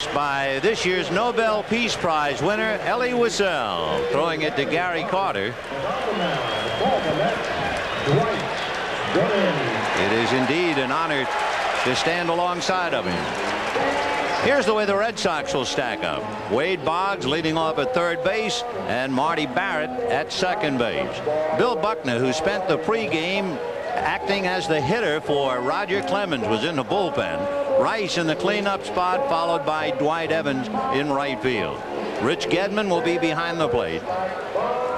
by this year's Nobel Peace Prize winner Elie Wiesel, throwing it to Gary Carter. It is indeed an honor to stand alongside of him. Here's the way the Red Sox will stack up. Wade Boggs leading off at third base and Marty Barrett at second base. Bill Buckner, who spent the pregame acting as the hitter for Roger Clemens, was in the bullpen. Rice in the cleanup spot, followed by Dwight Evans in right field. Rich Gedman will be behind the plate.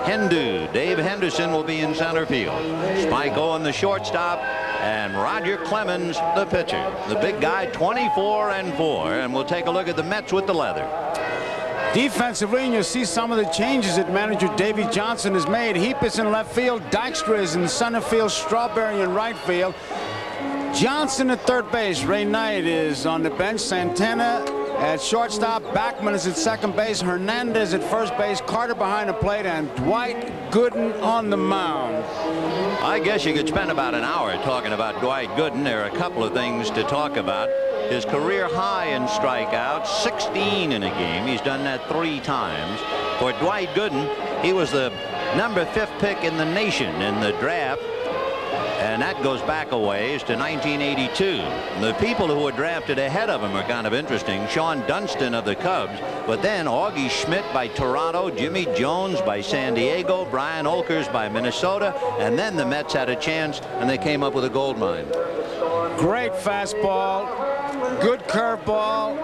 Dave Henderson will be in center field. Spike Owen the shortstop, and Roger Clemens the pitcher. The big guy, 24-4, and we'll take a look at the Mets with the leather. Defensively, and you'll see some of the changes that manager Davey Johnson has made. Heap is in left field, Dykstra is in center field, Strawberry in right field. Johnson at third base. Ray Knight is on the bench. Santana at shortstop. Backman is at second base. Hernandez at first base. Carter behind the plate, and Dwight Gooden on the mound. I guess you could spend about an hour talking about Dwight Gooden. There are a couple of things to talk about. His career high in strikeouts, 16 in a game. He's done that 3 times. For Dwight Gooden, he was the number 5th pick in the nation in the draft. And that goes back a ways to 1982. The people who were drafted ahead of him are kind of interesting. Sean Dunston of the Cubs, but then Augie Schmidt by Toronto, Jimmy Jones by San Diego, Brian Olkers by Minnesota, and then the Mets had a chance and they came up with a gold mine. Great fastball, good curveball.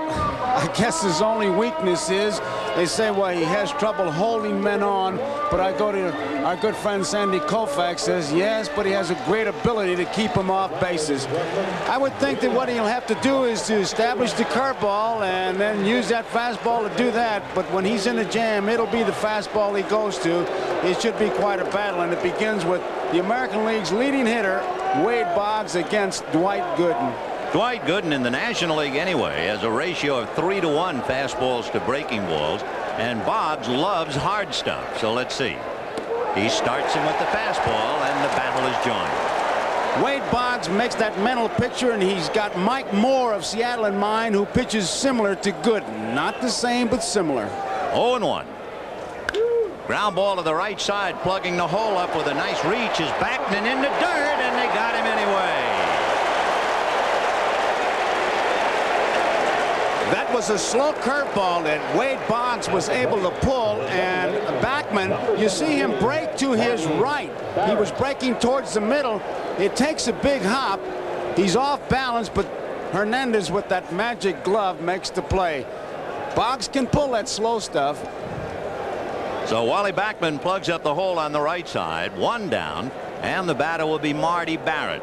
I guess his only weakness is, they say, well, he has trouble holding men on, but I go to our good friend Sandy Koufax, says yes, but he has a great ability to keep him off bases. I would think that what he'll have to do is to establish the curveball and then use that fastball to do that, but when he's in a jam, it'll be the fastball he goes to. It should be quite a battle, and it begins with the American League's leading hitter, Wade Boggs, against Dwight Gooden. Dwight Gooden in the National League anyway has a ratio of 3-to-1 fastballs to breaking balls, and Boggs loves hard stuff. So let's see. He starts him with the fastball, and the battle is joined. Wade Boggs makes that mental picture, and he's got Mike Moore of Seattle in mind, who pitches similar to Gooden. Not the same, but similar. 0-1. Ground ball to the right side, plugging the hole up with a nice reach is Backman in the dirt, and they got him anyway. That was a slow curveball that Wade Boggs was able to pull, and Backman, you see him break to his right. He was breaking towards the middle. It takes a big hop. He's off balance, but Hernandez with that magic glove makes the play. Boggs can pull that slow stuff. So Wally Backman plugs up the hole on the right side, 1 down, and the batter will be Marty Barrett.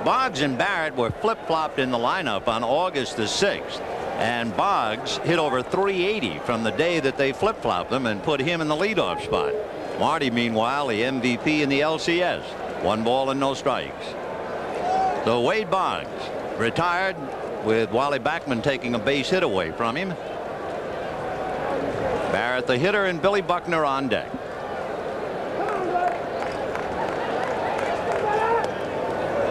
Boggs and Barrett were flip-flopped in the lineup on August the 6th. And Boggs hit over 380 from the day that they flip-flopped them and put him in the leadoff spot. Marty, meanwhile, the MVP in the LCS. 1 ball and no strikes. So Wade Boggs retired with Wally Backman taking a base hit away from him. Barrett the hitter and Billy Buckner on deck.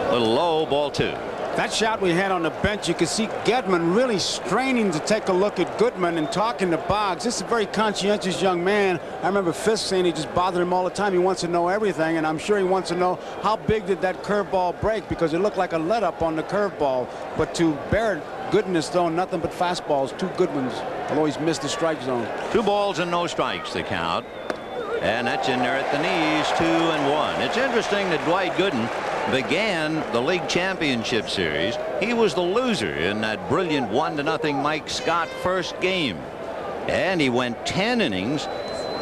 A little low, ball 2. That shot we had on the bench, you could see Gedman really straining to take a look at Goodman and talking to Boggs. This is a very conscientious young man. I remember Fisk saying he just bothered him all the time. He wants to know everything, and I'm sure he wants to know how big did that curveball break, because it looked like a let-up on the curveball. But to Barrett, Gooden is throwing nothing but fastballs, 2 good ones, although he's missed the strike zone. 2 balls and no strikes the count. And that's in there at the knees, 2-1. It's interesting that Dwight Gooden began the league championship series. He was the loser in that brilliant 1-0 Mike Scott first game, and he went 10 innings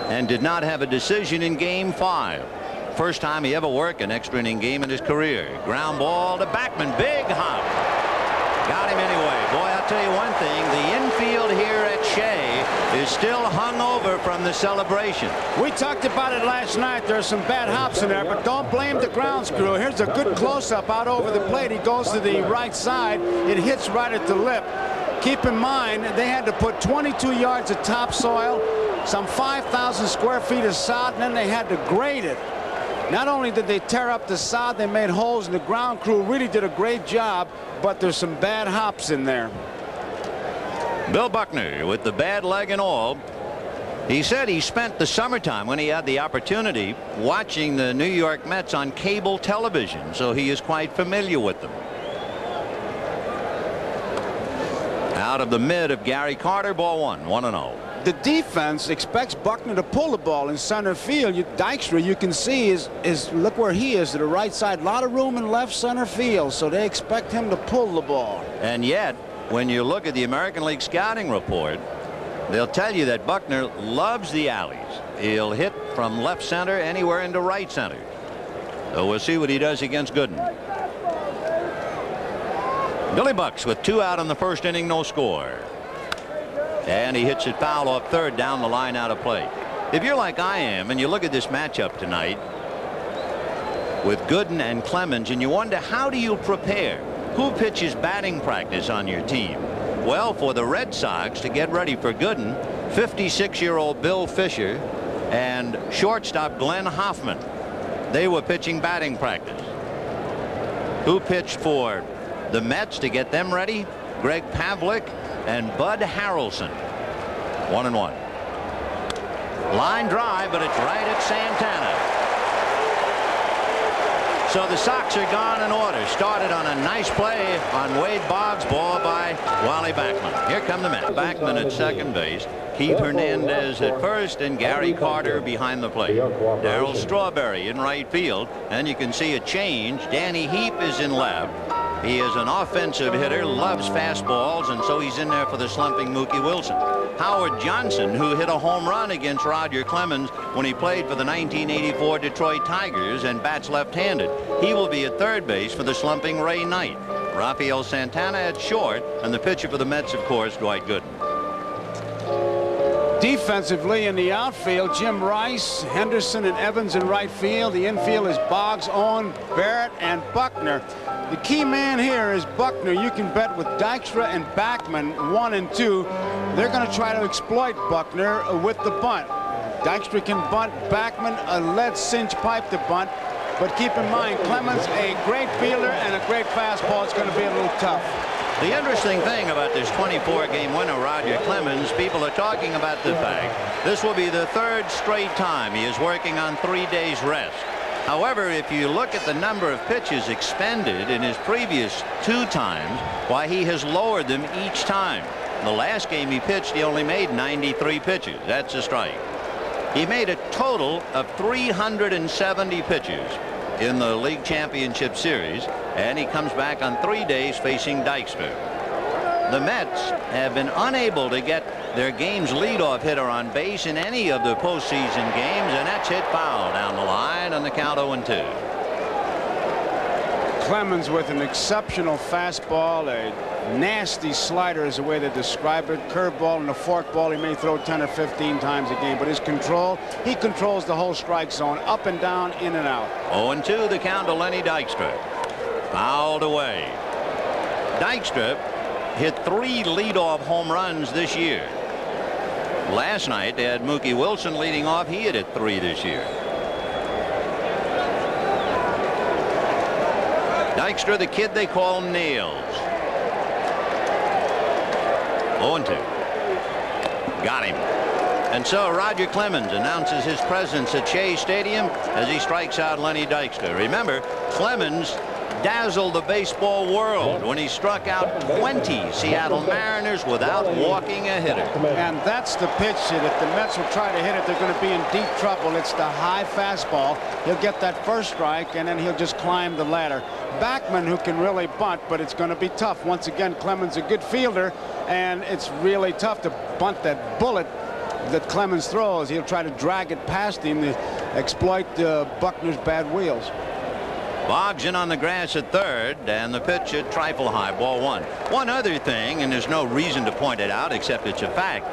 and did not have a decision in game 5. First time he ever worked an extra inning game in his career. Ground ball to Backman, big hop, got him anyway. Boy, I'll tell you one thing, the infield here at Shea is still hung over from the celebration. We talked about it last night. There's some bad hops in there, but don't blame the grounds crew. Here's a good close-up out over the plate. He goes to the right side. It hits right at the lip. Keep in mind, they had to put 22 yards of topsoil, some 5,000 square feet of sod, and then they had to grade it. Not only did they tear up the sod, they made holes, and the ground crew really did a great job, but there's some bad hops in there. Bill Buckner with the bad leg and all. He said he spent the summertime when he had the opportunity watching the New York Mets on cable television, so he is quite familiar with them. Out of the mid of Gary Carter, ball one, 1-0. The defense expects Buckner to pull the ball in center field. Dykstra, you can see, is look where he is to the right side. A lot of room in left center field, so they expect him to pull the ball. And yet, when you look at the American League scouting report, they'll tell you that Buckner loves the alleys. He'll hit from left center anywhere into right center. So we'll see what he does against Gooden. Billy Bucks with 2 out in the first inning, no score. And he hits it foul off third down the line out of play. If you're like I am and you look at this matchup tonight with Gooden and Clemens and you wonder, how do you prepare? Who pitches batting practice on your team? Well, for the Red Sox to get ready for Gooden, 56-year-old Bill Fisher and shortstop Glenn Hoffman, they were pitching batting practice. Who pitched for the Mets to get them ready? Greg Pavlik and Bud Harrelson. 1-1. Line drive, but it's right at Santana. So the Sox are gone in order. Started on a nice play on Wade Boggs, ball by Wally Backman. Here come the Mets. Backman at second base, Keith Hernandez at first, and Gary Carter behind the plate. Darryl Strawberry in right field, and you can see a change. Danny Heap is in left. He is an offensive hitter, loves fastballs, and so he's in there for the slumping Mookie Wilson. Howard Johnson, who hit a home run against Roger Clemens when he played for the 1984 Detroit Tigers and bats left-handed. He will be at third base for the slumping Ray Knight. Rafael Santana at short, and the pitcher for the Mets, of course, Dwight Gooden. Defensively in the outfield, Jim Rice, Henderson, and Evans in right field. The infield is Boggs, Owen, Barrett, and Buckner. The key man here is Buckner. You can bet with Dykstra and Backman 1 and 2. They're going to try to exploit Buckner with the bunt. Dykstra can bunt, Backman a lead cinch pipe to bunt. But keep in mind, Clemens, a great fielder and a great fastball. It's going to be a little tough. The interesting thing about this 24-game winner, Roger Clemens, people are talking about the fact this will be the third straight time he is working on 3 days rest. However, if you look at the number of pitches expended in his previous 2 times, why, he has lowered them each time. The last game he pitched, he only made 93 pitches. That's a strike. He made a total of 370 pitches in the League Championship Series, and he comes back on 3 days facing Dykstra. The Mets have been unable to get their game's leadoff hitter on base in any of the postseason games, and that's hit foul down the line on the count 0-2. Clemens with an exceptional fastball, a nasty slider is the way they describe it. Curveball and a forkball he may throw 10 or 15 times a game, but his control, he controls the whole strike zone, up and down, in and out. 0-2 the count to Lenny Dykstra. Fouled away. Dykstra hit 3 leadoff home runs this year. Last night they had Mookie Wilson leading off. He hit 3 this year. Dykstra, the kid they call Nails. 0-2. Got him. And so Roger Clemens announces his presence at Shea Stadium as he strikes out Lenny Dykstra. Remember, Clemens dazzled the baseball world when he struck out 20 Seattle Mariners without walking a hitter. And that's the pitch that if the Mets will try to hit it, they're going to be in deep trouble. It's the high fastball. He'll get that first strike, and then he'll just climb the ladder. Backman, who can really bunt, but it's going to be tough. Once again, Clemens a good fielder, and it's really tough to bunt that bullet that Clemens throws. He'll try to drag it past him to exploit Buckner's bad wheels. Boggs in on the grass at third, and the pitch at trifle high, ball 1. One other thing, and there's no reason to point it out except it's a fact.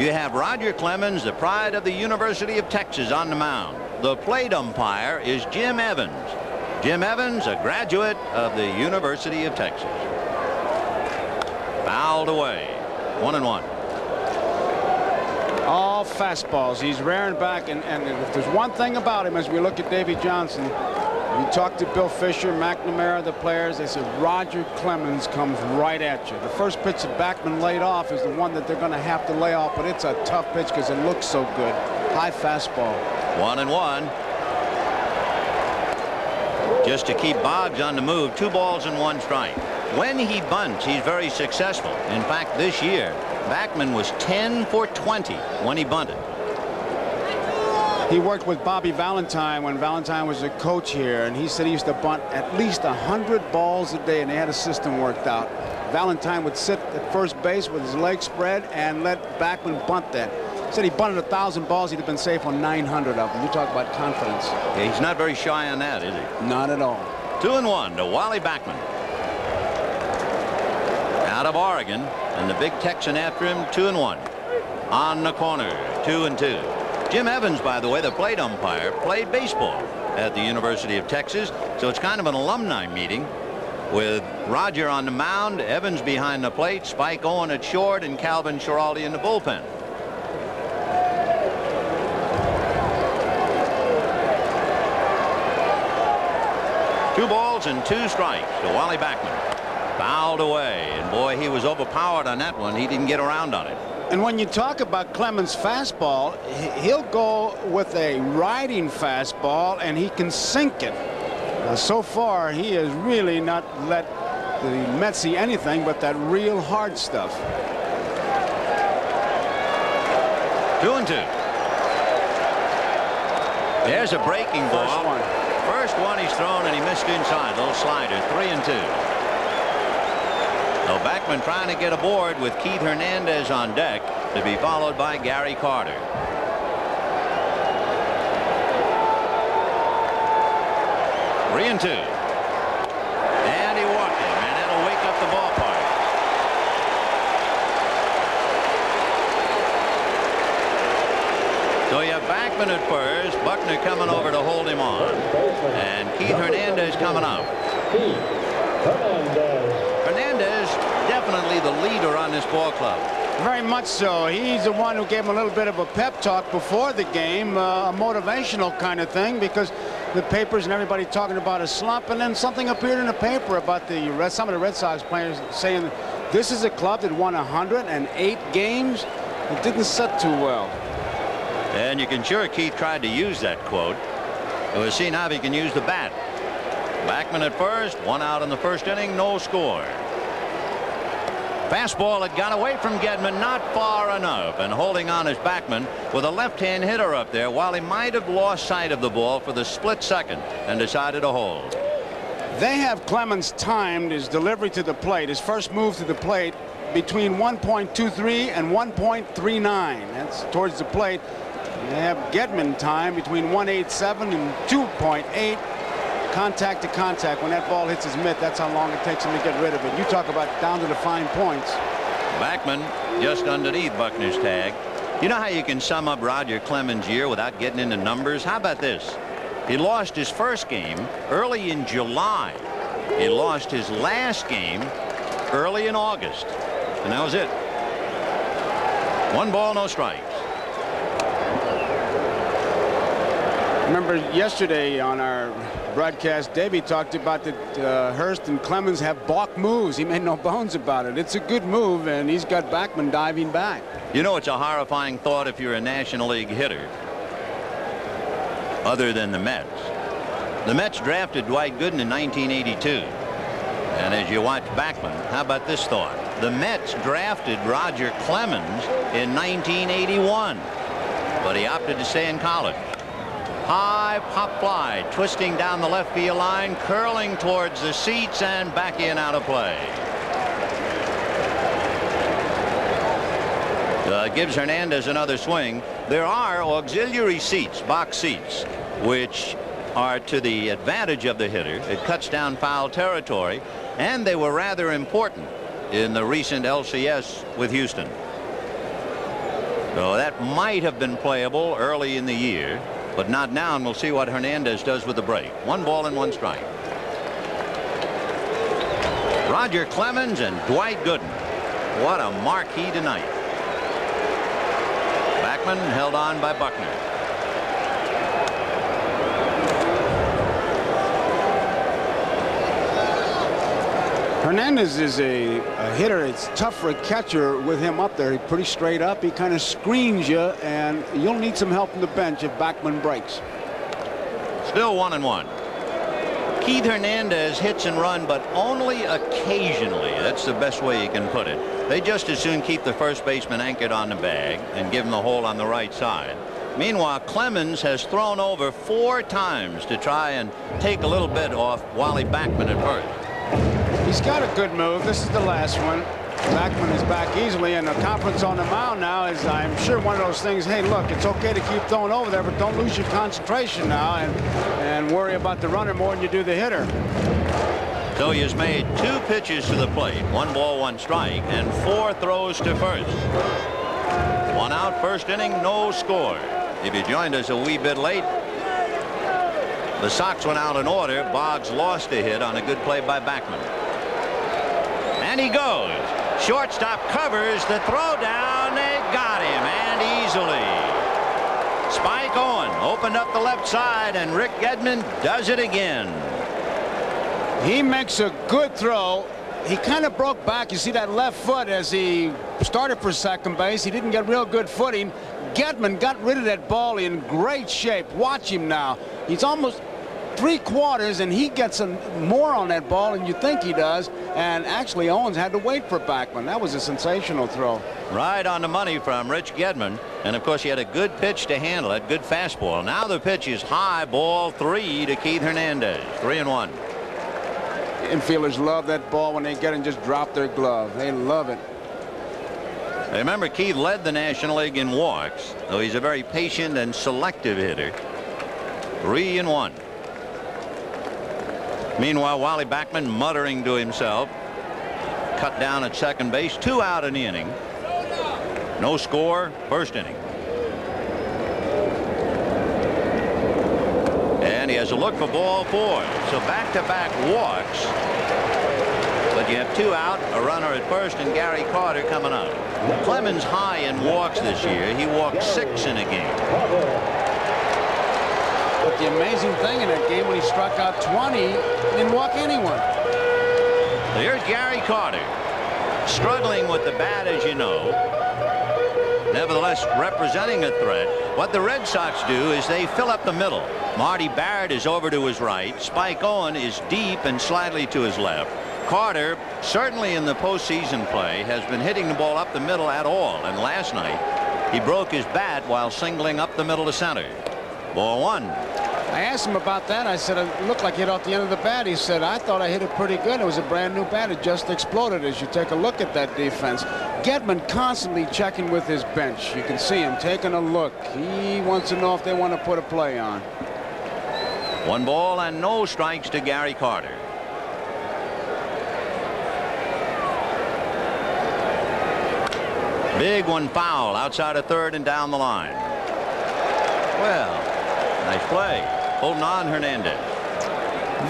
You have Roger Clemens, the pride of the University of Texas, on the mound. The plate umpire is Jim Evans. Jim Evans, a graduate of the University of Texas. Fouled away. 1-1. All fastballs. He's rearing back, and if there's one thing about him as we look at Davy Johnson, You talk to Bill Fisher, McNamara, the players, they said Roger Clemens comes right at you. The first pitch that Backman laid off is the one that they're going to have to lay off, but it's a tough pitch because it looks so good. High fastball. 1-1. Just to keep Boggs on the move. 2 balls and 1 strike. When he bunts, he's very successful. In fact, this year, Backman was 10 for 20 when he bunted. He worked with Bobby Valentine when Valentine was a coach here, and he said he used to bunt at least 100 balls a day, and they had a system worked out. Valentine would sit at first base with his legs spread and let Backman bunt that. He said he bunted 1,000 balls, he'd have been safe on 900 of them. You talk about confidence. Yeah, he's not very shy on that, is he? Not at all. 2-1 to Wally Backman. Out of Oregon, and the big Texan after him. 2-1 on the corner. 2-2. Jim Evans, by the way, the plate umpire, played baseball at the University of Texas, so it's kind of an alumni meeting with Roger on the mound, Evans behind the plate, Spike Owen at short, and Calvin Schiraldi in the bullpen. Two balls and 2 strikes to Wally Backman. Fouled away, and boy, he was overpowered on that one. He didn't get around on it. And when you talk about Clemens' fastball, he'll go with a riding fastball, and he can sink it. So far, he has really not let the Mets see anything but that real hard stuff. 2-2. There's a breaking ball. First one he's thrown, and he missed inside. Little slider. 3-2. So Backman trying to get aboard with Keith Hernandez on deck, to be followed by Gary Carter. Three and 2. And he walked him, and that'll wake up the ballpark. So you have Backman at first, Buckner coming over to hold him on, and Keith Hernandez coming up. Hernandez, definitely the leader on this ball club. Very much so. He's the one who gave him a little bit of a pep talk before the game, a motivational kind of thing, because the papers and everybody talking about a slump, and then something appeared in the paper about some of the Red Sox players saying this is a club that won 108 games. It didn't set too well. And you can sure Keith tried to use that quote. We'll see now if he can use the bat. Backman at first, 1 out in the first inning, no score. Fastball that got away from Gedman, not far enough, and holding on is Backman with a left-hand hitter up there, while he might have lost sight of the ball for the split second and decided to hold. They have Clemens timed his delivery to the plate, his first move to the plate, between 1.23 and 1.39. That's towards the plate. They have Gedman time between 1.87 and 2.8. Contact to contact. When that ball hits his mitt, that's how long it takes him to get rid of it. You talk about down to the fine points. Backman just underneath Buckner's tag. You know how you can sum up Roger Clemens' year without getting into numbers? How about this? He lost his first game early in July. He lost his last game early in August. And that was it. 1 ball, no strikes. Remember yesterday on our broadcast, Davey talked about that Hurst and Clemens have balk moves. He made no bones about it. It's a good move, and he's got Backman diving back. You know, it's a horrifying thought if you're a National League hitter, other than the Mets. The Mets drafted Dwight Gooden in 1982. And as you watch Backman, how about this thought? The Mets drafted Roger Clemens in 1981, but he opted to stay in college. High pop fly, twisting down the left field line, curling towards the seats, and back in, out of play. Gives Hernandez another swing. There are auxiliary seats, box seats, which are to the advantage of the hitter. It cuts down foul territory, and they were rather important in the recent LCS with Houston. So that might have been playable early in the year, but not now, and we'll see what Hernandez does with the break. 1 ball and 1 strike. Roger Clemens and Dwight Gooden. What a marquee tonight. Backman held on by Buckner. Hernandez is a hitter. It's tough for a catcher with him up there. He's pretty straight up. He kind of screens you, and you'll need some help from the bench if Backman breaks. Still 1-1. Keith Hernandez hits and run, but only occasionally. That's the best way you can put it. They just as soon keep the first baseman anchored on the bag and give him the hole on the right side. Meanwhile, Clemens has thrown over 4 times to try and take a little bit off Wally Backman at first. He's got a good move. This is the last one. Backman is back easily, and the confidence on the mound now is, I'm sure, one of those things. Hey, look, it's okay to keep throwing over there, but don't lose your concentration now and worry about the runner more than you do the hitter. So he has made 2 pitches to the plate, 1 ball, 1 strike, and 4 throws to first. 1 out, first inning, no score. If you joined us a wee bit late, the Sox went out in order. Boggs lost a hit on a good play by Backman. And he goes. Shortstop covers the throw down. They got him, and easily. Spike Owen opened up the left side, and Rick Gedman does it again. He makes a good throw. He kind of broke back. You see that left foot as he started for second base. He didn't get real good footing. Gedman got rid of that ball in great shape. Watch him now. He's almost 3/4, and he gets more on that ball than you think he does. And actually, Owens had to wait for Backman. That was a sensational throw. Right on the money from Rich Gedman. And of course, he had a good pitch to handle it. Good fastball. Now the pitch is high, ball 3 to Keith Hernandez. 3-1. Infielders love that ball when they get it and just drop their glove. They love it. Remember, Keith led the National League in walks, though he's a very patient and selective hitter. 3-1. Meanwhile, Wally Backman muttering to himself. Cut down at second base. 2 out in the inning. No score. First inning. And he has a look for ball 4. So back-to-back walks. But you have 2 out, a runner at first, and Gary Carter coming up. Clemens high in walks this year. He walked 6 in a game. But the amazing thing in that game, when he struck out 20, he didn't walk anyone. So here's Gary Carter, struggling with the bat, as you know. Nevertheless, representing a threat. What the Red Sox do is they fill up the middle. Marty Barrett is over to his right. Spike Owen is deep and slightly to his left. Carter, certainly in the postseason play, has been hitting the ball up the middle at all. And last night, he broke his bat while singling up the middle to center. Ball 1. I asked him about that. I said, it looked like hit off the end of the bat. He said, I thought I hit it pretty good. It was a brand new bat. It just exploded as you take a look at that defense. Gedman constantly checking with his bench. You can see him taking a look. He wants to know if they want to put a play on. 1 ball and no strikes to Gary Carter. Big one foul outside of third and down the line. Well, nice play. Holding on, Hernandez.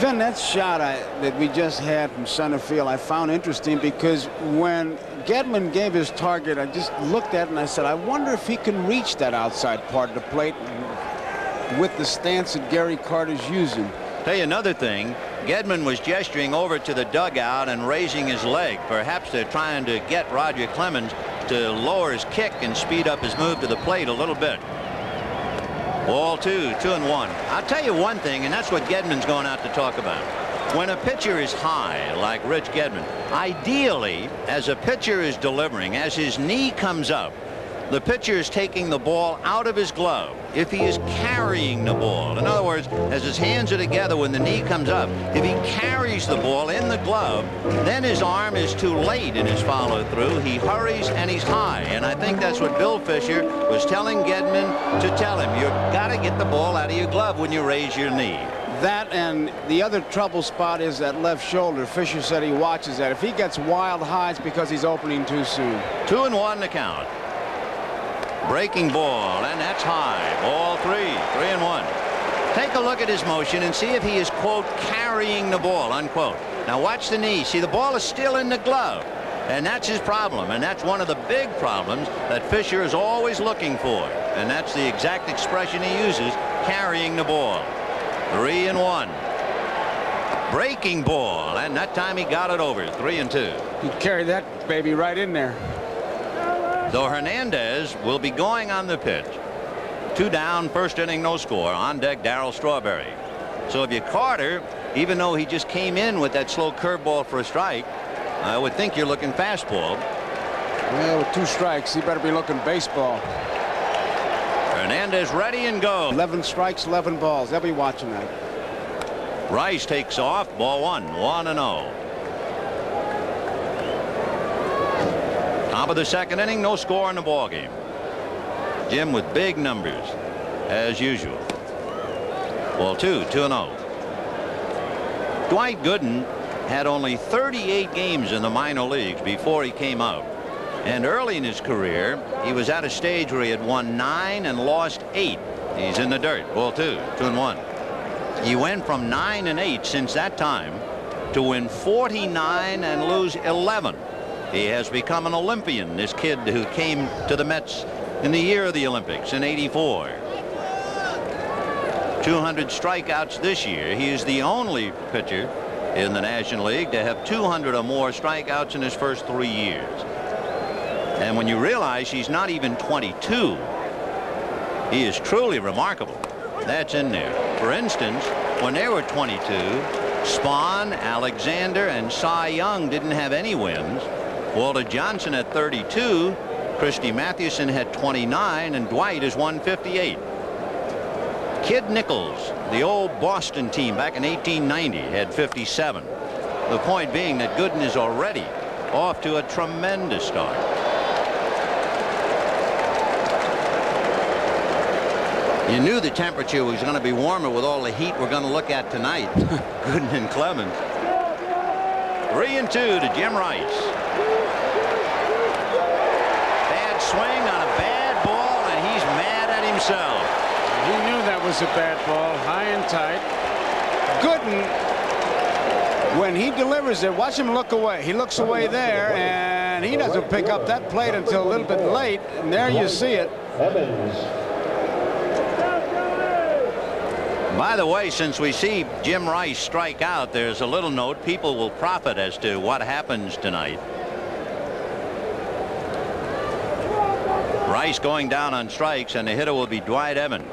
Vin, that shot that we just had from center field, I found interesting because when Gedman gave his target, I just looked at it and I said, I wonder if he can reach that outside part of the plate with the stance that Gary Carter's using. Tell you another thing, Gedman was gesturing over to the dugout and raising his leg. Perhaps they're trying to get Roger Clemens to lower his kick and speed up his move to the plate a little bit. Ball 2, 2-1. I'll tell you one thing, and that's what Gedman's going out to talk about. When a pitcher is high, like Rich Gedman, ideally, as a pitcher is delivering, as his knee comes up, the pitcher is taking the ball out of his glove. If he is carrying the ball, in other words, as his hands are together when the knee comes up, if he carries the ball in the glove, then his arm is too late in his follow through. He hurries and he's high. And I think that's what Bill Fisher was telling Gedman to tell him. You've got to get the ball out of your glove when you raise your knee. That, and the other trouble spot is that left shoulder. Fisher said he watches that. If he gets wild high, it's because he's opening too soon. 2-1 to count. Breaking ball, and that's high. Ball 3, 3-1. Take a look at his motion and see if he is, quote, carrying the ball, unquote. Now watch the knee. See, the ball is still in the glove. And that's his problem. And that's one of the big problems that Fisher is always looking for. And that's the exact expression he uses, carrying the ball. 3-1. Breaking ball, and that time he got it over. 3-2. He carried that baby right in there. So Hernandez will be going on the pitch. 2 down, first inning, no score. On deck, Darryl Strawberry. So if you Carter, even though he just came in with that slow curveball for a strike, I would think you're looking fastball. Well, with 2 strikes, he better be looking baseball. Hernandez ready and go. 11 strikes, 11 balls. They'll be watching that. Rice takes off. Ball 1, 1-0. Top of the second inning, no score in the ball game. Jim with big numbers as usual. Ball 2, 2-0. Dwight Gooden had only 38 games in the minor leagues before he came up. And early in his career, he was at a stage where he had won 9 and lost 8. He's in the dirt. Ball 2, 2-1. He went from 9 and 8 since that time to win 49 and lose 11. He has become an Olympian, this kid who came to the Mets in the year of the Olympics in '84. 200 strikeouts this year. He is the only pitcher in the National League to have 200 or more strikeouts in his first 3 years. And when you realize he's not even 22, he is truly remarkable. That's in there. For instance, when they were 22, Spahn, Alexander, and Cy Young didn't have any wins. Walter Johnson had 32, Christy Mathewson had 29, and Dwight has won 58. Kid Nichols, the old Boston team back in 1890, had 57. The point being that Gooden is already off to a tremendous start. You knew the temperature was going to be warmer with all the heat we're going to look at tonight. Gooden and Clemens. 3-2 to Jim Rice. Bad swing on a bad ball, and he's mad at himself. He knew that was a bad ball, high and tight. Gooden, when he delivers it, watch him look away. He looks away there, and he doesn't pick up that plate until a little bit late, and there you see it. By the way, since we see Jim Rice strike out, there's a little note. People will profit as to what happens tonight. Rice going down on strikes, and the hitter will be Dwight Evans.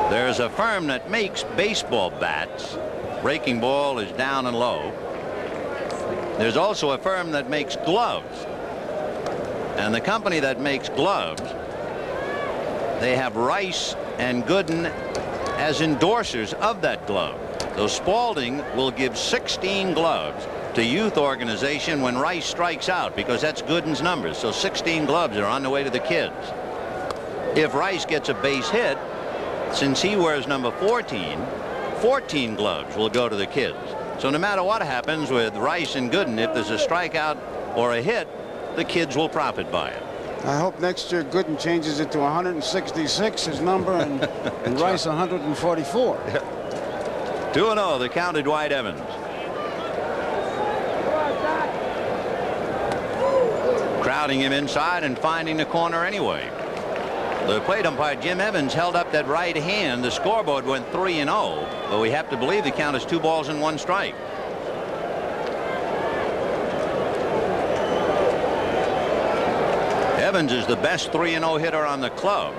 There's a firm that makes baseball bats. Breaking ball is down and low. There's also a firm that makes gloves. And the company that makes gloves, they have Rice and Gooden as endorsers of that glove. So Spalding will give 16 gloves to youth organization when Rice strikes out, because that's Gooden's numbers. So 16 gloves are on the way to the kids. If Rice gets a base hit, since he wears number 14, 14 gloves will go to the kids. So no matter what happens with Rice and Gooden, if there's a strikeout or a hit, the kids will profit by it. I hope next year Gooden changes it to 166, his number, and Rice 144. 2-0, the count to Dwight Evans. Crowding him inside and finding the corner anyway. The plate umpire Jim Evans held up that right hand. The scoreboard went 3-0, but we have to believe the count is 2 balls and 1 strike. Evans is the best 3-0 hitter on the club.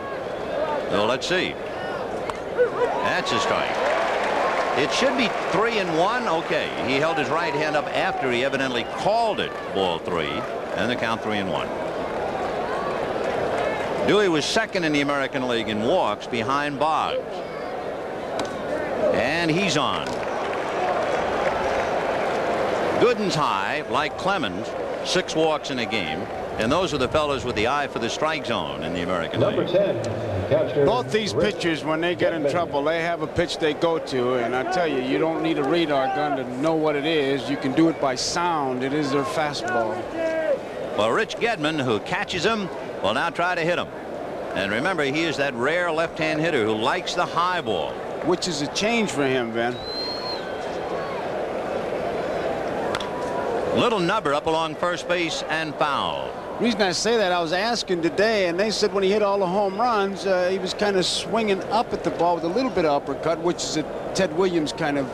So let's see. That's a strike. It should be 3-1. Okay, he held his right hand up after he evidently called it ball 3, and the count 3-1. Dewey was second in the American League in walks behind Boggs. And he's on. Gooden's high, like Clemens, 6 walks in a game. And those are the fellows with the eye for the strike zone in the American League. Number 10. Both these pitchers, when they get in trouble, they have a pitch they go to. And I tell you, you don't need a radar gun to know what it is. You can do it by sound. It is their fastball. Well, Rich Gedman, who catches him, will now try to hit him. And remember, he is that rare left-hand hitter who likes the high ball. Which is a change for him, Ben. Little nubber up along first base and foul. reason I say that, I was asking today, and they said when he hit all the home runs, he was kind of swinging up at the ball with a little bit of uppercut, which is a Ted Williams kind of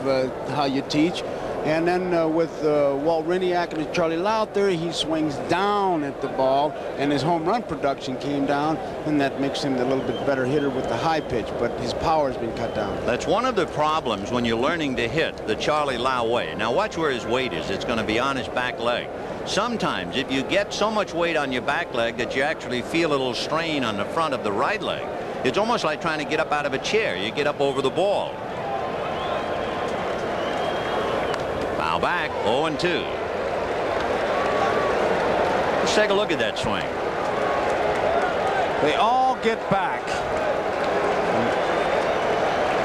how you teach. And then with Walt Riniak and Charlie Lowther, he swings down at the ball, and his home run production came down, and that makes him a little bit better hitter with the high pitch, but his power has been cut down. That's one of the problems when you're learning to hit the Charlie Lau way. Now watch where his weight is. It's going to be on his back leg. Sometimes if you get so much weight on your back leg that you actually feel a little strain on the front of the right leg, it's almost like trying to get up out of a chair. You get up over the ball. Foul back, 0-2. Let's take a look at that swing. They all get back.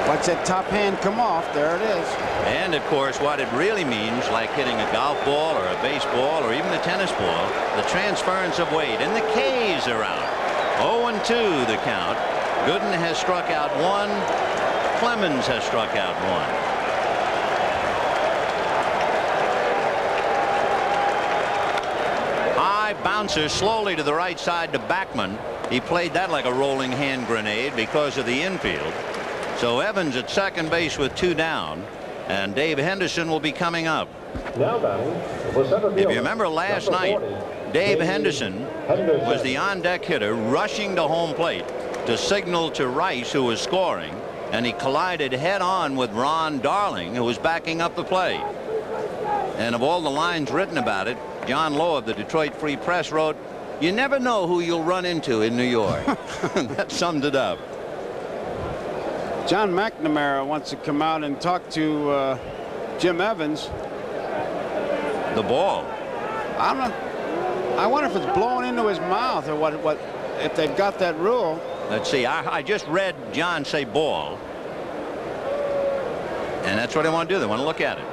Watch that top hand come off. There it is. And of course, what it really means, like hitting a golf ball or a baseball or even a tennis ball, the transference of weight. And the K's are out. 0-2 the count. Gooden has struck out one. Clemens has struck out one. Bouncer slowly to the right side to Backman. He played that like a rolling hand grenade because of the infield. So Evans at second base with 2 down, and Dave Henderson will be coming up. Now batting for center field. If you remember last night, Dave Henderson was the on-deck hitter rushing to home plate to signal to Rice, who was scoring, and he collided head-on with Ron Darling, who was backing up the play. And of all the lines written about it, John Lowe of the Detroit Free Press wrote, "You never know who you'll run into in New York." That summed it up. John McNamara wants to come out and talk to Jim Evans. The ball. I don't know. I wonder if it's blowing into his mouth or what if they've got that rule. Let's see. I just read John say ball. And that's what they want to do. They want to look at it.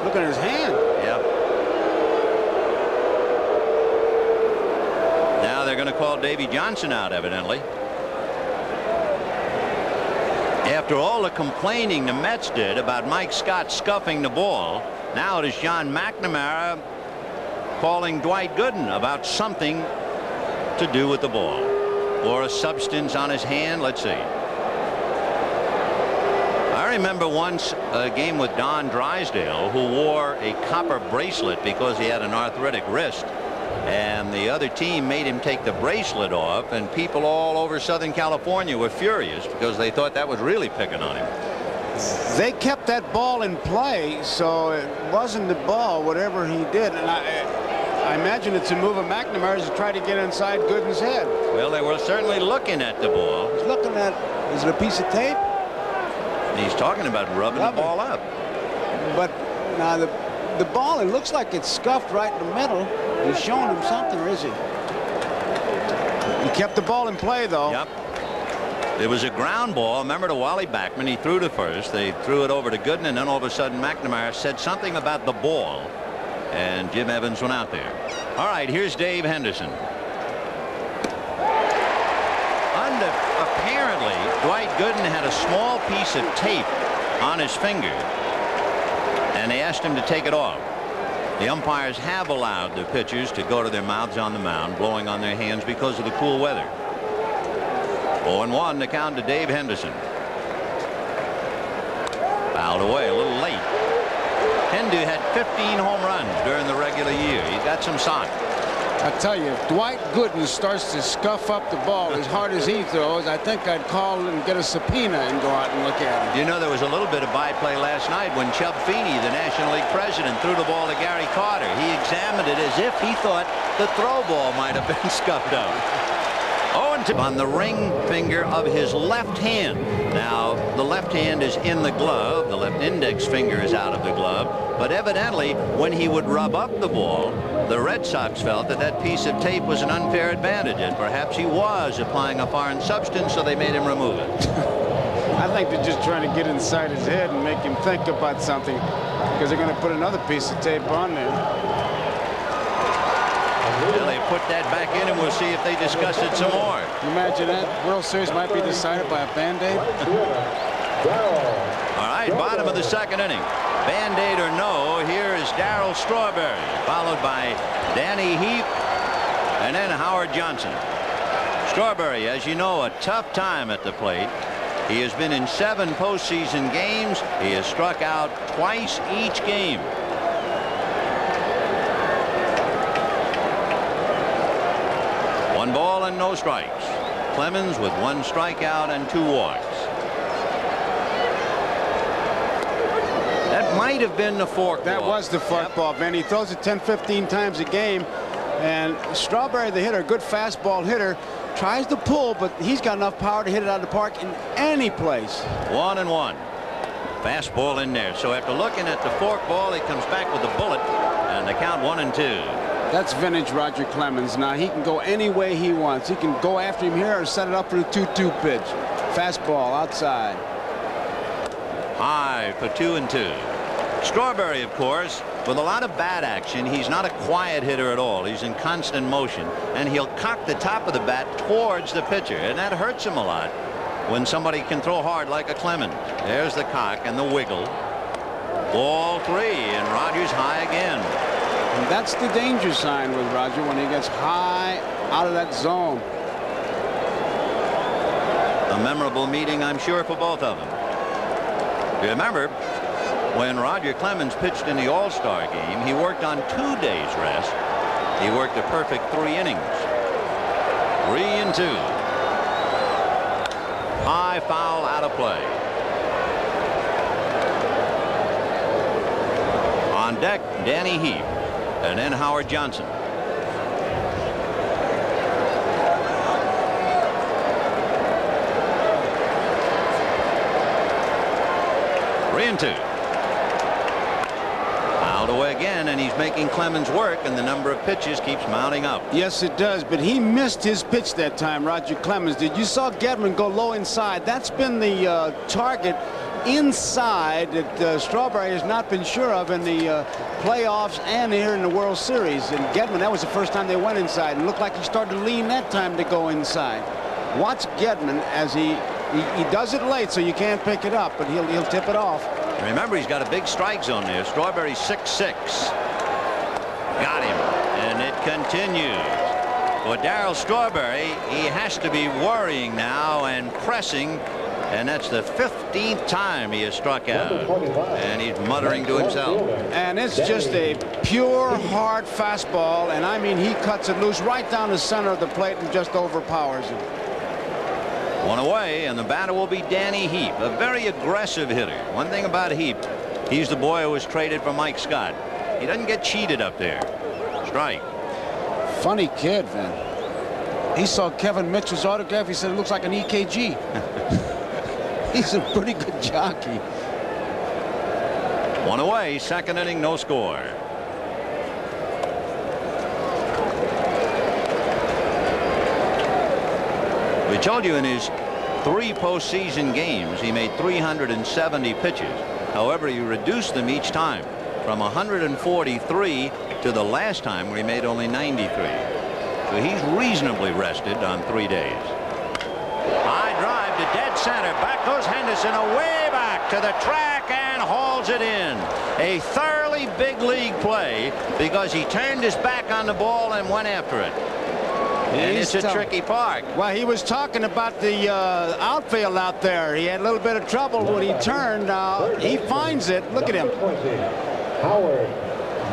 Look at his hand. Yep. Now they're going to call Davy Johnson out, evidently. After all the complaining the Mets did about Mike Scott scuffing the ball, now it is John McNamara calling Dwight Gooden about something to do with the ball or a substance on his hand. Let's see. I remember once a game with Don Drysdale, who wore a copper bracelet because he had an arthritic wrist, and the other team made him take the bracelet off, and people all over Southern California were furious because they thought that was really picking on him. They kept that ball in play, so it wasn't the ball, whatever he did. And I imagine it's a move of McNamara's to try to get inside Gooden's head. Well, they were certainly looking at the ball. He's looking at, is it a piece of tape? He's talking about rubbing the ball up. But now the ball, it looks like it's scuffed right in the middle. He's showing him something, or is he? He kept the ball in play, though. Yep. It was a ground ball. Remember to Wally Backman. He threw to first. They threw it over to Gooden, and then all of a sudden McNamara said something about the ball, and Jim Evans went out there. All right, here's Dave Henderson. Apparently, Dwight Gooden had a small piece of tape on his finger, and they asked him to take it off. The umpires have allowed the pitchers to go to their mouths on the mound, blowing on their hands because of the cool weather. 0-1 to count to Dave Henderson. Fouled away a little late. Hendu had 15 home runs during the regular year. He's got some size. I tell you, if Dwight Gooden starts to scuff up the ball as hard as he throws, I think I'd call and get a subpoena and go out and look at him. You know, there was a little bit of byplay last night when Chub Feeney, the National League president, threw the ball to Gary Carter. He examined it as if he thought the throw ball might have been scuffed up. 0-2 on the ring finger of his left hand. Now, the left hand is in the glove. The left index finger is out of the glove. But evidently, when he would rub up the ball, the Red Sox felt that that piece of tape was an unfair advantage, and perhaps he was applying a foreign substance, so they made him remove it. I think they're just trying to get inside his head and make him think about something, because they're going to put another piece of tape on there. Well, they put that back in, and we'll see if they discuss it some more. Imagine that World Series might be decided by a Band-Aid. All right, bottom of the second inning. Band-Aid or no, here is Darryl Strawberry, followed by Danny Heap And then Howard Johnson. Strawberry, as you know, a tough time at the plate. He has been in 7 postseason games. He has struck out twice each game. One ball and no strikes. Clemens with 1 strikeout and 2 walks. That might have been the fork That ball. was the fork ball, Ben. He throws it 10-15 times a game. And Strawberry, the hitter, good fastball hitter, tries to pull, but he's got enough power to hit it out of the park in any place. 1-1. Fastball in there. So after looking at the fork ball, he comes back with the bullet, and the count 1-2. That's vintage Roger Clemens. Now he can go any way he wants. He can go after him here or set it up for the 2-2 pitch. Fastball outside. High for 2-2. Strawberry, of course, with a lot of bat action. He's not a quiet hitter at all. He's in constant motion, and he'll cock the top of the bat towards the pitcher, and that hurts him a lot when somebody can throw hard like a Clemens. There's the cock and the wiggle. Ball 3, and Rogers high again. And that's the danger sign with Roger when he gets high out of that zone. A memorable meeting, I'm sure, for both of them. Remember, when Roger Clemens pitched in the All-Star game, he worked on 2 days rest. He worked a perfect 3 innings. 3-2. High foul out of play. On deck, Danny Heap, and then Howard Johnson. Three-2. Fouled away again, and he's making Clemens work, and the number of pitches keeps mounting up. Yes, it does, but he missed his pitch that time, Roger Clemens did. You saw Gedman go low inside. That's been the target inside that Strawberry has not been sure of in the playoffs and here in the World Series. And Gedman, that was the first time they went inside, and looked like he started to lean that time to go inside. Watch Gedman as he does it late, so you can't pick it up, but he'll tip it off. Remember, he's got a big strike zone there. Strawberry 6-6. Got him, and it continues. For Darryl Strawberry, he has to be worrying now and pressing, and that's the 15th time he has struck out, and he's muttering to himself. And it's just a pure hard fastball, and I mean he cuts it loose right down the center of the plate and just overpowers him. 1 away, and the batter will be Danny Heap, a very aggressive hitter. One thing about Heap, he's the boy who was traded for Mike Scott. He doesn't get cheated up there. Strike. Funny kid, man. He saw Kevin Mitchell's autograph. He said it looks like an EKG. He's a pretty good jockey. 1 away, 2nd inning, no score. We told you in his 3 postseason games he made 370 pitches. However, he reduced them each time from 143 to the last time where he made only 93. So he's reasonably rested on 3 days. High drive to dead center. Back goes Henderson, away back to the track, and hauls it in. A thoroughly big league play because he turned his back on the ball and went after it. And it's a tricky park. Well, he was talking about the outfield out there. He had a little bit of trouble when he turned. Now he finds it. Look at him.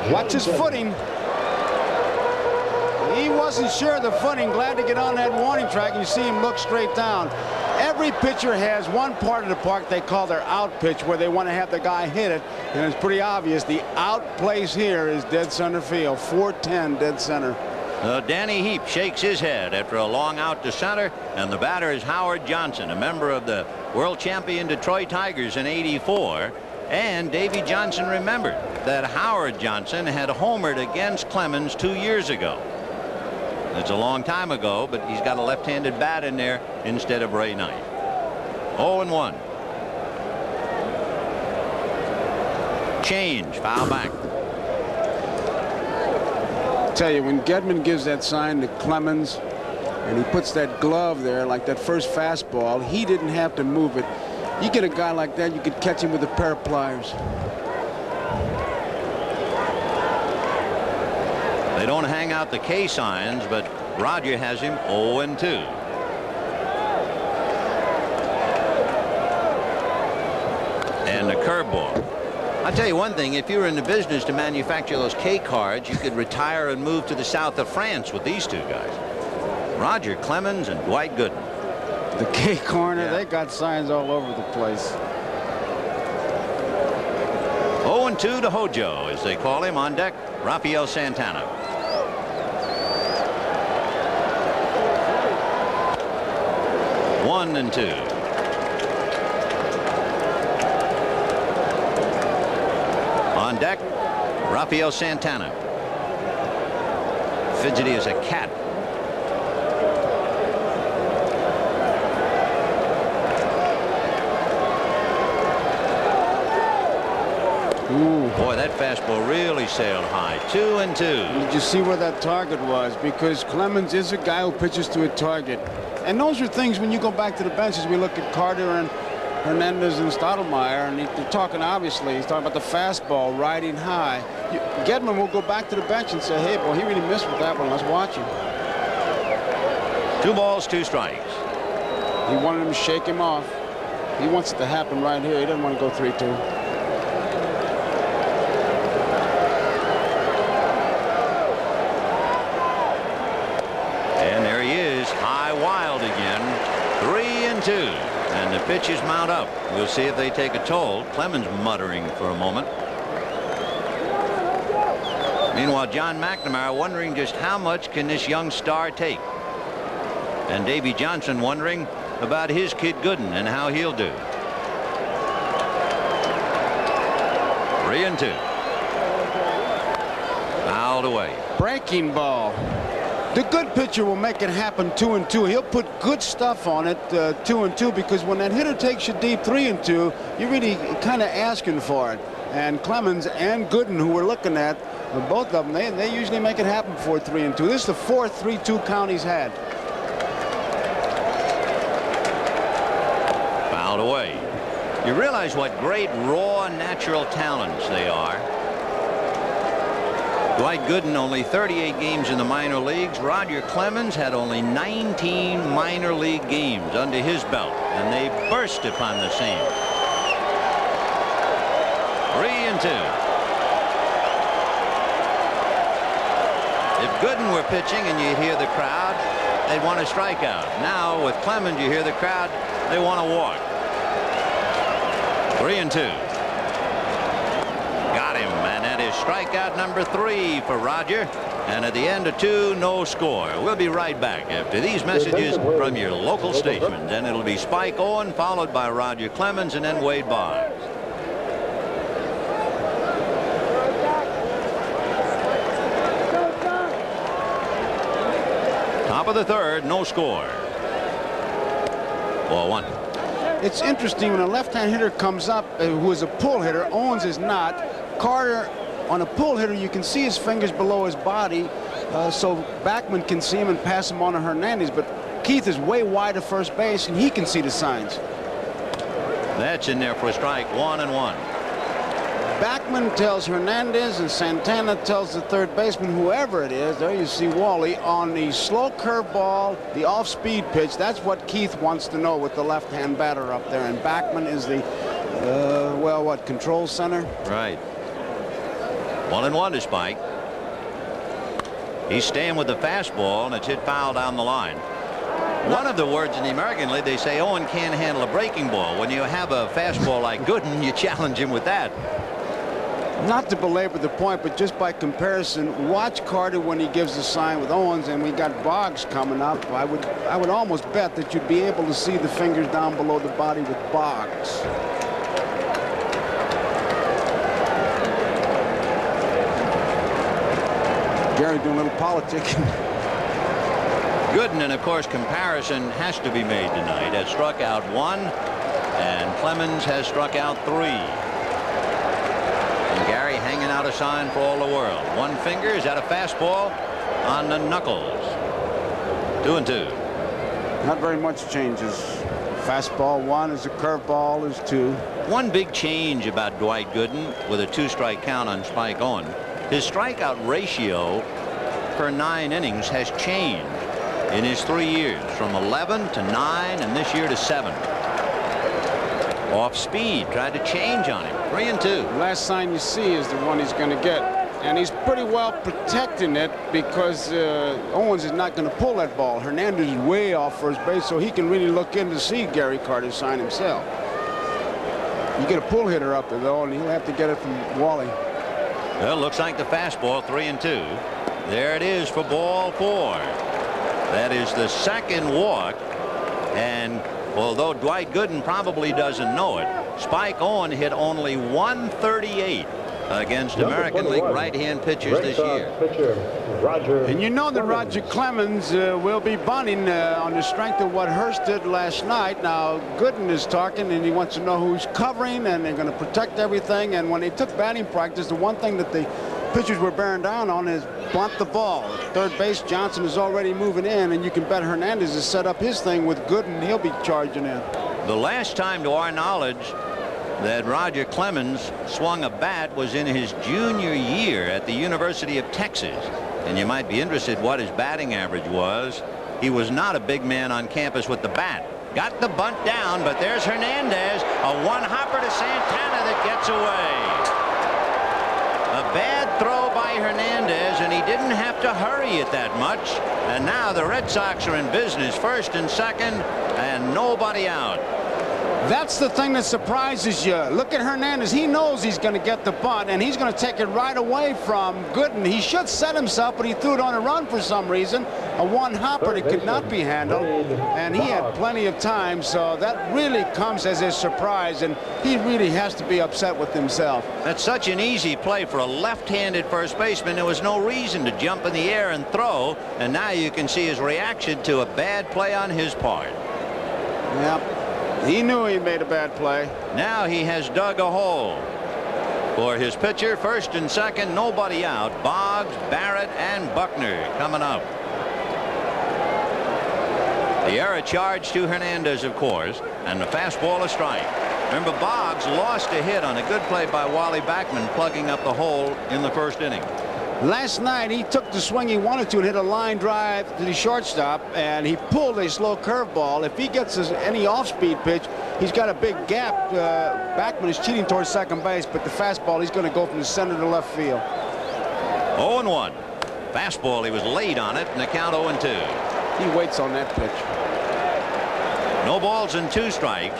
Watch his footing. He wasn't sure of the footing. Glad to get on that warning track, and you see him look straight down. Every pitcher has one part of the park they call their out pitch, where they want to have the guy hit it, and it's pretty obvious. The out place here is dead center field. 410 dead center. Danny Heap shakes his head after a long out to center, and the batter is Howard Johnson, a member of the world champion Detroit Tigers in '84. And Davy Johnson remembered that Howard Johnson had homered against Clemens 2 years ago. It's a long time ago, but he's got a left-handed bat in there instead of Ray Knight. 0-1. Change, foul back. Tell you, when Gedman gives that sign to Clemens and he puts that glove there like that first fastball, he didn't have to move it. You get a guy like that, you could catch him with a pair of pliers. They don't hang out the K signs, but Roger has him 0-2. And the curveball. I'll tell you one thing, if you were in the business to manufacture those K cards, you could retire and move to the south of France with these two guys. Roger Clemens and Dwight Gooden. The K corner, Yeah. they got signs all over the place. 0-2 to Hojo, as they call him. On deck, Rafael Santana. One and two. On deck, Rafael Santana. Fidgety as a cat. Ooh. Boy, that fastball really sailed high. 2-2. Did you see where that target was? Because Clemens is a guy who pitches to a target. And those are things when you go back to the benches, we look at Carter and Hernandez and Stottlemyre, and they're talking, obviously, he's talking about the fastball riding high. Gedman will go back to the bench and say, hey, boy, he really missed with that one. Let's watch him. 2 balls, 2 strikes. He wanted him to shake him off. He wants it to happen right here. He doesn't want to go 3-2. And there he is, high wild again. 3-2. And the pitches mount up. We'll see if they take a toll. Clemens muttering for a moment. Meanwhile, John McNamara wondering just how much can this young star take. And Davy Johnson wondering about his kid Gooden and how he'll do. 3-2. Fouled away. Breaking ball. The good pitcher will make it happen 2-2. He'll put good stuff on it 2-2, because when that hitter takes you deep 3-2, you're really kind of asking for it. And Clemens and Gooden, who we're looking at, both of them, they usually make it happen for 3-2. This is the 4th 3-2 count he's had. Fouled away. You realize what great raw natural talents they are. Dwight Gooden only 38 games in the minor leagues. Roger Clemens had only 19 minor league games under his belt, and they burst upon the scene. 3-2. If Gooden were pitching and you hear the crowd, they'd want to strike out. Now with Clemens, you hear the crowd, they want to walk. 3-2. Got him, and that is strikeout number 3 for Roger. And at the end of 2, no score. We'll be right back after these messages from your local stations, and it'll be Spike Owen, followed by Roger Clemens, and then Wade Boggs. Top of the 3rd, no score. 4-1. It's interesting when a left-hand hitter comes up who is a pull hitter. Owens is not. Carter, on a pull hitter, you can see his fingers below his body, so Backman can see him and pass him on to Hernandez. But Keith is way wide of first base, and he can see the signs. That's in there for a strike. 1-1. Backman tells Hernandez, and Santana tells the third baseman, whoever it is, there you see Wally, on the slow curveball, the off-speed pitch. That's what Keith wants to know with the left-hand batter up there. And Backman is the, well, what, control center? Right. 1-1 to Spike. He's staying with the fastball, and it's hit foul down the line. One of the words in the American League, they say Owen can't handle a breaking ball. When you have a fastball like Gooden, you challenge him with that. Not to belabor the point, but just by comparison, watch Carter when he gives the sign with Owens, and we got Boggs coming up. I would almost bet that you'd be able to see the fingers down below the body with Boggs. Gary doing a little politicking. Gooden, and of course comparison has to be made tonight, has struck out 1, and Clemens has struck out 3. And Gary hanging out a sign for all the world. One finger, is that a fastball on the knuckles? 2-2. Not very much changes. Fastball 1 is a curveball is 2. One big change about Dwight Gooden with a 2-strike count on Spike Owen. His strikeout ratio per 9 innings has changed. in his 3 years, from 11 to 9 and this year to 7. Off speed, tried to change on him. 3-2. Last sign you see is the one he's going to get. And he's pretty well protecting it because Owens is not going to pull that ball. Hernandez is way off first base, so he can really look in to see Gary Carter's sign himself. You get a pull hitter up there, though, and he'll have to get it from Wally. Well, looks like the fastball, 3-2. There it is for ball 4. That is the second walk. And although Dwight Gooden probably doesn't know it, Spike Owen hit only 138 against American League right-hand pitchers this year. And you know that Roger Clemens will be bunting on the strength of what Hurst did last night. Now Gooden is talking and he wants to know who's covering, and they're going to protect everything. And when they took batting practice, the one thing that the pitchers were bearing down on is bunt the ball. At third base, Johnson is already moving in, and you can bet Hernandez has set up his thing with Gooden. He'll be charging in. The last time to our knowledge that Roger Clemens swung a bat was in his junior year at the University of Texas. And you might be interested what his batting average was. He was not a big man on campus with the bat. Got the bunt down, but there's Hernandez, a one-hopper to Santana that gets away. A bad throw by Hernandez, and he didn't have to hurry it that much. And now the Red Sox are in business, first and second, and nobody out. That's the thing that surprises you. Look at Hernandez. He knows he's going to get the bunt, and he's going to take it right away from Gooden. He should set himself, but he threw it on a run for some reason. A one-hopper that could not be handled, and he had plenty of time, so that really comes as a surprise, and he really has to be upset with himself. That's such an easy play for a left-handed first baseman. There was no reason to jump in the air and throw, and now you can see his reaction to a bad play on his part. Yep. He knew he made a bad play. Now he has dug a hole for his pitcher. First and second, nobody out. Boggs, Barrett, and Buckner coming up. The error charge to Hernandez, of course, and the fastball a strike. Remember, Boggs lost a hit on a good play by Wally Backman, plugging up the hole in the first inning. Last night he took the swing he wanted to and hit a line drive to the shortstop, and he pulled a slow curveball. If he gets any off-speed pitch, he's got a big gap. Backman is cheating towards second base, but the fastball, he's going to go from the center to left field. 0-1. Fastball, he was late on it, and the count 0-2. He waits on that pitch. No balls and 2 strikes.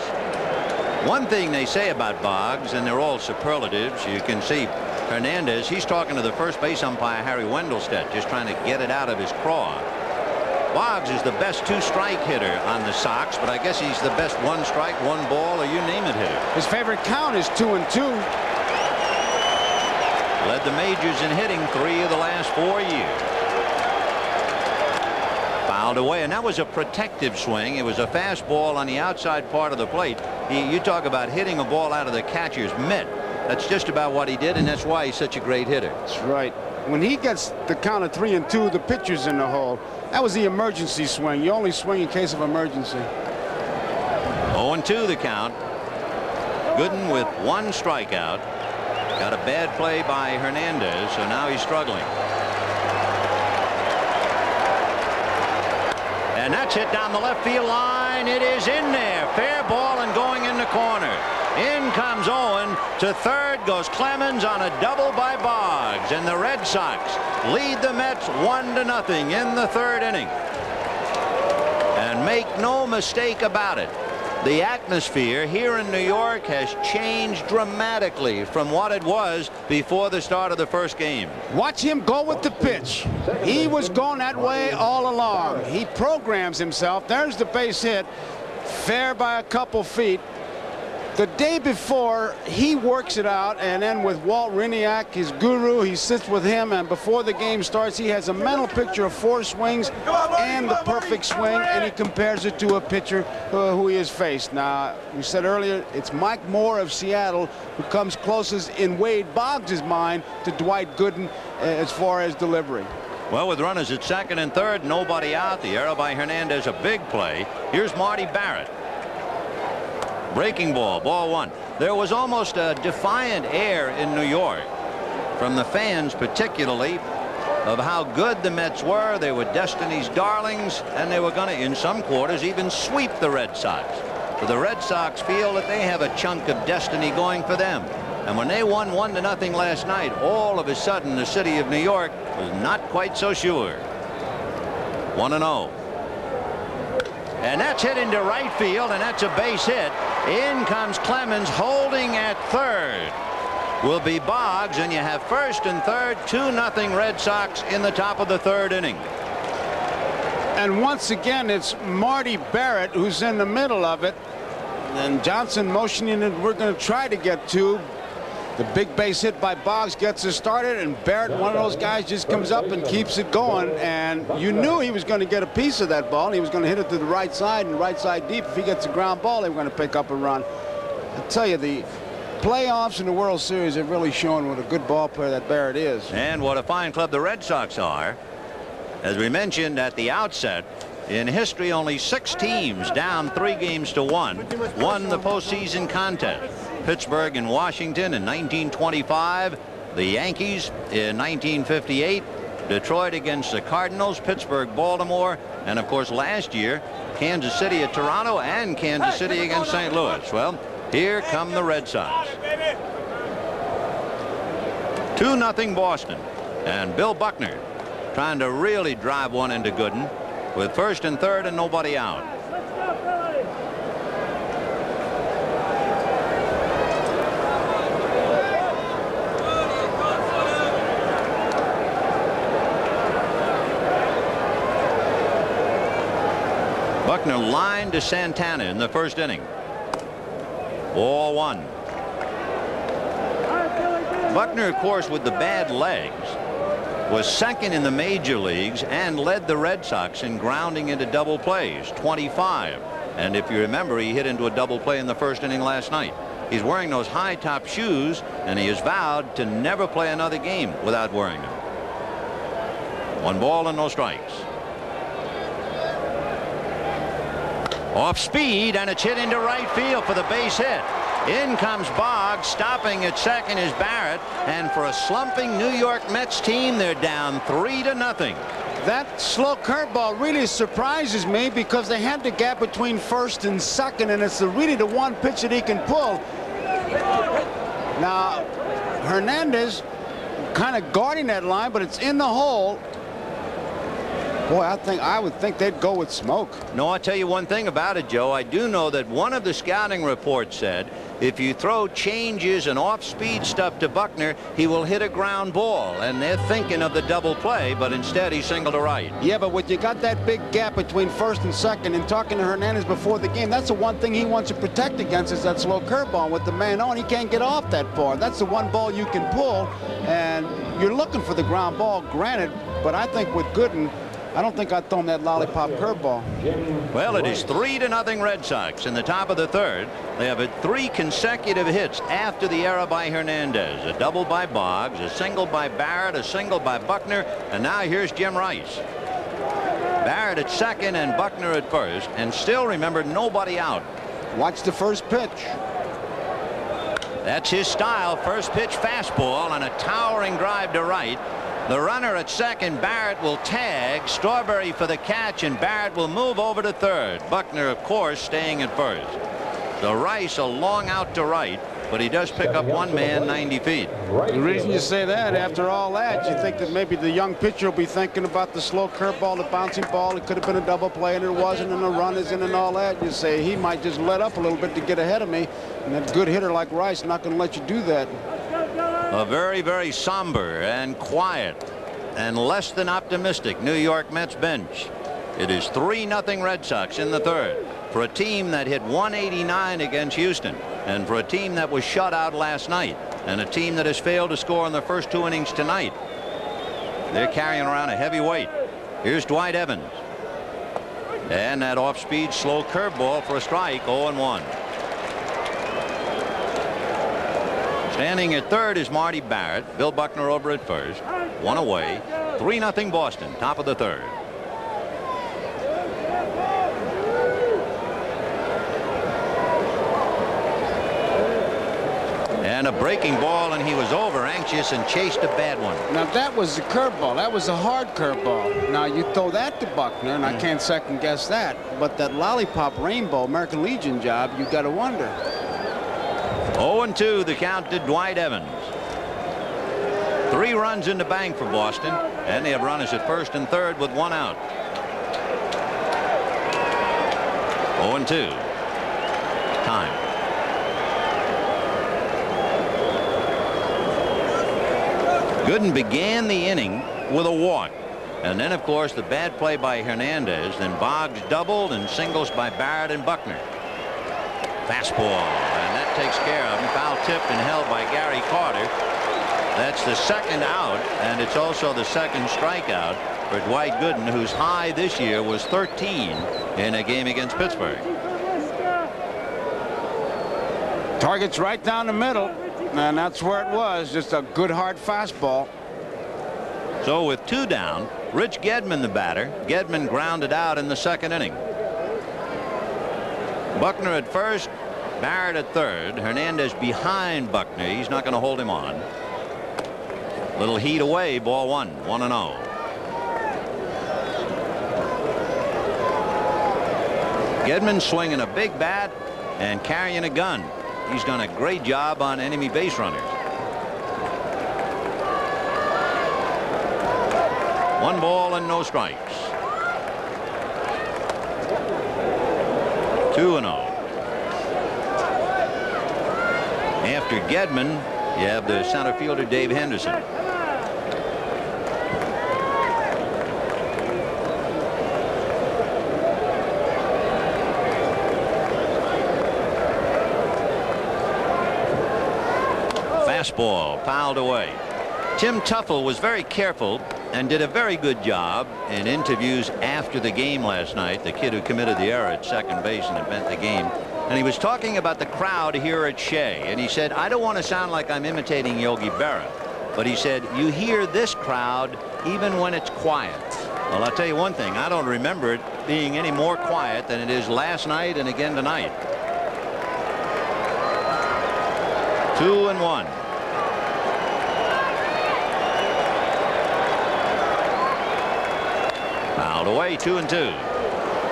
One thing they say about Boggs, and they're all superlatives, you can see Hernandez, he's talking to the first base umpire, Harry Wendelstedt, just trying to get it out of his craw. Boggs is the best 2-strike hitter on the Sox, but I guess he's the best 1-strike, 1-ball, or you name it hitter. His favorite count is 2-2. Led the majors in hitting 3 of the last 4 years. Fouled away, and that was a protective swing. It was a fastball on the outside part of the plate. You talk about hitting a ball out of the catcher's mitt. That's just about what he did, and that's why he's such a great hitter. That's right. When he gets the count of 3-2, the pitcher's in the hole. That was the emergency swing. You only swing in case of emergency. 0-2 the count. Gooden with 1 strikeout. Got a bad play by Hernandez, so now he's struggling. And that's hit down the left field line. It is in there. Fair ball and going in the corner. In comes Owen. To third goes Clemens on a double by Boggs. And the Red Sox lead the Mets 1-0 in the 3rd inning. And make no mistake about it, the atmosphere here in New York has changed dramatically from what it was before the start of the first game. Watch him go with the pitch. He was going that way all along. He programs himself. There's the base hit. Fair by a couple feet. The day before, he works it out, and then with Walt Riniak, his guru, he sits with him, and before the game starts, he has a mental picture of 4 swings and the perfect swing, and he compares it to a pitcher who he has faced. Now, we said earlier, it's Mike Moore of Seattle who comes closest in Wade Boggs' mind to Dwight Gooden as far as delivery. Well, with runners at second and third, nobody out. The error by Hernandez, a big play. Here's Marty Barrett. Breaking ball, ball 1. There was almost a defiant air in New York from the fans, particularly of how good the Mets were. They were destiny's darlings, and they were going to, in some quarters, even sweep the Red Sox. But the Red Sox feel that they have a chunk of destiny going for them. And when they won 1-0 last night, all of a sudden the city of New York was not quite so sure. 1-0. And that's hit into right field, and that's a base hit. In comes Clemens, holding at third will be Boggs, and you have first and third. 2-0 Red Sox in the top of the third inning. And once again, it's Marty Barrett who's in the middle of it, and Johnson motioning that we're going to try to get to. The big base hit by Boggs gets us started, and Barrett, one of those guys, just comes up and keeps it going. And you knew he was going to get a piece of that ball. He was going to hit it to the right side, and right side deep. If he gets a ground ball, they were going to pick up a run. I tell you, the playoffs and the World Series have really shown what a good ball player that Barrett is. And what a fine club the Red Sox are. As we mentioned at the outset, in history, only 6 teams down 3-1 won the postseason contest. Pittsburgh and Washington in 1925, the Yankees in 1958, Detroit against the Cardinals, Pittsburgh, Baltimore, and of course last year Kansas City at Toronto and Kansas City against St. Louis. Well, here come the Red Sox. 2-0 Boston, and Bill Buckner trying to really drive one into Gooden with first and third and nobody out. Buckner lined to Santana in the first inning. Ball 1. Buckner, of course, with the bad legs, was second in the major leagues and led the Red Sox in grounding into double plays, 25. And if you remember, he hit into a double play in the first inning last night. He's wearing those high top shoes, and he has vowed to never play another game without wearing them. 1 ball and no strikes. Off speed, and it's hit into right field for the base hit. In comes Boggs. Stopping at second is Barrett, and for a slumping New York Mets team, they're down 3-0. That slow curveball really surprises me because they had the gap between first and second, and it's really the one pitch that he can pull. Now Hernandez kind of guarding that line, but it's in the hole. Boy, I would think they'd go with Smoke. No, I'll tell you one thing about it, Joe. I do know that one of the scouting reports said if you throw changes and off-speed stuff to Buckner, he will hit a ground ball. And they're thinking of the double play, but instead he singled to right. Yeah, but when you got that big gap between first and second, and talking to Hernandez before the game, that's the one thing he wants to protect against is that slow curveball. With the man on, he can't get off that far. That's the one ball you can pull, and you're looking for the ground ball, granted, but I think with Gooden, I don't think I'd throw him that lollipop curveball. Well, it is 3-0 Red Sox in the top of the third. They have 3 consecutive hits after the error by Hernandez. A double by Boggs, a single by Barrett, a single by Buckner, and now here's Jim Rice. Barrett at second and Buckner at first, and still, remember, nobody out. Watch the first pitch. That's his style. First pitch fastball and a towering drive to right. The runner at second, Barrett, will tag. Strawberry for the catch, and Barrett will move over to third. Buckner, of course, staying at first. So Rice a long out to right, but he does pick up one man 90 feet. The reason you say that, after all that, you think that maybe the young pitcher will be thinking about the slow curveball, the bouncing ball. It could have been a double play, and it wasn't, and the run isn't, and all that. You say he might just let up a little bit to get ahead of me, and a good hitter like Rice not going to let you do that. A very, very somber and quiet and less than optimistic New York Mets bench. It is 3-0 Red Sox in the third for a team that hit 189 against Houston, and for a team that was shut out last night, and a team that has failed to score in the first 2 innings tonight. They're carrying around a heavy weight. Here's Dwight Evans, and that off-speed slow curveball for a strike. 0-1. Standing at third is Marty Barrett. Bill Buckner over at first. 1 away. 3-0 Boston, top of the third. And And a breaking ball, and he was over anxious and chased a bad one. Now that was a curveball. That was a hard curveball. Now you throw that to Buckner, and I can't second guess that. But that lollipop rainbow American Legion job, you got to wonder. 0-2 the count to Dwight Evans. 3 runs in the bank for Boston, and they have runners at first and third with 1 out. 0-2. Time. Gooden began the inning with a walk, and then of course the bad play by Hernandez. Then Boggs doubled and singles by Barrett and Buckner. Fastball, and that takes care of him. Foul tipped and held by Gary Carter. That's the second out, and it's also the second strikeout for Dwight Gooden, whose high this year was 13 in a game against Pittsburgh. Target's right down the middle, and that's where it was. Just a good hard fastball. So with 2 down, Rich Gedman the batter. Gedman grounded out in the second inning. Buckner at first, Barrett at third. Hernandez behind Buckner. He's not going to hold him on. Little heat away, ball 1, 1-0. Gedman swinging a big bat and carrying a gun. He's done a great job on enemy base runners. 1 ball and no strikes. 2-0. After Gedman, you have the center fielder Dave Henderson. Fastball fouled away. Tim Tuffle was very careful and did a very good job in interviews after the game last night. The kid who committed the error at second base and it meant the game. And he was talking about the crowd here at Shea, and he said, I don't want to sound like I'm imitating Yogi Berra, but he said, you hear this crowd even when it's quiet. Well, I'll tell you one thing, I don't remember it being any more quiet than it is last night and again tonight. 2-1. Fouled away, 2-2.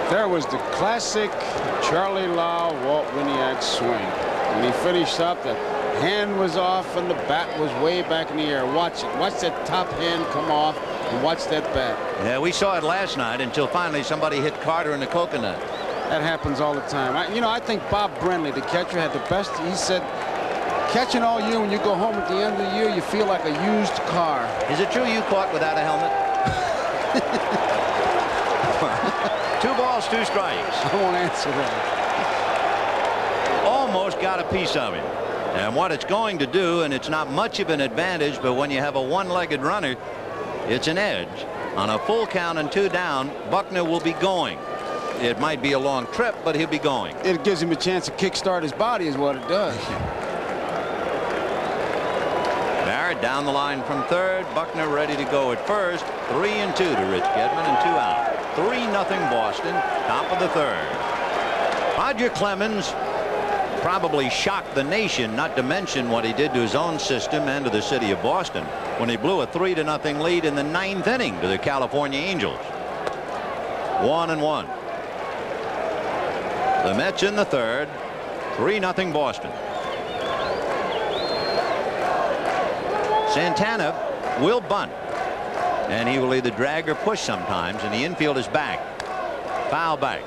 There was the classic Charlie Lau, Walt Winiak swing. When he finished up, the hand was off and the bat was way back in the air. Watch it. Watch that top hand come off and watch that bat. Yeah, we saw it last night until finally somebody hit Carter in the coconut. That happens all the time. I think Bob Brenly, the catcher, had the best. He said, catching all year, when you go home at the end of the year, you feel like a used car. Is it true you caught without a helmet? 2 balls, 2 strikes. I won't answer that. Almost got a piece of him. And what it's going to do, and it's not much of an advantage, but when you have a one-legged runner, it's an edge. On a full count and 2 down, Buckner will be going. It might be a long trip, but he'll be going. It gives him a chance to kickstart his body is what it does. Barrett down the line from third. Buckner ready to go at first. 3-2 to Rich Gedman and 2 out. 3-0 Boston, top of the third. Roger Clemens probably shocked the nation, not to mention what he did to his own system and to the city of Boston when he blew a 3-0 lead in the 9th inning to the California Angels. 1-1. The Mets in the third. 3-0 Boston. Santana will bunt, and he will either drag or push sometimes, and the infield is back. Foul back.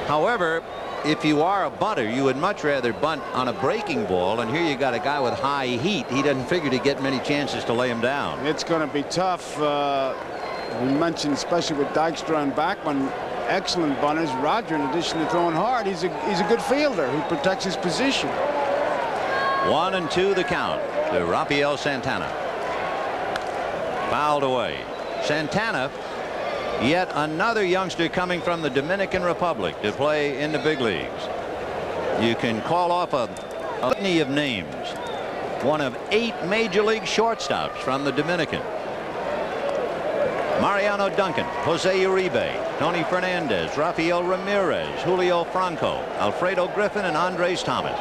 However, if you are a bunter, you would much rather bunt on a breaking ball, and here you got a guy with high heat. He doesn't figure to get many chances to lay him down. It's going to be tough. We mentioned, especially with Dykstra and Backman, excellent bunters. Roger, in addition to throwing hard, he's a good fielder who protects his position. 1-2 the count to Rafael Santana. Fouled away. Santana, yet another youngster coming from the Dominican Republic to play in the big leagues. You can call off a litany of names. One of 8 major league shortstops from the Dominican. Mariano Duncan, Jose Uribe, Tony Fernandez, Rafael Ramirez, Julio Franco, Alfredo Griffin, and Andres Thomas.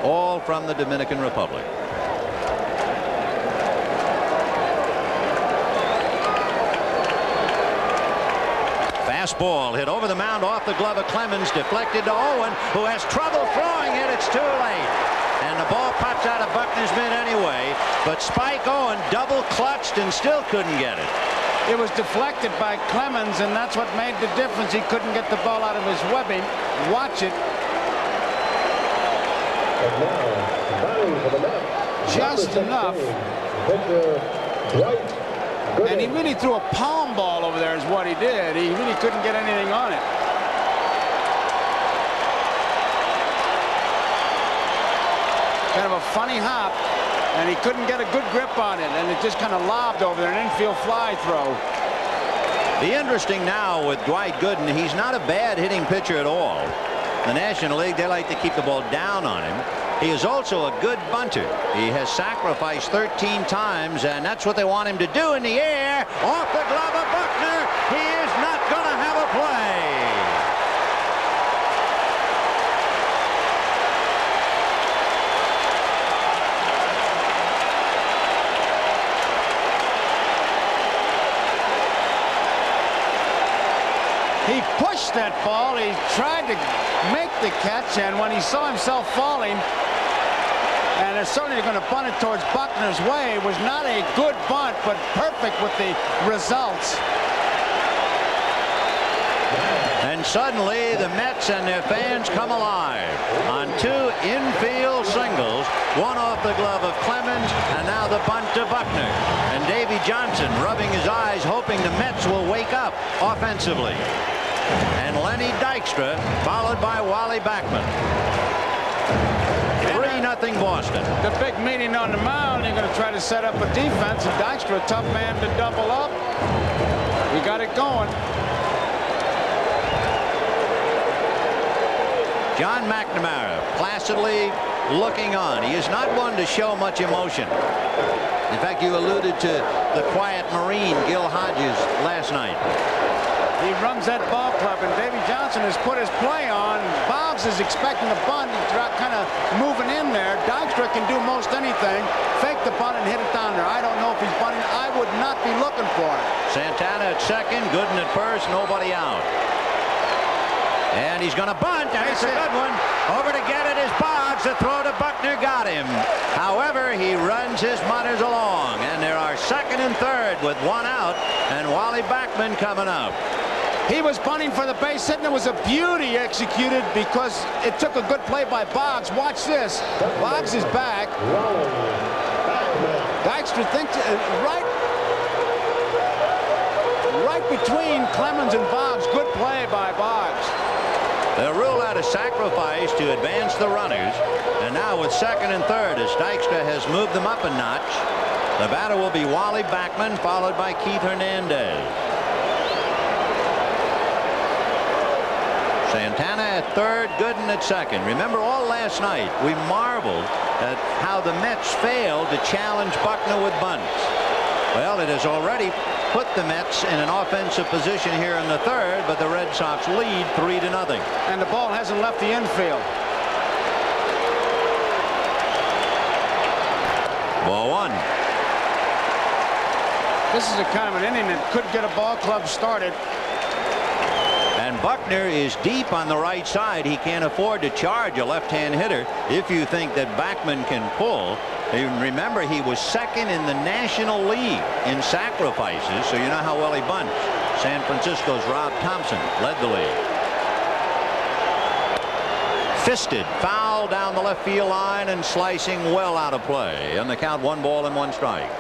all from the Dominican Republic. Fastball hit over the mound off the glove of Clemens, deflected to Owen, who has trouble throwing it. It's too late. And the ball pops out of Buckner's mitt anyway, but Spike Owen double clutched and still couldn't get it. It was deflected by Clemens, and that's what made the difference. He couldn't get the ball out of his webbing. Watch it. And now, batting for the Mets, Just enough. pitcher Dwight Gooden. And he really threw a palm ball over there is what he did. He really couldn't get anything on it. Kind of a funny hop, and he couldn't get a good grip on it, and it just kind of lobbed over there, an infield fly throw. The interesting now with Dwight Gooden, he's not a bad hitting pitcher at all. The National League, they like to keep the ball down on him. He is also a good bunter. He has sacrificed 13 times, and that's what they want him to do in the air. Off the glove of Buckner. He is not going to have a play. He pushed that ball. He tried to make the catch, and when he saw himself falling, and it's certainly going to bunt it towards Buckner's way, it was not a good bunt, but perfect with the results. And suddenly the Mets and their fans come alive on two infield singles, one off the glove of Clemens, and now the bunt to Buckner. And Davy Johnson rubbing his eyes, hoping the Mets will wake up offensively. And Lenny Dykstra followed by Wally Backman. 3-0 Boston. The big meeting on the mound, they're going to try to set up a defense, and Dykstra, a tough man to double up. We got it going. John McNamara placidly looking on. He is not one to show much emotion. In fact, you alluded to the quiet Marine, Gil Hodges, last night. He runs that ball club, and Davy Johnson has put his play on. Boggs is expecting a bunt. He's kind of moving in there. Dykstra can do most anything. Fake the bunt and hit it down there. I don't know if he's bunting. I would not be looking for it. Santana at second, Gooden at first, nobody out. And he's going to bunt. That's a good one. Over to get it is Boggs. The throw to Buckner got him. However, he runs his mutters along, and there are second and third with one out, and Wally Backman coming up. He was bunting for the base hit, and it was a beauty executed because it took a good play by Boggs. Watch this. Boggs is back. Dykstra thinks right between Clemens and Boggs. Good play by Boggs. They'll rule out a sacrifice to advance the runners, and now with second and third, as Dykstra has moved them up a notch, the batter will be Wally Backman, followed by Keith Hernandez. Santana at third, Gooden at second. Remember, all last night we marveled at how the Mets failed to challenge Buckner with bunts. Well, it has already put the Mets in an offensive position here in the third, but the Red Sox lead 3-0. And the ball hasn't left the infield. Ball one. This is a kind of an inning that could get a ball club started. And Buckner is deep on the right side. He can't afford to charge a left-hand hitter if you think that Backman can pull. Remember, he was second in the National League in sacrifices, so you know how well he bunts. San Francisco's Rob Thompson led the league. Fisted, foul down the left field line and slicing well out of play. And the count 1-1 strike.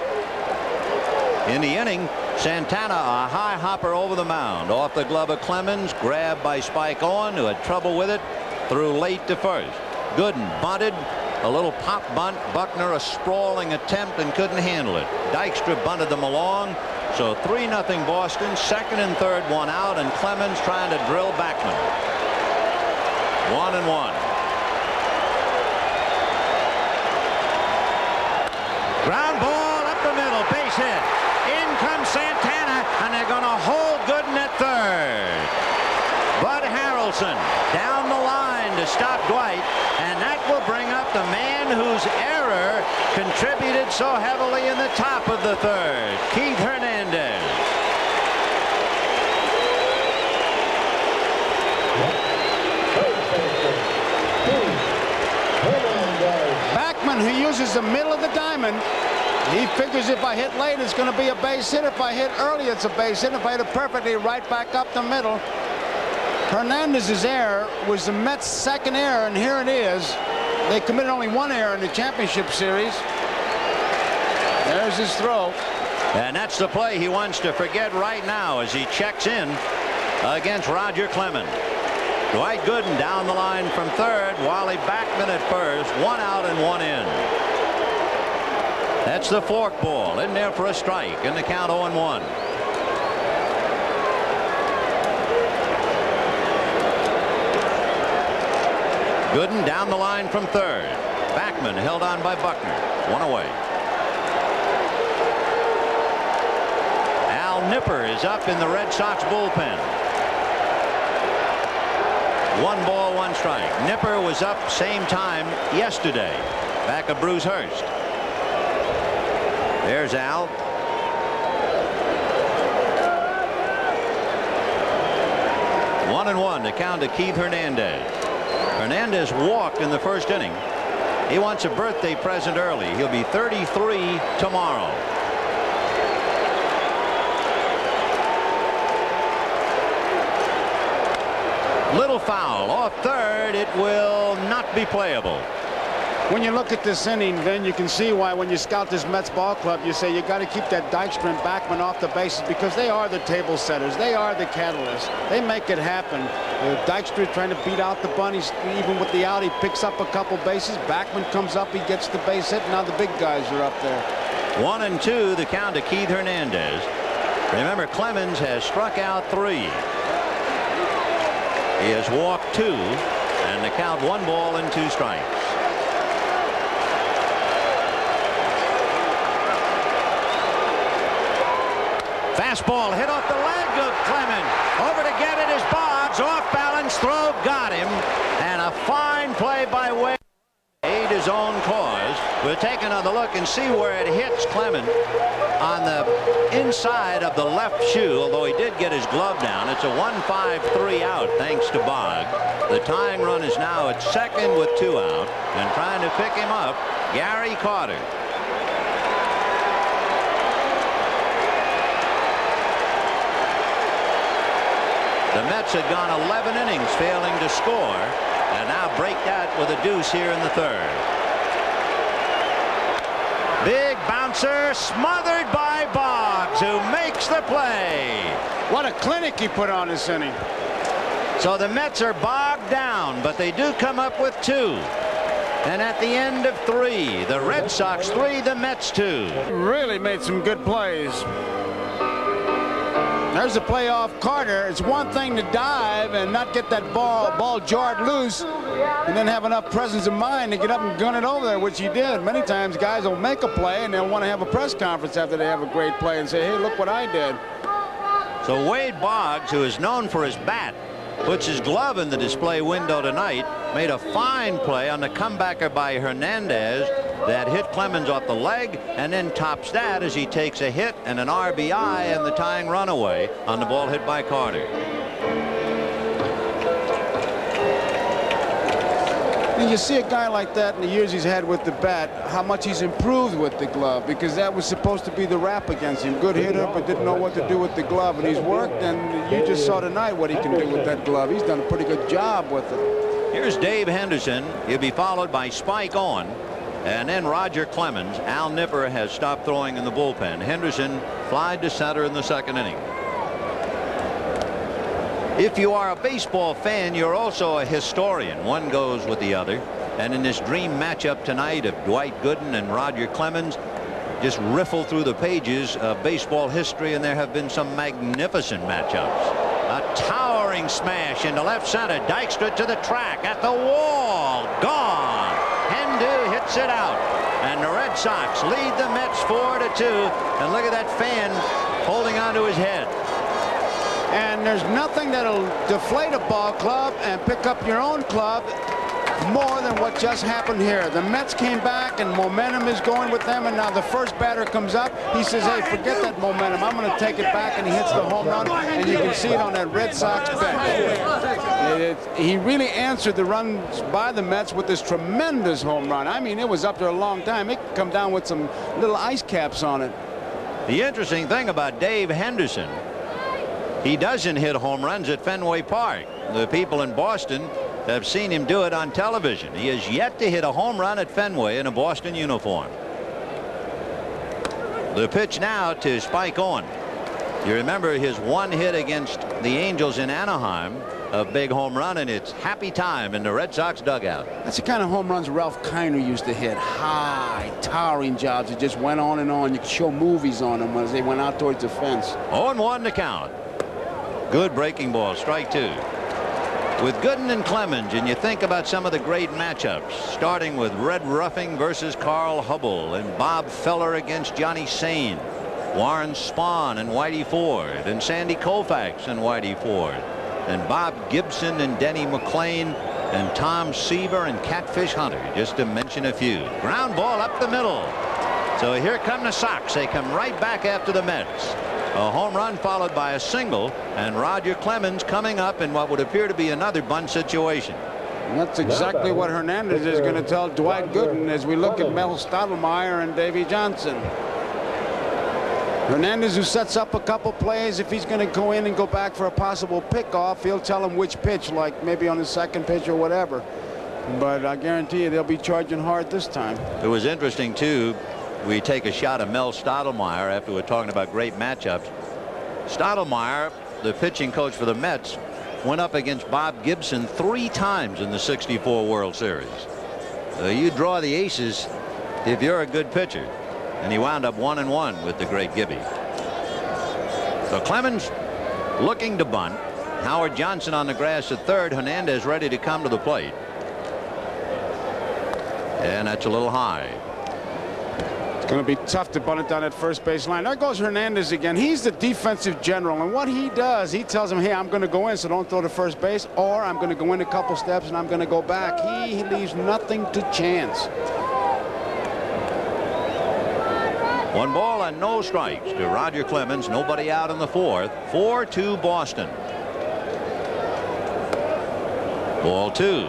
In the inning, Santana, a high hopper over the mound, off the glove of Clemens, grabbed by Spike Owen, who had trouble with it, threw late to first. Gooden bunted, a little pop bunt. Buckner a sprawling attempt and couldn't handle it. Dykstra bunted them along, so 3-0 Boston. Second and third, one out, and Clemens trying to drill Backman. 1-1. Ground ball up the middle, base hit. In comes Santana, and they're going to hold Gooden at third. Bud Harrell Burleson down the line to stop Dwight, and that will bring up the man whose error contributed so heavily in the top of the third, Keith Hernandez. Backman, who uses the middle of the diamond, he figures if I hit late, it's going to be a base hit. If I hit early, it's a base hit. If I hit it perfectly, right back up the middle. Hernandez's error was the Mets' second error, and here it is. They committed only one error in the championship series. There's his throw. And that's the play he wants to forget right now as he checks in against Roger Clemens. Dwight Gooden down the line from third, Wally Backman at first, 1 out and 1 in. That's the fork ball in there for a strike, and the count 0-1. Gooden down the line from third. Backman held on by Buckner. 1 away. Al Nipper is up in the Red Sox bullpen. 1 ball, 1 strike. Nipper was up same time yesterday back at Bruce Hurst. There's Al. One and 1 to count to Keith Hernandez. Hernandez walked in the first inning. He wants a birthday present early. He'll be 33 tomorrow. Little foul off third. It will not be playable. When you look at this inning, then you can see why when you scout this Mets ball club, you say you got to keep that Dykstra and Backman off the bases, because they are the table setters. They are the catalysts. They make it happen. Dykstra trying to beat out the bunnies. Even with the out, he picks up a couple bases. Backman comes up, he gets the base hit. Now the big guys are up there. 1 and 2 the count to Keith Hernandez. Remember, Clemens has struck out 3. He has walked 2, and the count 1 ball and 2 strikes. Fastball hit off the leg of Clemens. Over to get it is Boggs. Off balance throw, got him. And a fine play by Wade. Aid his own cause. We'll take another look and see where it hits Clemens on the inside of the left shoe, although he did get his glove down. It's a 1-5-3 out thanks to Boggs. The tying run is now at second with 2 out, and trying to pick him up, Gary Carter. The Mets had gone 11 innings failing to score, and now break that with a deuce here in the third. Big bouncer smothered by Boggs, who makes the play. What a clinic he put on this inning. So the Mets are bogged down, but they do come up with 2. And at the end of 3, the Red Sox 3, the Mets 2. Really made some good plays. There's a play off Carter. It's one thing to dive and not get that ball jarred loose, and then have enough presence of mind to get up and gun it over there, which he did. Many times guys will make a play and they'll want to have a press conference after they have a great play and say, hey, look what I did. So Wade Boggs, who is known for his bat, puts his glove in the display window tonight, made a fine play on the comebacker by Hernandez that hit Clemens off the leg, and then tops that as he takes a hit and an RBI and the tying runaway on the ball hit by Carter. And you see a guy like that in the years he's had with the bat, how much he's improved with the glove, because that was supposed to be the rap against him. Good hitter, but didn't know what to do with the glove, and he's worked, and you just saw tonight what he can do with that glove. He's done a pretty good job with it. Here's Dave Henderson. He'll be followed by Spike Owen, and then Roger Clemens. Al Nipper has stopped throwing in the bullpen. Henderson flied to center in the second inning. If you are a baseball fan, you're also a historian. One goes with the other. And in this dream matchup tonight of Dwight Gooden and Roger Clemens, just riffle through the pages of baseball history, and there have been some magnificent matchups. A towering smash into left center. Dykstra to the track, at the wall, gone. Hendu hits it out, and the Red Sox lead the Mets 4-2. And look at that fan holding onto his head. And there's nothing that'll deflate a ball club and pick up your own club more than what just happened here. The Mets came back and momentum is going with them, and now the first batter comes up. He says, hey, forget that momentum. I'm going to take it back, and he hits the home run, and you can see it on that Red Sox bench. He really answered the runs by the Mets with this tremendous home run. I mean, it was up there a long time. It could come down with some little ice caps on it. The interesting thing about Dave Henderson, he doesn't hit home runs at Fenway Park. The people in Boston have seen him do it on television. He has yet to hit a home run at Fenway in a Boston uniform. The pitch now to Spike Owen. You remember his one hit against the Angels in Anaheim, a big home run, and it's happy time in the Red Sox dugout. That's the kind of home runs Ralph Kiner used to hit. High, towering jobs. It just went on and on. You could show movies on them as they went out towards the fence. 0-1 to count. Good breaking ball, strike two. With Gooden and Clemens, and you think about some of the great matchups, starting with Red Ruffing versus Carl Hubbell, and Bob Feller against Johnny Sain, Warren Spahn and Whitey Ford, and Sandy Koufax and Whitey Ford, and Bob Gibson and Denny McClain, and Tom Seaver and Catfish Hunter, just to mention a few. Ground ball up the middle. So here come the Sox. They come right back after the Mets. A home run followed by a single, and Roger Clemens coming up in what would appear to be another bunt situation. And that's exactly what Hernandez is going to tell Dwight Gooden as we look at Mel Stottlemyre and Davy Johnson. Hernandez, who sets up a couple plays, if he's going to go in and go back for a possible pickoff, he'll tell him which pitch, like maybe on the second pitch or whatever. But I guarantee you they'll be charging hard this time. It was interesting, too. We take a shot at Mel Stottlemyre after we're talking about great matchups. Stottlemyre, the pitching coach for the Mets, went up against Bob Gibson 3 times in the '64 World Series. You draw the aces if you're a good pitcher. And he wound up 1-1 with the great Gibby. So Clemens looking to bunt. Howard Johnson on the grass at third. Hernandez ready to come to the plate. And that's a little high. Going to be tough to bunt it down that first base line. There goes Hernandez again. He's the defensive general, and what he does, he tells him, hey, I'm going to go in, so don't throw to first base, or I'm going to go in a couple steps and I'm going to go back. He leaves nothing to chance. 1 ball and no strikes to Roger Clemens. Nobody out in the fourth. 4-2 Boston. Ball 2.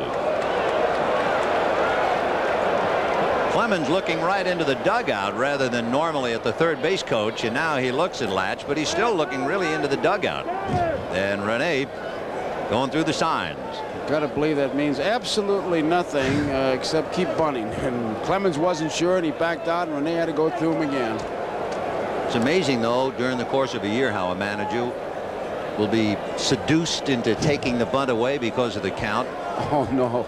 Clemens looking right into the dugout rather than normally at the third base coach, and now he looks at Latch, but he's still looking really into the dugout. And Rene going through the signs. Got to believe that means absolutely nothing except keep bunting. And Clemens wasn't sure, and he backed out, and Rene had to go through him again. It's amazing, though, during the course of a year, how a manager will be seduced into taking the bunt away because of the count. Oh, no.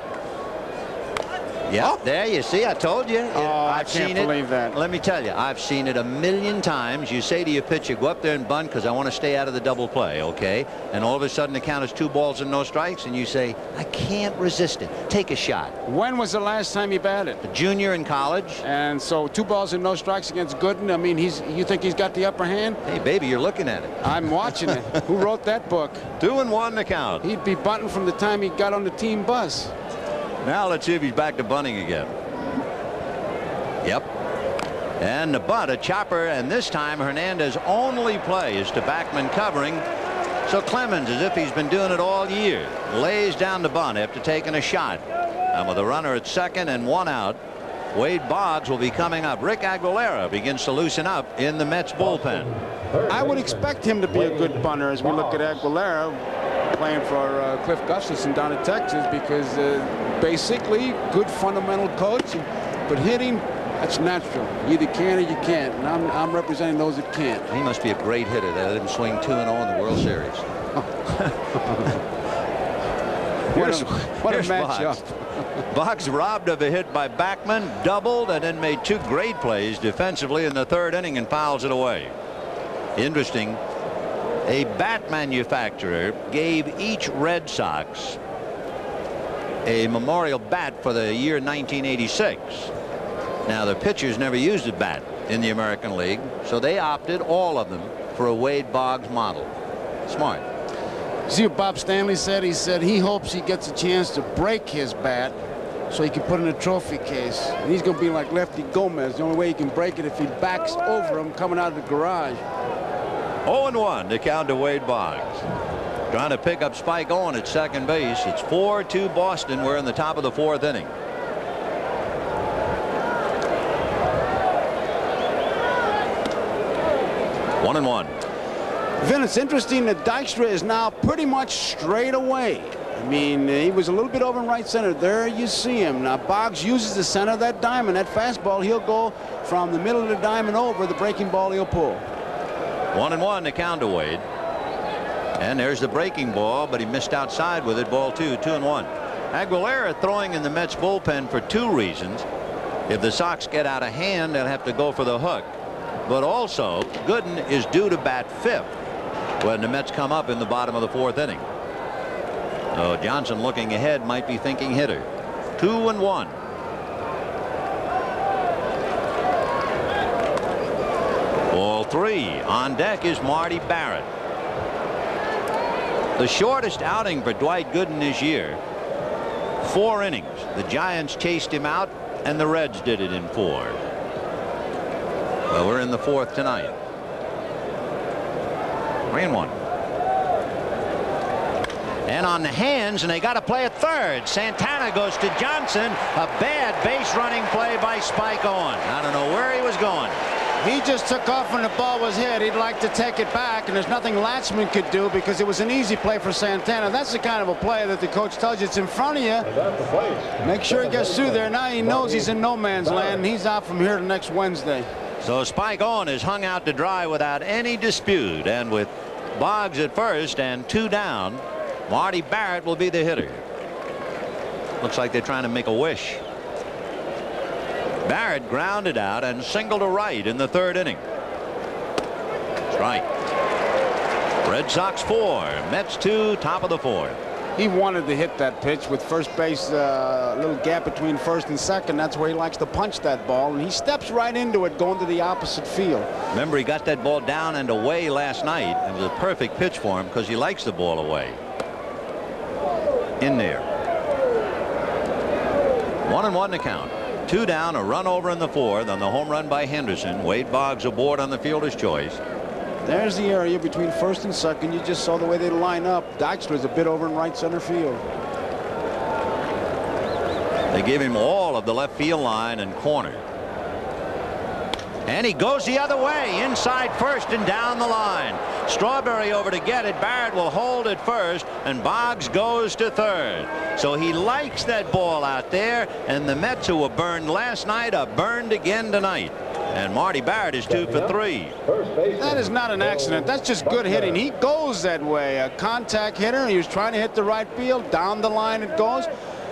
Yeah, there you see, I told you. Oh, I can't believe that. Let me tell you, I've seen it a million times. You say to your pitcher, go up there and bunt because I want to stay out of the double play, okay? And all of a sudden the count is 2 balls and no strikes, and you say, I can't resist it. Take a shot. When was the last time he batted? A junior in college. And so 2 balls and no strikes against Gooden. I mean, you think he's got the upper hand? Hey, baby, you're looking at it. I'm watching it. Who wrote that book? 2-1 the count. He'd be bunting from the time he got on the team bus. Now let's see if he's back to bunting again. Yep. And the bunt, a chopper, and this time Hernandez only play is to Backman covering. So Clemens, as if he's been doing it all year, lays down the bunt after taking a shot. And with a runner at second and 1 out, Wade Boggs will be coming up. Rick Aguilera begins to loosen up in the Mets bullpen. I would expect him to be a good bunter as we look at Aguilera playing for Cliff Gustafson down in Texas, because basically good fundamental coach, but hitting, that's natural. You either can or you can't, and I'm representing those that can't. He must be a great hitter. They let him swing 2-0 in the World Series. What a matchup. Boggs robbed of a hit by Backman, doubled, and then made 2 great plays defensively in the 3rd inning and fouls it away. Interesting. A bat manufacturer gave each Red Sox a memorial bat for the year 1986. Now, the pitchers never used a bat in the American League, so they opted, all of them, for a Wade Boggs model. Smart. See what Bob Stanley said? He said he hopes he gets a chance to break his bat so he can put it in a trophy case. And he's going to be like Lefty Gomez. The only way he can break it if he backs over him coming out of the garage. 0-1 to count to Wade Boggs. Trying to pick up Spike Owen at second base. It's 4-2 Boston. We're in the top of the fourth inning. One and one. Vin, it's interesting that Dykstra is now pretty much straight away. I mean, he was a little bit over in right center. There you see him. Now, Boggs uses the center of that diamond. That fastball, he'll go from the middle of the diamond over. The breaking ball, he'll pull. 1-1 to count to Wade. And there's the breaking ball, but he missed outside with it. Ball 2, 2-1. Aguilera throwing in the Mets bullpen for two reasons. If the Sox get out of hand, they'll have to go for the hook. But also, Gooden is due to bat fifth when the Mets come up in the bottom of the fourth inning. So Johnson, looking ahead, might be thinking hitter. 2-1. Ball 3. On deck is Marty Barrett. The shortest outing for Dwight Gooden this year. 4 innings. The Giants chased him out, and the Reds did it in 4. Well, we're in the fourth tonight. 3-1. And on the hands, and they got to play at third. Santana goes to Johnson. A bad base running play by Spike Owen. I don't know where he was going. He just took off when the ball was hit. He'd like to take it back, and there's nothing Latzman could do because it was an easy play for Santana. That's the kind of a play that the coach tells you it's in front of you. Make sure he gets through there. Now he knows he's in no man's land, and he's out from here to next Wednesday. So Spike Owen is hung out to dry without any dispute, and with Boggs at first and 2 down, Marty Barrett will be the hitter. Looks like they're trying to make a wish. Barrett grounded out and singled to right in the third inning. Strike. Red Sox 4, Mets 2, top of the fourth. He wanted to hit that pitch with first base, a little gap between first and second. That's where he likes to punch that ball, and he steps right into it going to the opposite field. Remember, he got that ball down and away last night. It was a perfect pitch for him because he likes the ball away. In there. 1-1 to count. 2 down, a run over in the fourth on the home run by Henderson. Wade Boggs aboard on the fielder's choice. There's the area between first and second. You just saw the way they line up. Dykstra's a bit over in right center field. They give him all of the left field line and corner. And he goes the other way, inside first and down the line. Strawberry over to get it. Barrett will hold it first, and Boggs goes to third. So he likes that ball out there, and the Mets, who were burned last night, are burned again tonight. And Marty Barrett is 2 for 3. That is not an accident. That's just good hitting. He goes that way. A contact hitter. He was trying to hit the right field. Down the line it goes.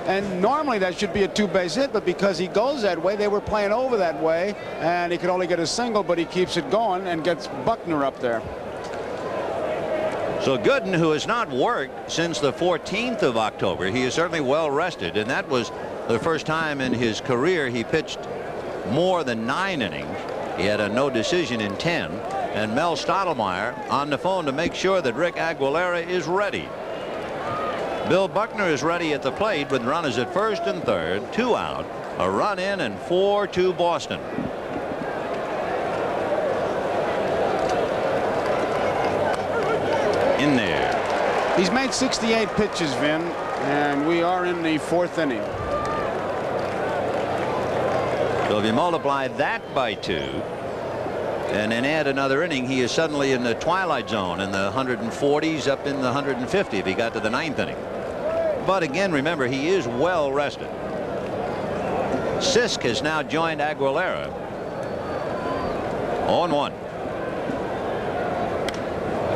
And normally that should be a 2-base hit, but because he goes that way, they were playing over that way, and he could only get a single, but he keeps it going and gets Buckner up there. So Gooden, who has not worked since the 14th of October, he is certainly well rested, and that was the first time in his career he pitched more than 9 innings. He had a no decision in 10, and Mel Stottlemyre on the phone to make sure that Rick Aguilera is ready. Bill Buckner is ready at the plate with runners at first and third, 2 out, a run in, and 4-2 Boston. In there. He's made 68 pitches, Vin, and we are in the 4th inning. So if you multiply that by 2 and then add another inning, he is suddenly in the twilight zone in the 140s up in the 150 if he got to the 9th inning. But again, remember, he is well rested. Sisk has now joined Aguilera. 0-1.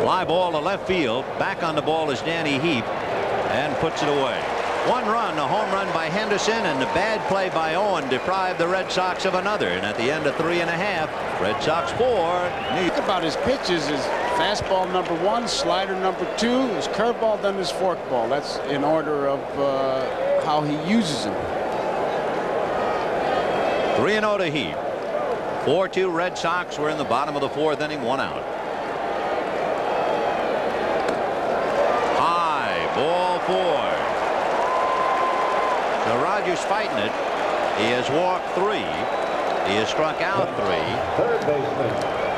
Fly ball to left field. Back on the ball is Danny Heap and puts it away. 1 run, a home run by Henderson, and the bad play by Owen deprived the Red Sox of another. And at the end of 3.5, Red Sox 4. Think about his pitches: his fastball number 1, slider number 2, his curveball, then his forkball. That's in order of how he uses them. 3-0 to Heap. 4-2 Red Sox. We're in the bottom of the 4th inning, 1 out. 4. So Rogers fighting it. He has walked 3. He has struck out 3. Third baseman,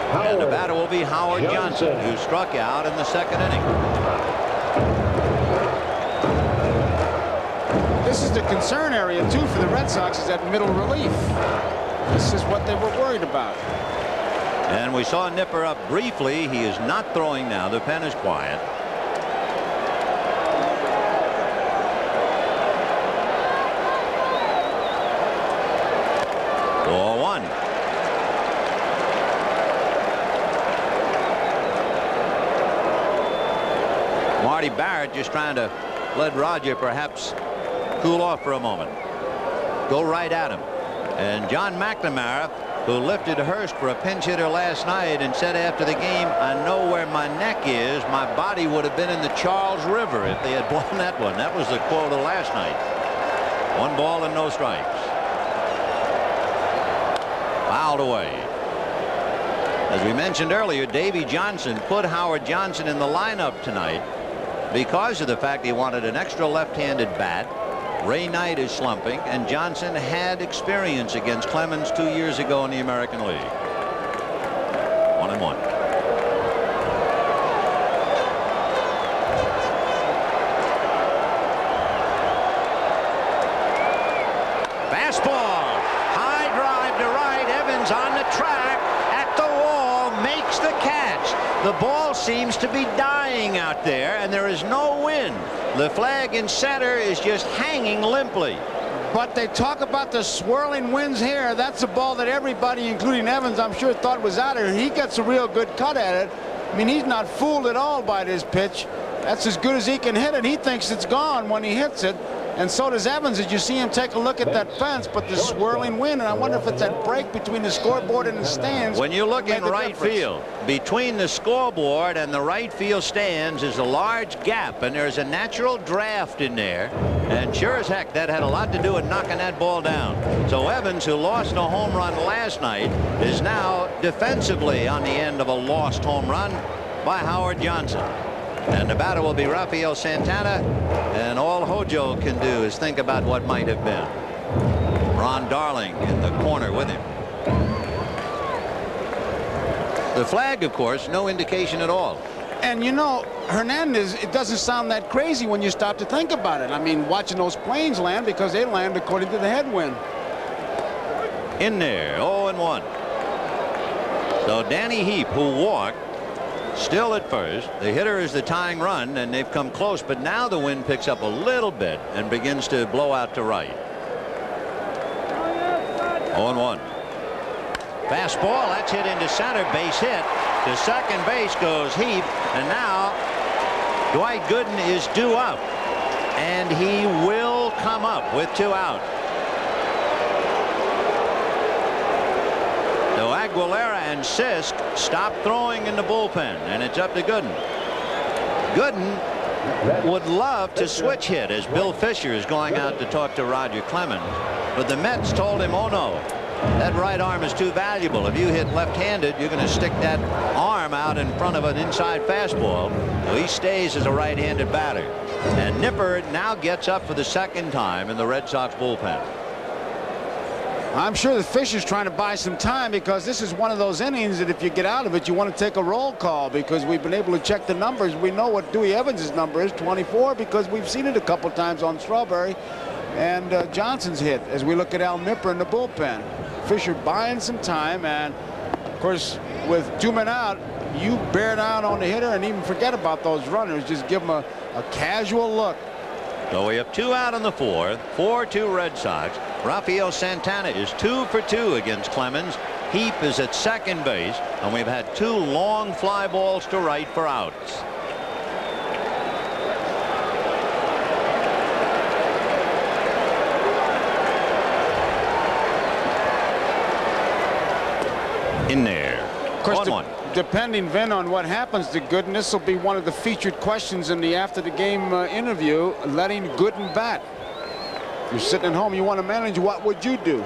And the Howard batter will be Howard Johnson, who struck out in the 2nd inning. This is the concern area, too, for the Red Sox, is that middle relief. This is what they were worried about. And we saw Nipper up briefly. He is not throwing now. The pen is quiet. Marty Barrett just trying to let Roger perhaps cool off for a moment. Go right at him. And John McNamara, who lifted Hurst for a pinch hitter last night and said after the game, I know where my neck is. My body would have been in the Charles River if they had blown that one. That was the quote of last night. 1 ball and no strikes. Fouled away. As we mentioned earlier, Davy Johnson put Howard Johnson in the lineup tonight because of the fact he wanted an extra left-handed bat. Ray Knight is slumping, and Johnson had experience against Clemens 2 years ago in the American League. 1-1. Fastball. High drive to right. Evans on the track. At the wall. Makes the catch. The ball seems to be dying out there, and there is no wind. The flag in center is just hanging limply. But they talk about the swirling winds here. That's a ball that everybody, including Evans, I'm sure thought was out of here. He gets a real good cut at it. I mean, he's not fooled at all by this pitch. That's as good as he can hit it. He thinks it's gone when he hits it. And so does Evans, as you see him take a look at that fence. But the swirling wind, and I wonder if it's that break between the scoreboard and the stands. When you look in right field, between the scoreboard and the right field stands is a large gap, and there's a natural draft in there. And sure as heck, that had a lot to do with knocking that ball down. So Evans, who lost a home run last night, is now defensively on the end of a lost home run by Howard Johnson. And the batter will be Rafael Santana, and all Hojo can do is think about what might have been. Ron Darling in the corner with him. The flag, of course, no indication at all. And you know, Hernandez, it doesn't sound that crazy when you stop to think about it. I mean, watching those planes land, because they land according to the headwind. In there, 0-1. So Danny Heap, who walked, still at first. The hitter is the tying run, and they've come close, but now the wind picks up a little bit and begins to blow out to right. 0-1. Fastball, that's hit into center, base hit. To second base goes Heap, and now Dwight Gooden is due up, and he will come up with 2 out. So Aguilera and Sisk stop throwing in the bullpen, and it's up to Gooden. Gooden would love to switch hit, as Bill Fisher is going out to talk to Roger Clemens, but the Mets told him, oh no, that right arm is too valuable. If you hit left-handed, you're going to stick that arm out in front of an inside fastball. So he stays as a right-handed batter. And Nipper now gets up for the 2nd time in the Red Sox bullpen. I'm sure the Fisher's trying to buy some time, because this is one of those innings that if you get out of it, you want to take a roll call, because we've been able to check the numbers. We know what Dewey Evans' number is, 24, because we've seen it a couple times on Strawberry and Johnson's hit as we look at Al Nipper in the bullpen. Fisher buying some time, and of course with 2 men out, you bear down on the hitter and even forget about those runners. Just give them a casual look. So we have 2 out in the 4th. 4-2 Red Sox. Rafael Santana is 2 for 2 against Clemens. Heap is at second base, and we've had 2 long fly balls to right for outs. In there. Of course, 1-1. Depending, Vin, on what happens to Gooden, this will be one of the featured questions in the after the game interview, letting Gooden bat. You're sitting at home, you want to manage, what would you do?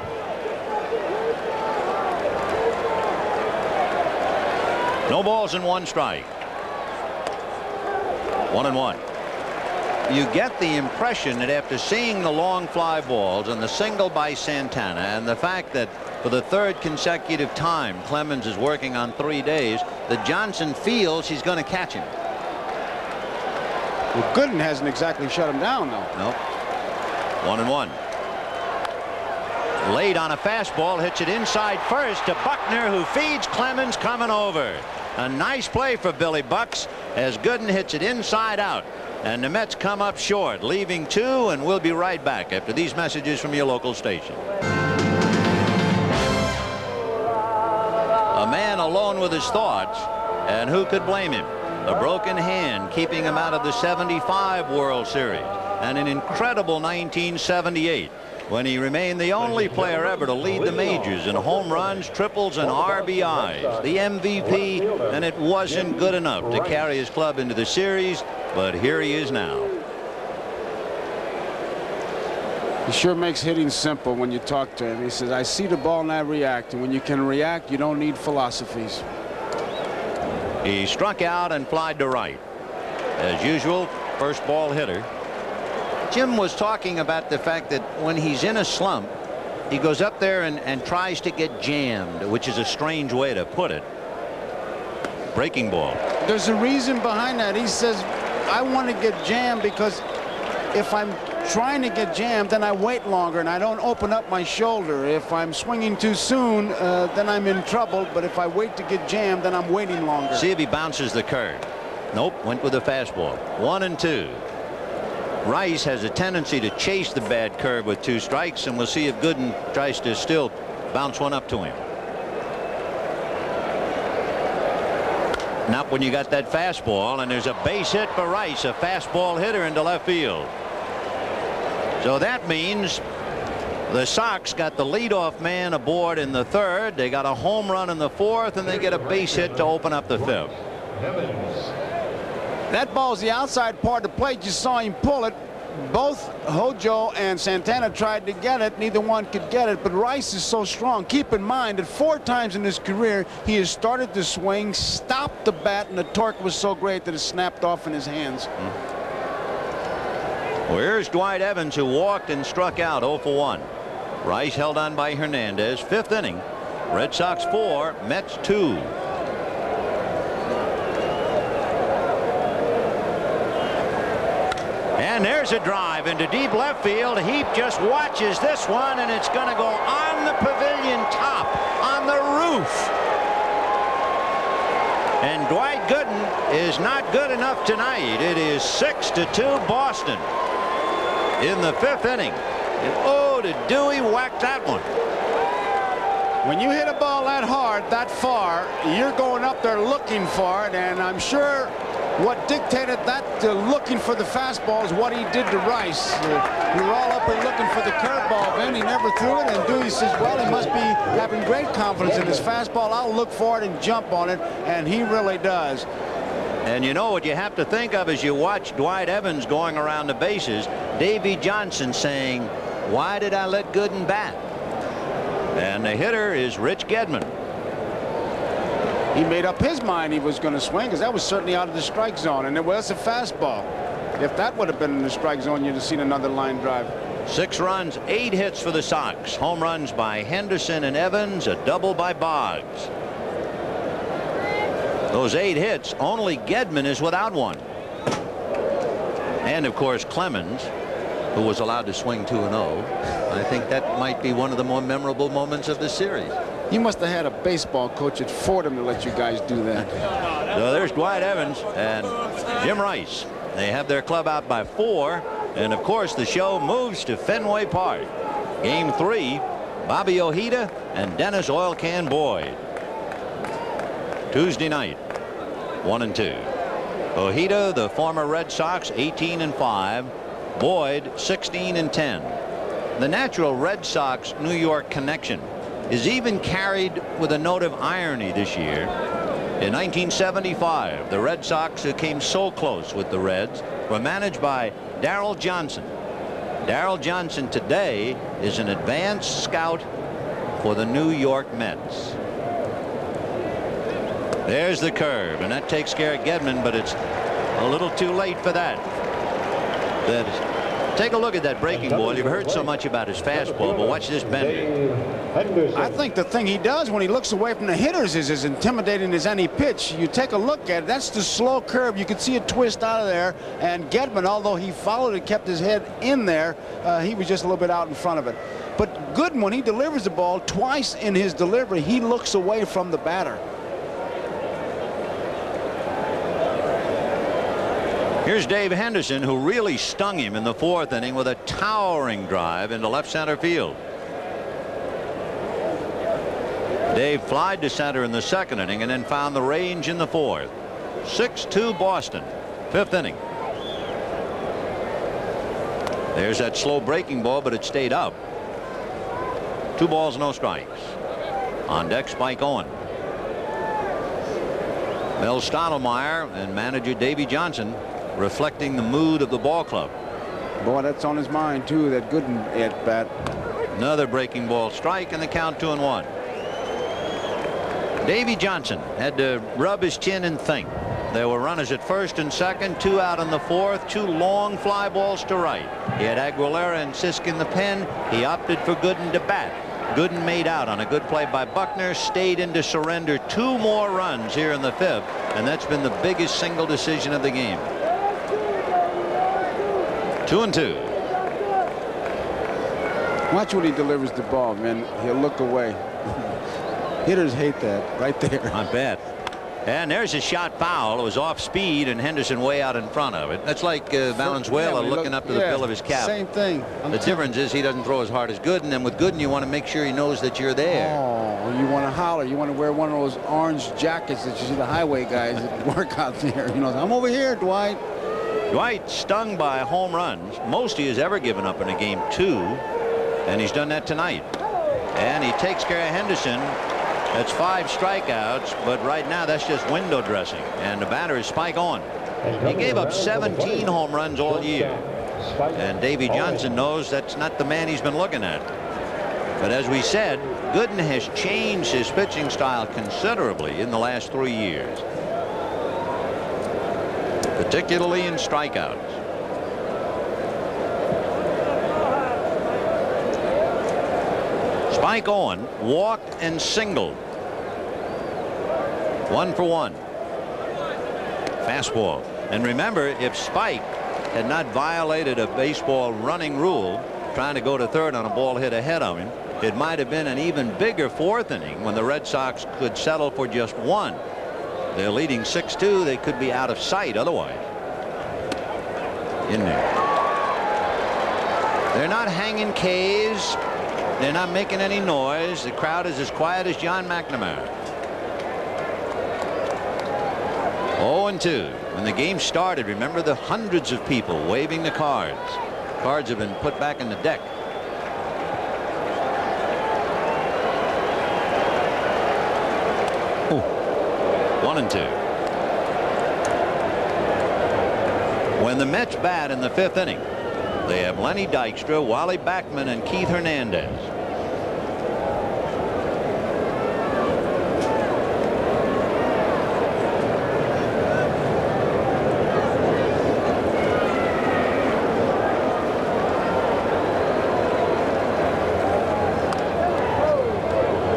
No balls and 1 strike. 1-1. you get the impression that after seeing the long fly balls and the single by Santana and the fact that for the third consecutive time Clemens is working on 3 days, that Johnson feels he's going to catch him. Well, Gooden hasn't exactly shut him down, though. Nope. 1-1. Late on a fastball, hits it inside first to Buckner, who feeds Clemens coming over. A nice play for Billy Bucks as Gooden hits it inside out. And the Mets come up short, leaving 2, and we'll be right back after these messages from your local station. A man alone with his thoughts, and who could blame him? A broken hand keeping him out of the '75 World Series, and an incredible 1978 when he remained the only player ever to lead the majors in home runs, triples, and RBIs, the MVP, and it wasn't good enough to carry his club into the series, but here he is now. He sure makes hitting simple when you talk to him. He says, I see the ball and I react, and when you can react, you don't need philosophies. He struck out and flied to right. As usual, first ball hitter. Jim was talking about the fact that when he's in a slump, he goes up there and tries to get jammed, which is a strange way to put it. Breaking ball. There's a reason behind that. He says, I want to get jammed because if I'm trying to get jammed, then I wait longer and I don't open up my shoulder. If I'm swinging too soon, then I'm in trouble. But if I wait to get jammed, then I'm waiting longer. See if he bounces the curve. Nope, went with a fastball. 1-2. Rice has a tendency to chase the bad curve with 2 strikes, and we'll see if Gooden tries to still bounce one up to him. Not when you got that fastball, and there's a base hit for Rice, a fastball hitter into left field. So that means the Sox got the leadoff man aboard in the 3rd. They got a home run in the 4th, and they get a base hit to open up the 5th. That ball's the outside part of the plate. You saw him pull it. Both Hojo and Santana tried to get it. Neither one could get it, but Rice is so strong. Keep in mind that 4 times in his career he has started to swing, stopped the bat, and the torque was so great that it snapped off in his hands. Well, here's Dwight Evans, who walked and struck out 0 for 1. Rice held on by Hernandez. 5th inning. Red Sox 4, Mets 2. And there's a drive into deep left field. Heap just watches this one, and it's going to go on the pavilion top, on the roof. And Dwight Gooden is not good enough tonight. It is 6-2 Boston in the 5th inning. And oh, did Dewey whack that one. When you hit a ball that hard, that far, you're going up there looking for it, and I'm sure what dictated that looking for the fastball is what he did to Rice. We were all up there looking for the curveball, and he never threw it, and Dewey says, well, he must be having great confidence in his fastball. I'll look for it and jump on it, and he really does. And you know what you have to think of as you watch Dwight Evans going around the bases, Davey Johnson saying, why did I let Gooden bat? And the hitter is Rich Gedman. He made up his mind he was going to swing, because that was certainly out of the strike zone, and it was a fastball. If that would have been in the strike zone, you'd have seen another line drive. 6 runs, 8 hits for the Sox. Home runs by Henderson and Evans, a double by Boggs. Those 8 hits, only Gedman is without one. And of course Clemens, who was allowed to swing 2-0. I think that might be one of the more memorable moments of the series. You must have had a baseball coach at Fordham to let you guys do that. So there's Dwight Evans and Jim Rice. They have their club out by 4, and of course the show moves to Fenway Park. Game 3, Bobby Ojeda and Dennis Oil Can Boyd. Tuesday night, 1-2. Ojeda, the former Red Sox, 18-5. Boyd, 16-10. The natural Red Sox New York connection is even carried with a note of irony this year. In 1975, the Red Sox, who came so close with the Reds, were managed by Darrell Johnson. Darrell Johnson today is an advanced scout for the New York Mets. There's the curve, and that takes care of Gedman, but it's a little too late for that. Take a look at that breaking ball. You've heard so much about his fastball, but watch this bender. I think the thing he does when he looks away from the hitters is as intimidating as any pitch. You take a look at it, that's the slow curve. You can see it twist out of there. And Gedman, although he followed and kept his head in there, he was just a little bit out in front of it. But Gooden, when he delivers the ball, twice in his delivery, he looks away from the batter. Here's Dave Henderson, who really stung him in the 4th inning with a towering drive into left center field. Dave flied to center in the 2nd inning and then found the range in the 4th. 6-2 Boston. 5th inning. There's that slow breaking ball, but it stayed up. 2 balls, no strikes. On deck, Spike Owen. Mel Stottlemyre and manager Davy Johnson reflecting the mood of the ball club. Boy, that's on his mind too, that Gooden at bat. Another breaking ball strike, and the count 2-1. Davy Johnson had to rub his chin and think. There were runners at 1st and 2nd, 2 out in the 4th, 2 long fly balls to right. He had Aguilera and Sisk in the pen. He opted for Gooden to bat. Gooden made out on a good play by Buckner, stayed in to surrender 2 more runs here in the 5th, and that's been the biggest single decision of the game. 2-2. Watch when he delivers the ball, man. He'll look away. Hitters hate that right there. I bet. And there's a shot foul. It was off speed, and Henderson way out in front of it. That's like Valenzuela looking up to the bill of his cap. Same thing. The difference is he doesn't throw as hard as Gooden, and with Gooden you want to make sure he knows that you're there. Oh, you want to holler. You want to wear one of those orange jackets that you see the highway guys that work out there. You know, I'm over here, Dwight. Dwight stung by home runs, most he has ever given up in a game 2, and he's done that tonight. And he takes care of Henderson. That's 5 strikeouts, but right now that's just window dressing, and the batter is Spike Owen. He gave up 17 home runs all year, and Davy Johnson knows that's not the man he's been looking at. But as we said, Gooden has changed his pitching style considerably in the last 3 years, particularly in strikeouts. Spike Owen walked and singled. 1 for 1. Fastball. And remember, if Spike had not violated a baseball running rule, trying to go to 3rd on a ball hit ahead of him, it might have been an even bigger 4th inning when the Red Sox could settle for just 1. They're leading 6-2. They could be out of sight otherwise. In there. They're not hanging K's. They're not making any noise. The crowd is as quiet as John McNamara. 0-2. When the game started, remember the hundreds of people waving the cards. Cards have been put back in the deck. Ooh. 1-2. When the Mets bat in the 5th inning, they have Lenny Dykstra, Wally Backman, and Keith Hernandez.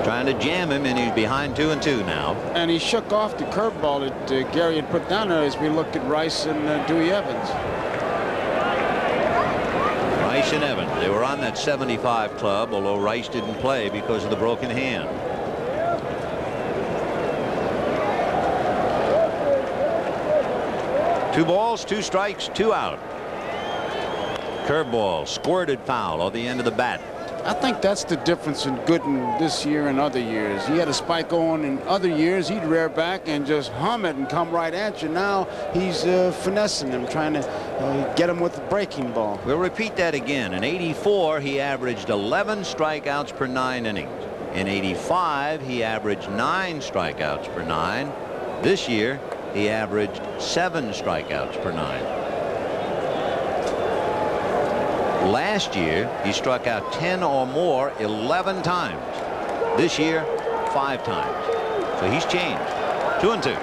Trying to jam him, and he's behind 2-2 now. And he shook off the curveball that Gary had put down there as we looked at Rice and Dewey Evans. Rice and Evans, they were on that 75 club, although Rice didn't play because of the broken hand. Two balls, 2 strikes, 2 out. Curveball, squirted foul on the end of the bat. I think that's the difference in Gooden this year and other years. He had a spike on in other years. He'd rear back and just hum it and come right at you. Now he's finessing him, trying to get him with the breaking ball. We'll repeat that again. In '84, he averaged 11 strikeouts per 9 innings. In '85, he averaged 9 strikeouts per 9. This year, he averaged 7 strikeouts per 9. Last year, he struck out 10 or more 11 times. This year, 5 times. So he's changed. 2-2.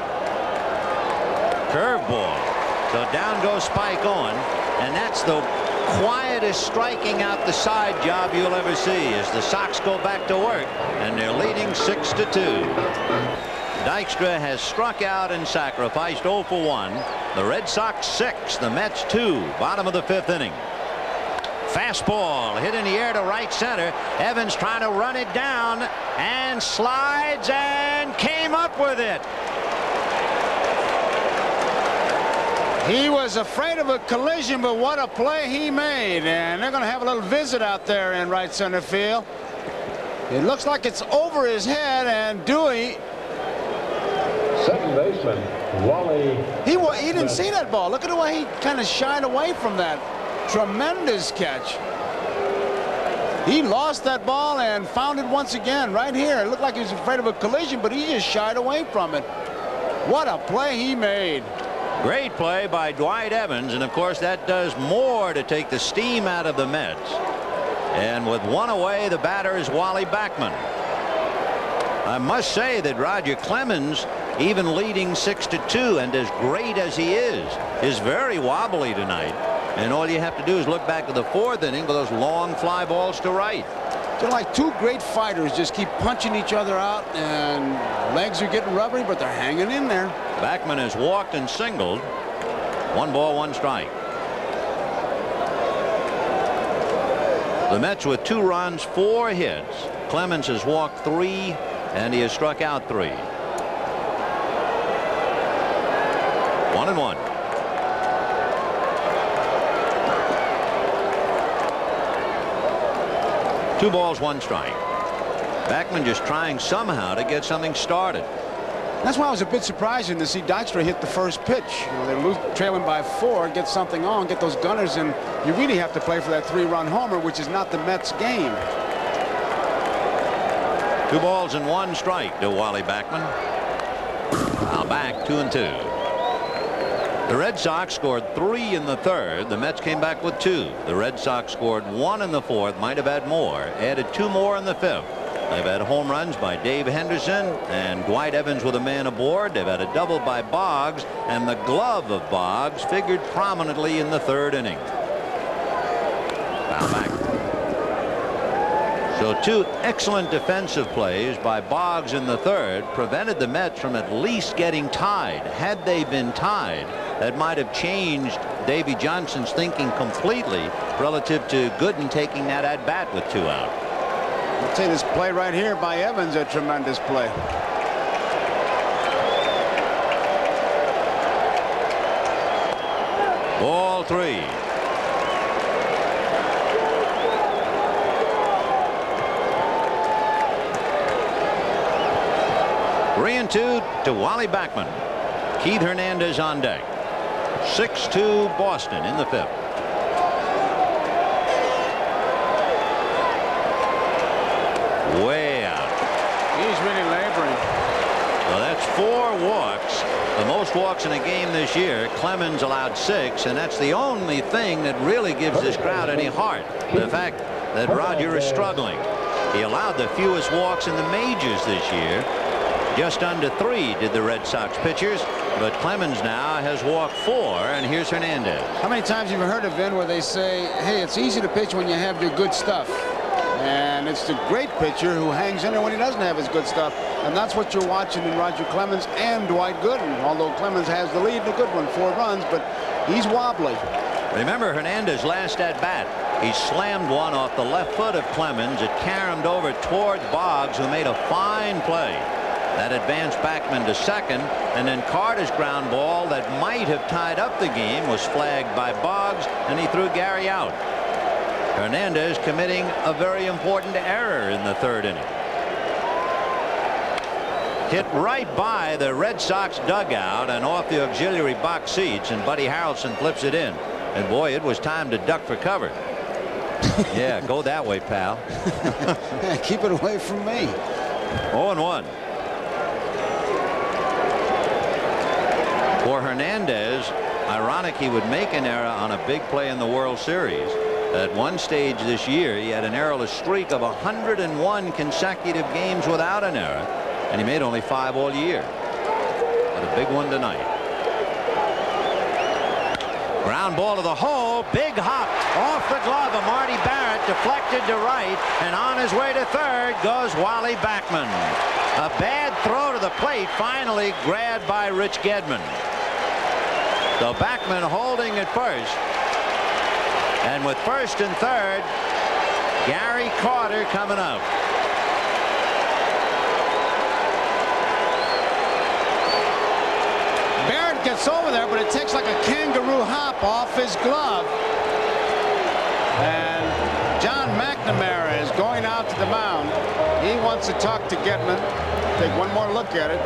Curveball. So down goes Spike Owen. And that's the quietest striking out the side job you'll ever see as the Sox go back to work, and they're leading 6-2. Dykstra has struck out and sacrificed 0 for 1. The Red Sox 6, the Mets 2, bottom of the 5th inning. Fastball hit in the air to right center. Evans trying to run it down and slides and came up with it. He was afraid of a collision, but what a play he made. And they're going to have a little visit out there in right center field. It looks like it's over his head, and Dewey, Second baseman, Wally. he didn't see that ball. Look at the way he kind of shied away from that. Tremendous catch. He lost that ball and found it once again right here. It looked like he was afraid of a collision, but he just shied away from it. What a play he made. Great play by Dwight Evans, and of course that does more to take the steam out of the Mets. And with one away, the batter is Wally Backman. I must say that Roger Clemens, even leading 6-2, and as great as he is very wobbly tonight. And all you have to do is look back to the 4th inning with those long fly balls to right. They're like two great fighters, just keep punching each other out, and legs are getting rubbery, but they're hanging in there. Backman has walked and singled. 1 ball, 1 strike. The Mets with 2 runs, 4 hits. Clemens has walked 3, and he has struck out 3. 1-1. Two balls, 1 strike. Backman just trying somehow to get something started. That's why it was a bit surprising to see Dykstra hit the first pitch. They're trailing by 4, get something on, get those gunners, and you really have to play for that 3-run homer, which is not the Mets' game. 2 balls and 1 strike to Wally Backman. Now back 2-2. The Red Sox scored 3 in the 3rd. The Mets came back with 2. The Red Sox scored 1 in the 4th, might have had more, added 2 more in the 5th. They've had home runs by Dave Henderson and Dwight Evans with a man aboard. They've had a double by Boggs, and the glove of Boggs figured prominently in the 3rd inning. Foul back. So 2 excellent defensive plays by Boggs in the 3rd prevented the Mets from at least getting tied. Had they been tied, that might have changed Davy Johnson's thinking completely relative to Gooden taking that at bat with 2 out. I'll tell you, this play right here by Evans, a tremendous play. Ball 3. Three and 2 to Wally Backman. Keith Hernandez on deck. 6-2 Boston in the 5th. Way out. He's really laboring. Well, that's 4 walks. The most walks in a game this year. Clemens allowed 6, and that's the only thing that really gives this crowd any heart. The fact that Roger is struggling. He allowed the fewest walks in the majors this year. Just under 3 did the Red Sox pitchers, but Clemens now has walked 4, and here's Hernandez. How many times have you heard of Vin where they say, hey, it's easy to pitch when you have your good stuff? And it's the great pitcher who hangs in there when he doesn't have his good stuff. And that's what you're watching in Roger Clemens and Dwight Gooden. Although Clemens has the lead in a good one, 4 runs, but he's wobbly. Remember Hernandez last at bat. He slammed one off the left foot of Clemens. It caromed over toward Boggs, who made a fine play. That advanced Backman to second, and then Carter's ground ball that might have tied up the game was flagged by Boggs, and he threw Gary out. Hernandez committing a very important error in the 3rd inning. Hit right by the Red Sox dugout and off the auxiliary box seats, and Buddy Harrelson flips it in. And boy, it was time to duck for cover. Yeah, go that way, pal. Keep it away from me. 0-1. For Hernandez, ironic he would make an error on a big play in the World Series. At one stage this year, he had an errorless streak of 101 consecutive games without an error, and he made only 5 all year. But a big one tonight. Ground ball to the hole. Big hop off the glove of Marty Barrett. Deflected to right. And on his way to third goes Wally Backman. A bad throw to the plate. Finally grabbed by Rich Gedman. So Backman holding at first. And with first and third, Gary Carter coming up. Barrett gets over there, but it takes like a kangaroo hop off his glove. And John McNamara is going out to the mound. He wants to talk to Gedman. Take one more look at it.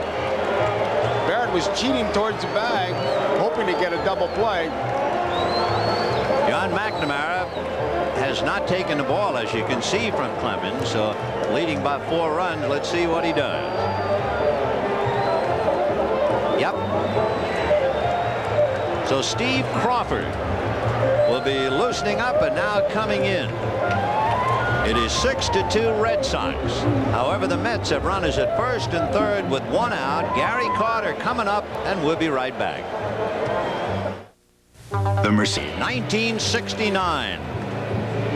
Barrett was cheating towards the bag, hoping to get a double play. John McNamara has not taken the ball, as you can see, from Clemens. So leading by 4 runs. Let's see what he does. Yep. So Steve Crawford will be loosening up and now coming in. It is 6-2 Red Sox. However, the Mets have runners at first and third with 1 out. Gary Carter coming up, and we'll be right back. The Mercy. 1969.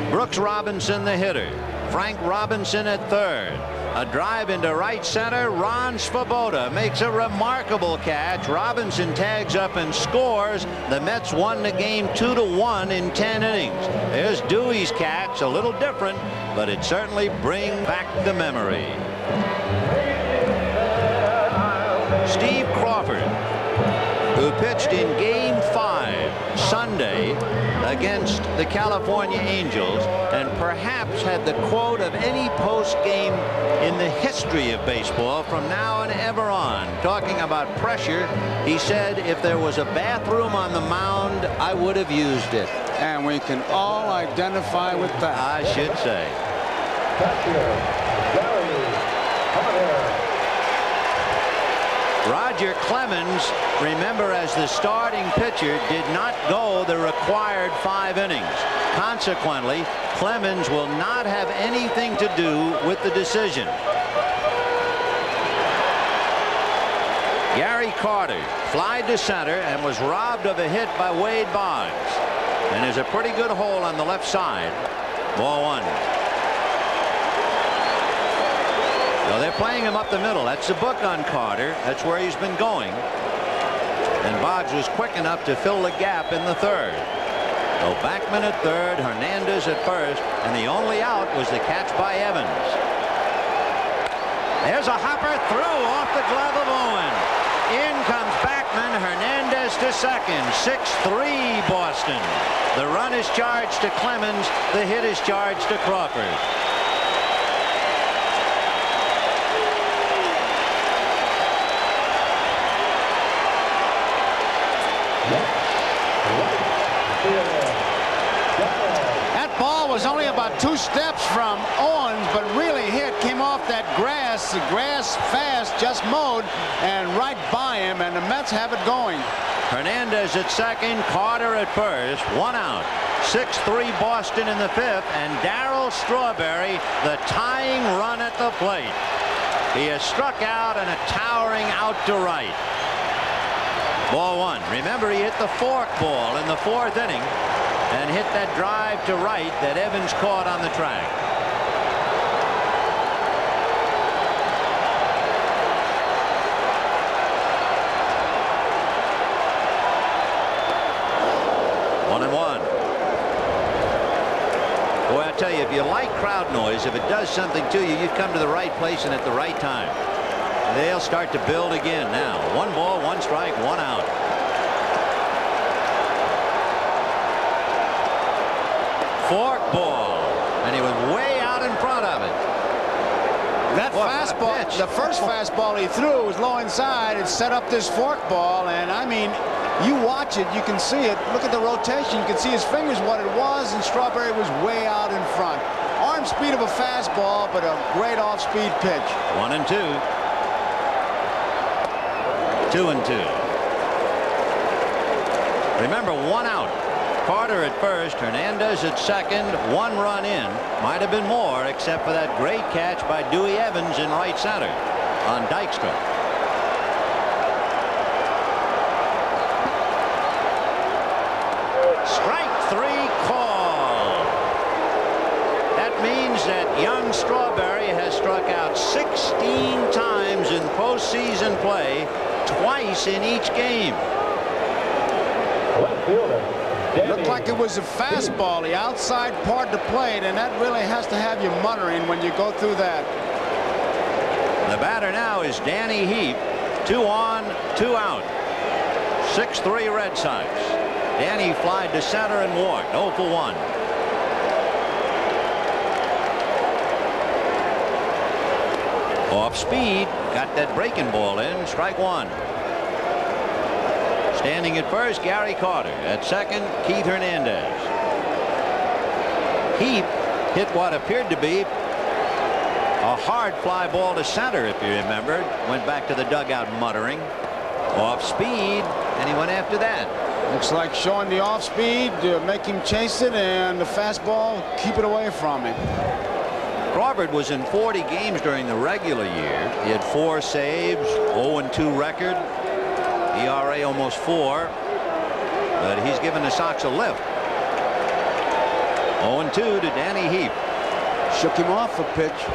Brooks Robinson, the hitter. Frank Robinson at third. A drive into right center. Ron Svoboda makes a remarkable catch. Robinson tags up and scores. The Mets won the game 2-1 in 10 innings. There's Dewey's catch, a little different, but it certainly brings back the memory. Steve Crawford, who pitched in Game 5 Sunday against the California Angels, and perhaps had the quote of any post game in the history of baseball from now and ever on. Talking about pressure, he said, if there was a bathroom on the mound, I would have used it. And we can all identify with that. I should say. Roger Clemens, remember, as the starting pitcher, did not go the required 5 innings. Consequently, Clemens will not have anything to do with the decision. Gary Carter flied to center and was robbed of a hit by Wade Boggs. And there's a pretty good hole on the left side. Ball 1. So they're playing him up the middle. That's the book on Carter. That's where he's been going. And Boggs was quick enough to fill the gap in the third. So Backman at third, Hernandez at first, and the only out was the catch by Evans. There's a hopper through off the glove of Owen. In comes Backman, Hernandez to second. 6-3 Boston. The run is charged to Clemens. The hit is charged to Crawford. That ball was only about 2 steps from Owens, but really hit, came off that grass. The grass fast, just mowed, and right by him, and the Mets have it going. Hernandez at second, Carter at first, 1 out. 6-3 Boston in the 5th, and Darryl Strawberry, the tying run at the plate. He has struck out and a towering out to right. Ball 1. Remember, he hit the fork ball in the 4th inning and hit that drive to right that Evans caught on the track. One and one. Boy, I tell you, if you like crowd noise, if it does something to you, you come to the right place and at the right time. They'll start to build again now. 1 ball, 1 strike, 1 out. Fork ball, and he was way out in front of it. That fastball, the first fastball he threw was low inside. It set up this fork ball, and I mean, you watch it, you can see it. Look at the rotation. You can see his fingers what it was, and Strawberry was way out in front. Arm speed of a fastball, but a great off-speed pitch. 1 and 2. 2 and 2. Remember, 1 out. Carter at first, Hernandez at second, 1 run in. Might have been more, except for that great catch by Dewey Evans in right center on Dykstra. young Strawberry has struck out 16 times in postseason play, twice in each game. Left fielder. Looked like it was a fastball, the outside part of the plate, and that really has to have you muttering when you go through that. The batter now is Danny Heap. 2 on, 2 out. 6-3 Red Sox. Danny flied to center and walked. 0 for 1. Off speed, got that breaking ball in. Strike 1. Standing at first, Gary Carter. At second, Keith Hernandez. Heap hit what appeared to be a hard fly ball to center, if you remember. Went back to the dugout muttering. Off speed, and he went after that. Looks like showing the off speed, make him chase it, and the fastball, keep it away from him. Crawford was in 40 games during the regular year. He had 4 saves, 0-2 record, ERA almost 4, but he's given the Sox a lift. 0-2 to Danny Heap. Shook him off a pitch.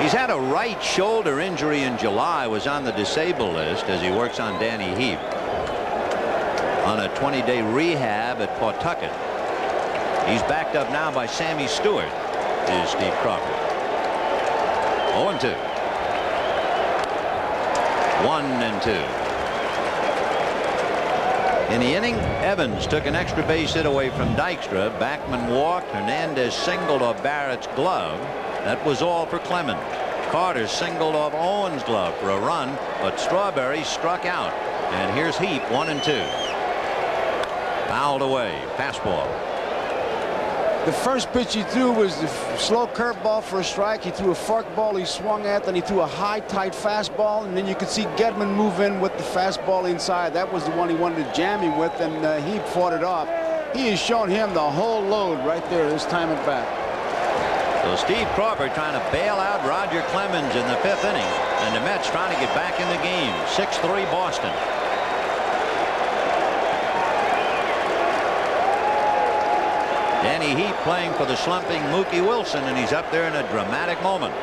He's had a right shoulder injury in July, was on the disabled list as he works on Danny Heap on a 20-day rehab at Pawtucket. He's backed up now by Sammy Stewart, is Steve Crawford. 0-2. 1-2. In the inning, Evans took an extra base hit away from Dykstra. Backman walked. Hernandez singled off Barrett's glove. That was all for Clemens. Carter singled off Owens' glove for a run, but Strawberry struck out. And here's Heap, 1-2. Fouled away. Fastball. The first pitch he threw was the slow curveball for a strike. He threw a forkball he swung at, then he threw a high, tight fastball, and then you could see Gedman move in with the fastball inside. That was the one he wanted to jam him with, and he fought it off. He has shown him the whole load right there this time at bat. So Steve Crawford trying to bail out Roger Clemens in the 5th inning, and the Mets trying to get back in the game. 6-3 Boston. Danny Heap playing for the slumping Mookie Wilson, and he's up there in a dramatic moment.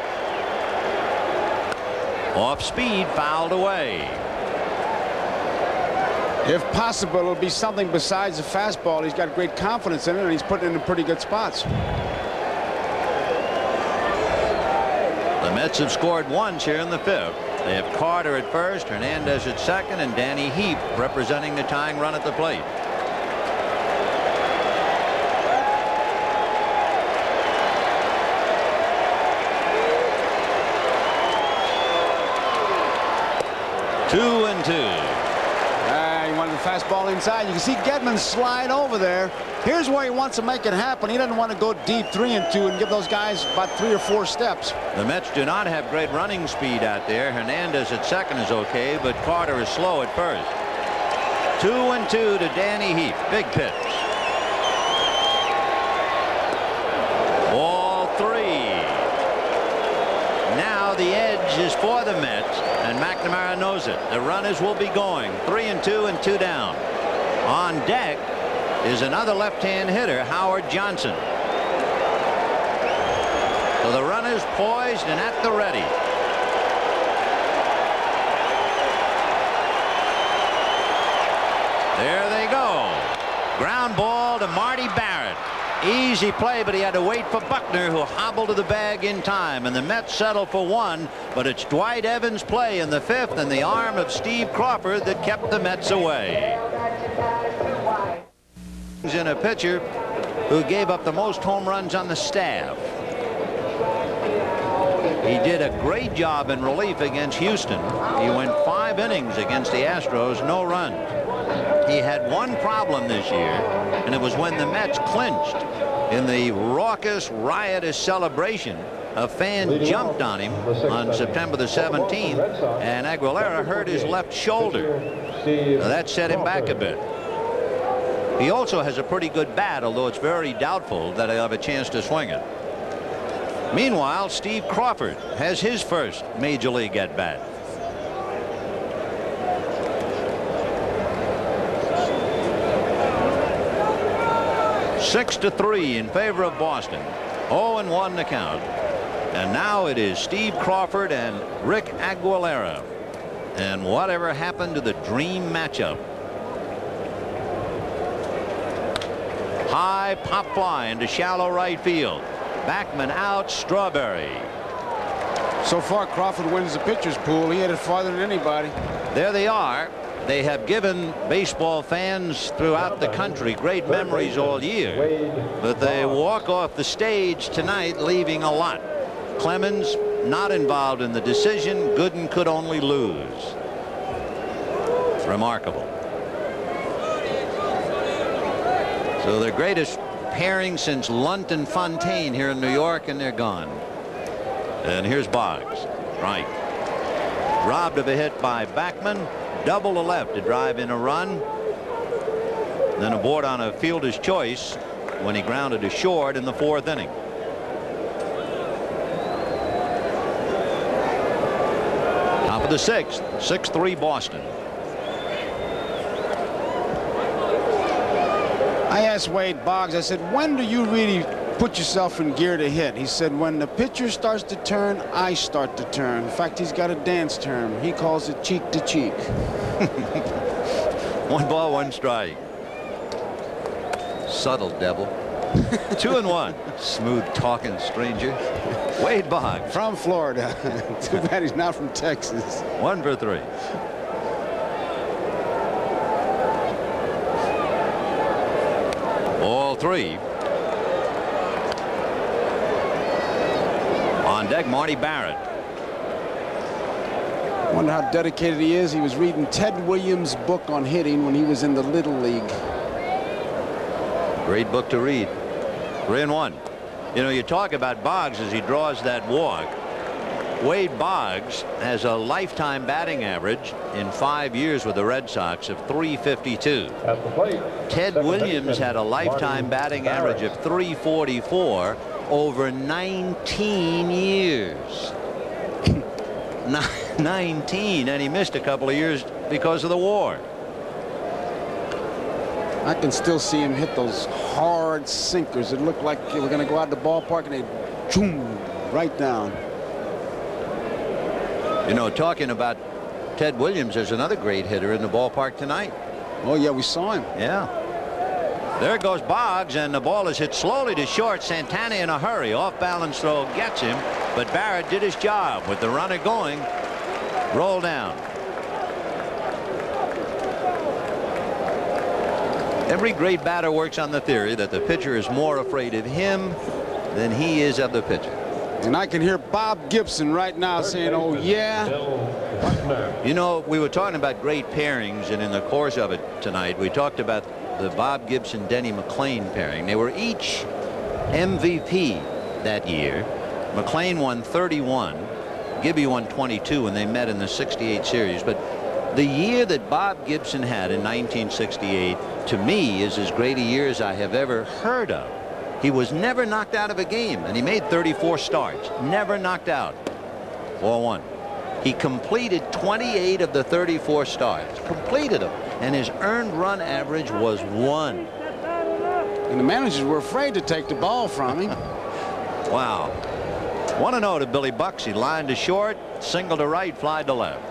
Off speed, fouled away. If possible, it'll be something besides the fastball. He's got great confidence in it, and he's putting it in pretty good spots. The Mets have scored once here in the 5th. They have Carter at first, Hernandez at second, and Danny Heap representing the tying run at the plate. Two and two. He wanted the fastball inside. You can see Gedman slide over there. Here's where he wants to make it happen. He doesn't want to go deep 3-2 and give those guys about 3 or 4 steps. The Mets do not have great running speed out there. Hernandez at second is okay, but Carter is slow at first. 2-2 to Danny Heap. Big pitch. Ball 3. Now the edge is for the Mets, and McNamara knows it. The runners will be going. 3-2 and 2 down. On deck is another left-hand hitter, Howard Johnson. So the runners poised and at the ready. There they go. Ground ball to Marty Barrett. Easy play, but he had to wait for Buckner, who hobbled to the bag in time, and the Mets settle for 1, but it's Dwight Evans' play in the 5th and the arm of Steve Crawford that kept the Mets away. In a pitcher who gave up the most home runs on the staff. He did a great job in relief against Houston. He went 5 innings against the Astros, no runs. He had one problem this year, and it was when the Mets clinched. In the raucous, riotous celebration, a fan jumped on him on September the 17th, and Aguilera hurt his left shoulder. Now that set him back a bit. He also has a pretty good bat, although it's very doubtful that he'll have a chance to swing it. Meanwhile, Steve Crawford has his first major league at bat. Six to 3 in favor of Boston. 0-1 the count. And now it is Steve Crawford and Rick Aguilera. And whatever happened to the dream matchup? High pop fly into shallow right field. Backman out. Strawberry. So far, Crawford wins the pitcher's pool. He hit it farther than anybody. There they are. They have given baseball fans throughout the country great memories all year. But they walk off the stage tonight leaving a lot. Clemens not involved in the decision. Gooden could only lose. Remarkable. So their greatest pairing since Lunt and Fontaine here in New York, and they're gone. And here's Boggs. Right. Robbed of a hit by Backman. Double to left to drive in a run. Then aboard on a fielder's choice when he grounded to short in the 4th inning. Top of the 6th. 6-3 Boston. I asked Wade Boggs, I said, when do you really put yourself in gear to hit? He said, when the pitcher starts to turn, I start to turn. In fact, he's got a dance term. He calls it cheek to cheek. 1 ball, 1 strike. Subtle devil. 2-1. Smooth talking stranger. Wade Boggs. From Florida. Too bad he's not from Texas. 1 for 3. Ball 3. On deck, Marty Barrett. Wonder how dedicated he is. He was reading Ted Williams' book on hitting when he was in the Little League. Great book to read. 3-1. You know, you talk about Boggs as he draws that walk. Wade Boggs has a lifetime batting average in 5 years with the Red Sox of .352. At the plate, Ted Williams had a lifetime batting average of .344 over 19 years. 19, and he missed a couple of years because of the war. I can still see him hit those hard sinkers. It looked like they were going to go out the ballpark and they boom right down. You know, talking about Ted Williams, there's another great hitter in the ballpark tonight. Oh yeah, we saw him. Yeah. There goes Boggs, and the ball is hit slowly to short. Santana in a hurry. Off balance throw gets him, but Barrett did his job with the runner going. Roll down. Every great batter works on the theory that the pitcher is more afraid of him than he is of the pitcher. And I can hear Bob Gibson right now saying, oh yeah. You know, we were talking about great pairings, and in the course of it tonight we talked about the Bob Gibson Denny McLain pairing. They were each MVP that year. McLain won 31. Gibby won 22 when they met in the '68 series. But the year that Bob Gibson had in 1968 to me is as great a year as I have ever heard of. He was never knocked out of a game, and he made 34 starts. Never knocked out. 4-1. He completed 28 of the 34 starts. Completed them. And his earned run average was 1. And the managers were afraid to take the ball from him. Wow. 1-0 to Billy Bucks. He lined to short, single to right, fly to left.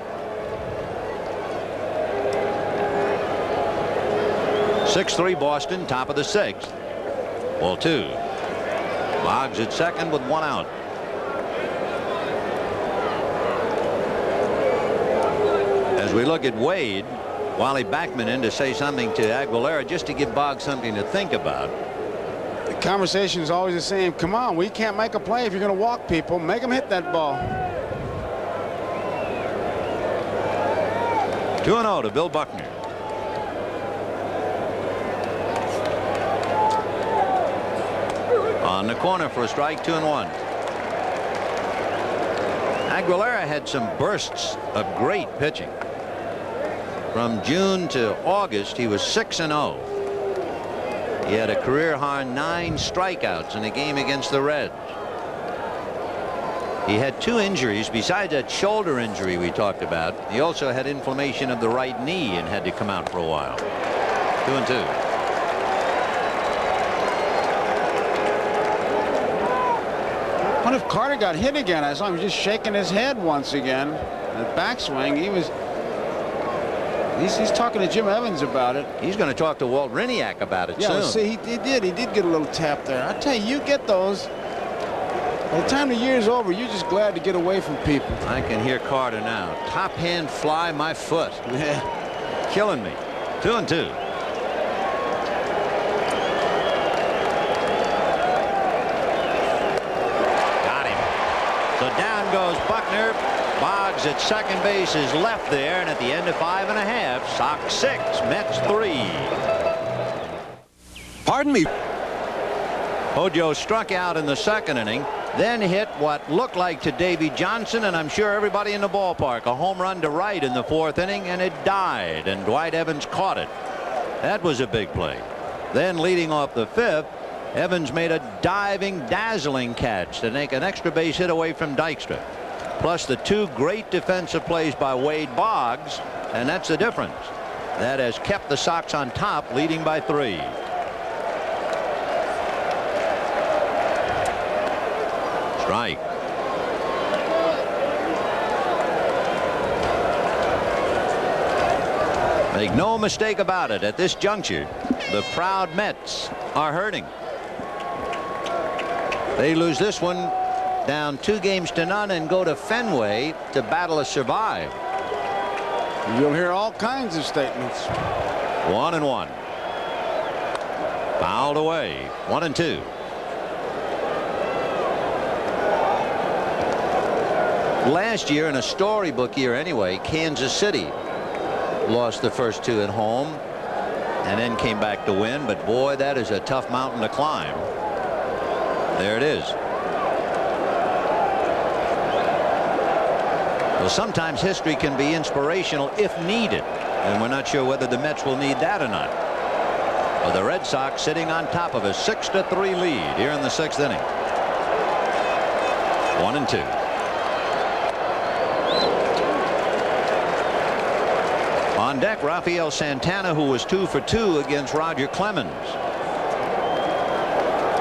6-3 Boston, top of the 6th. Ball 2. Boggs at second with 1 out. As we look at Wade, Wally Backman in to say something to Aguilera just to give Boggs something to think about. The conversation is always the same. Come on, we can't make a play if you're going to walk people. Make them hit that ball. 2-0 to Bill Buckner. On the corner for a strike, 2-1. Aguilera had some bursts of great pitching. From June to August, he was 6-0. He had a career-high 9 strikeouts in a game against the Reds. He had 2 injuries besides that shoulder injury we talked about. He also had inflammation of the right knee and had to come out for a while. 2-2. wonder if Carter got hit again. I saw him just shaking his head once again. The backswing. He's talking to Jim Evans about it. He's going to talk to Walt Riniak about it soon. See, he did get a little tap there. I tell you, you get those. By the time the year's over, you're just glad to get away from people. I can hear Carter now. Top hand fly my foot. Yeah. Killing me. 2-2. Got him. So down goes Buckner. Boggs at second base is left there, and at the end of 5.5, Sox 6, Mets 3. Pardon me. Hojo struck out in the second inning, then hit what looked like to Davy Johnson, and I'm sure everybody in the ballpark, a home run to right in the fourth inning, and it died, and Dwight Evans caught it. That was a big play. Then leading off the fifth, Evans made a diving, dazzling catch to make an extra base hit away from Dykstra. Plus the two great defensive plays by Wade Boggs, and that's the difference. That has kept the Sox on top, leading by 3. Strike. Make no mistake about it, at this juncture, the proud Mets are hurting. They lose this one, down 2-0 and go to Fenway to battle to survive. You'll hear all kinds of statements. 1-1. Fouled away. 1-2. Last year, in a storybook year anyway, Kansas City lost the first 2 at home and then came back to win. But boy, that is a tough mountain to climb. There it is. Well, sometimes history can be inspirational if needed, and we're not sure whether the Mets will need that or not. But the Red Sox sitting on top of a 6-3 lead here in the 6th inning. 1-2. On deck, Rafael Santana, who was 2 for 2 against Roger Clemens.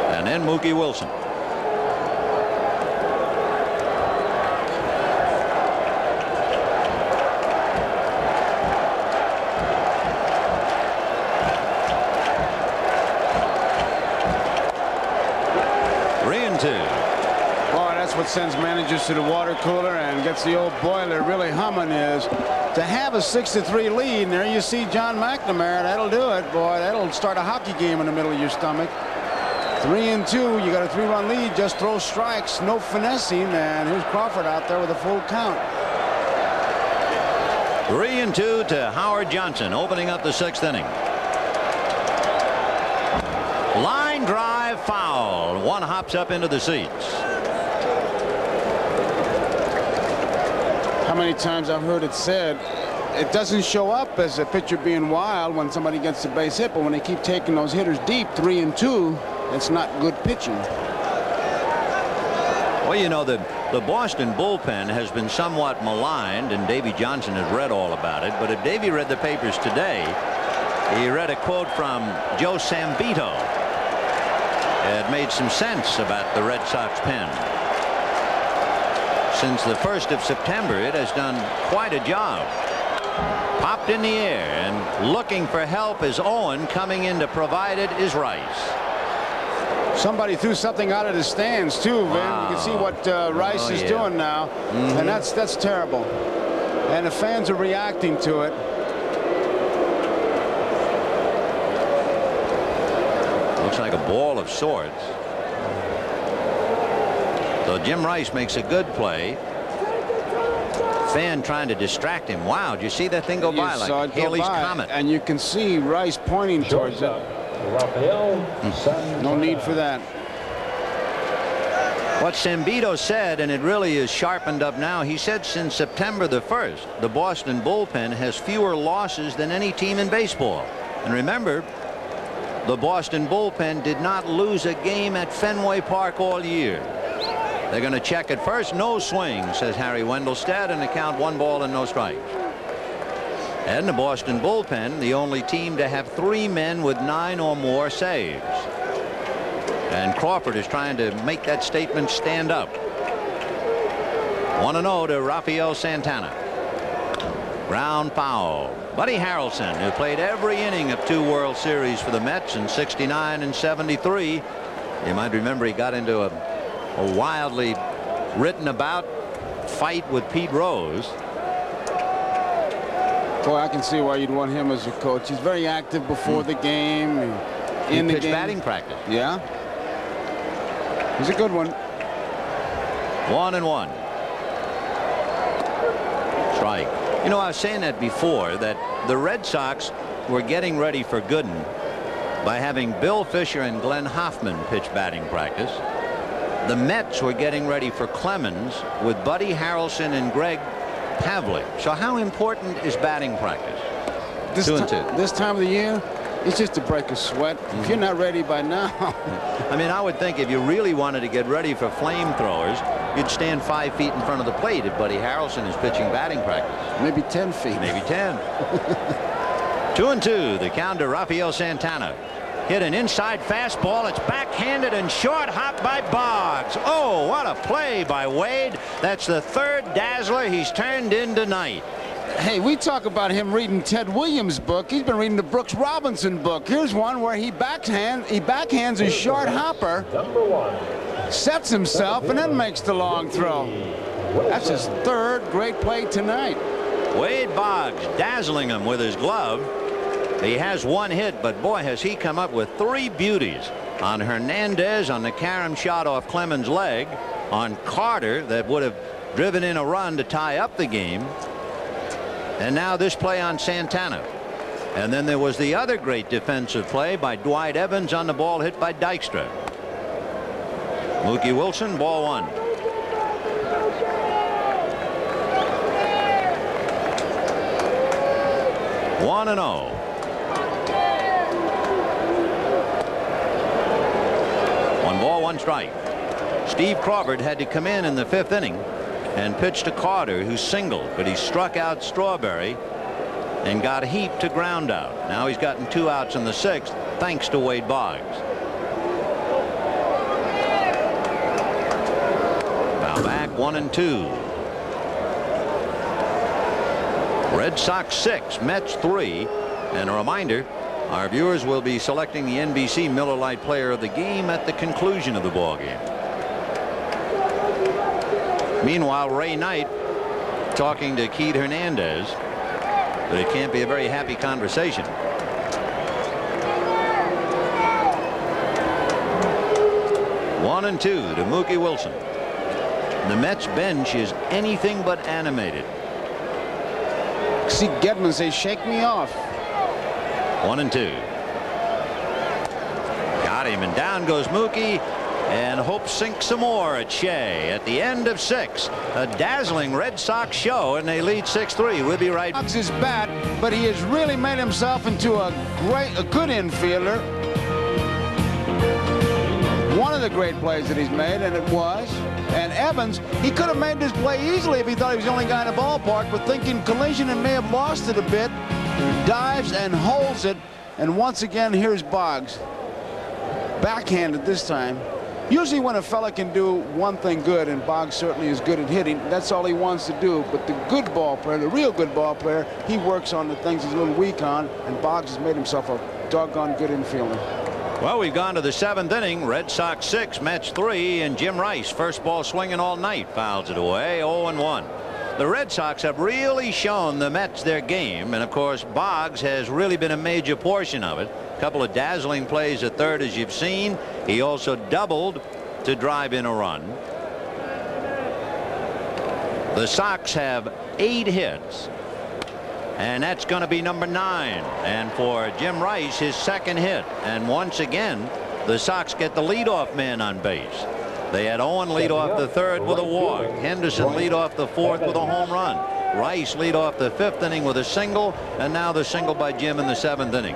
And then Mookie Wilson. What sends managers to the water cooler and gets the old boiler really humming is to have a 6-3 lead. And there you see John McNamara. That'll do it, boy. That'll start a hockey game in the middle of your stomach. 3-2. You got a 3-run lead. Just throw strikes, no finessing. And here's Crawford out there with a full count. 3-2 to Howard Johnson, opening up the 6th inning. Line drive foul. One hops up into the seats. How many times I've heard it said it doesn't show up as a pitcher being wild when somebody gets the base hit, but when they keep taking those hitters deep, 3-2, it's not good pitching. Well, you know, the Boston bullpen has been somewhat maligned, and Davy Johnson has read all about it. But if Davy read the papers today, he read a quote from Joe Sambito. It made some sense about the Red Sox pen. Since the 1st of September, it has done quite a job. Popped in the air, and looking for help is Owen. Coming in to provide it is Rice. Somebody threw something out of the stands too, Vin. Wow. You can see what Rice is doing now, and that's terrible. And the fans are reacting to it. Looks like a ball of sorts. So Jim Rice makes a good play. Fan trying to distract him. Wow, did you see that thing go by like Halley's Comet? And you can see Rice pointing towards it. No need for that. What Sambito said, and it really is sharpened up now, he said since September the 1st, the Boston bullpen has fewer losses than any team in baseball. And remember, the Boston bullpen did not lose a game at Fenway Park all year. They're going to check it first. No swing, says Harry Wendelstedt, and the count 1 ball and no strikes. And the Boston bullpen, the only team to have 3 men with 9 or more saves. And Crawford is trying to make that statement stand up. 1-0 to Rafael Santana. Ground foul. Buddy Harrelson, who played every inning of 2 World Series for the Mets in '69 and '73. You might remember he got into a wildly written about fight with Pete Rose. Boy, I can see why you'd want him as a coach. He's very active before the game. In the pitched game. batting practice. Yeah. He's a good one. 1-1. Strike. You know, I was saying that before, that the Red Sox were getting ready for Gooden by having Bill Fisher and Glenn Hoffman pitch batting practice. The Mets were getting ready for Clemens with Buddy Harrelson and Greg Pavlik. So how important is batting practice? This time of the year, it's just to break a sweat. If you're not ready by now. I mean, I would think if you really wanted to get ready for flamethrowers, you'd stand 5 feet in front of the plate if Buddy Harrelson is pitching batting practice. Maybe 10 feet. Maybe 10. 2-2. The count to Rafael Santana. Hit an inside fastball. It's backhanded and short hop by Boggs. Oh, what a play by Wade. That's the 3rd dazzler he's turned in tonight. Hey, we talk about him reading Ted Williams' book. He's been reading the Brooks Robinson book. Here's one where he backhands a short hopper, sets himself, and then makes the long throw. That's his 3rd great play tonight. Wade Boggs dazzling him with his glove. He has 1 hit, but boy, has he come up with 3 beauties. On Hernandez on the carom shot off Clemens' leg, on Carter that would have driven in a run to tie up the game, and now this play on Santana. And then there was the other great defensive play by Dwight Evans on the ball hit by Dykstra. Mookie Wilson, ball 1. One and 0. 1 ball, 1 strike. Steve Crawford had to come in the 5th inning and pitch to Carter, who singled, but he struck out Strawberry and got heaped to ground out. Now he's gotten 2 outs in the 6th thanks to Wade Boggs. Now back 1-2. Red Sox 6, Mets 3, and a reminder, our viewers will be selecting the NBC Miller Lite Player of the Game at the conclusion of the ball game. Meanwhile, Ray Knight talking to Keith Hernandez, but it can't be a very happy conversation. One and 2 to Mookie Wilson. The Mets bench is anything but animated. See Gedman say, "Shake me off." 1 and 2. Got him, and down goes Mookie, and Hope sinks some more at Shea at the end of 6. A dazzling Red Sox show, and they lead 6-3. We'll be right back. His bat, but he has really made himself into a good infielder. One of the great plays that he's made, and it was. And Evans, he could have made this play easily if he thought he was the only guy in the ballpark, but thinking collision and may have lost it a bit. Dives and holds it, and once again, here's Boggs. Backhanded this time. Usually when a fella can do one thing good, and Boggs certainly is good at hitting, that's all he wants to do. But the good ball player, the real good ball player, he works on the things he's a little weak on, and Boggs has made himself a doggone good infielder. Well, we've gone to the 7th inning. Red Sox 6, Mets 3, and Jim Rice, first ball swinging all night, fouls it away. 0-1. The Red Sox have really shown the Mets their game, and of course Boggs has really been a major portion of it. A couple of dazzling plays at third, as you've seen. He also doubled to drive in a run. The Sox have 8 hits, and that's going to be number 9, and for Jim Rice, his 2nd hit. And once again, the Sox get the leadoff man on base. They had Owen lead off the 3rd with a walk, Henderson lead off the 4th with a home run, Rice lead off the 5th inning with a single, and now the single by Jim in the 7th inning.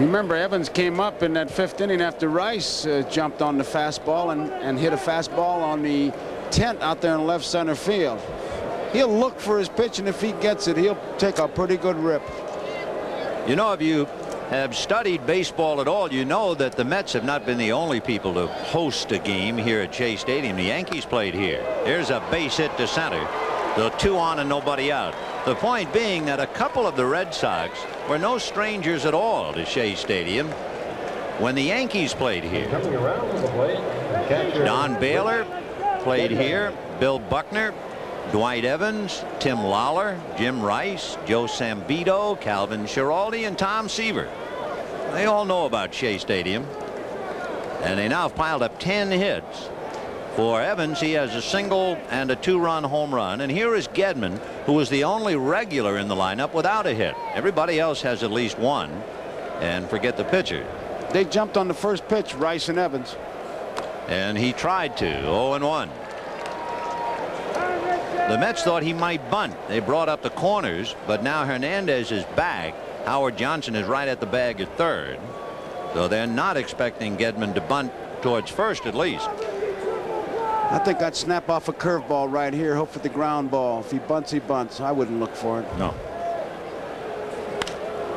Remember, Evans came up in that 5th inning after Rice jumped on the fastball and hit a fastball on the tent out there in left center field. He'll look for his pitch, and if he gets it, he'll take a pretty good rip. You know, if you have studied baseball at all, you know that the Mets have not been the only people to host a game here at Shea Stadium. The Yankees played here. Here's a base hit to center. The 2 on and nobody out. The point being that a couple of the Red Sox were no strangers at all to Shea Stadium when the Yankees played here. Coming around to the plate, catcher Don Baylor played here. Bill Buckner, Dwight Evans, Tim Lawler, Jim Rice, Joe Sambito, Calvin Schiraldi, and Tom Seaver. They all know about Shea Stadium. And they now have piled up 10 hits. For Evans, he has a single and a 2-run home run. And here is Gedman, who was the only regular in the lineup without a hit. Everybody else has at least one. And forget the pitcher. They jumped on the first pitch, Rice and Evans. And he tried to. 0-1. The Mets thought he might bunt. They brought up the corners, but now Hernandez is back. Howard Johnson is right at the bag at third. So they're not expecting Gedman to bunt towards first, at least. I think I'd snap off a curveball right here, hope for the ground ball. If he bunts, he bunts. I wouldn't look for it. No.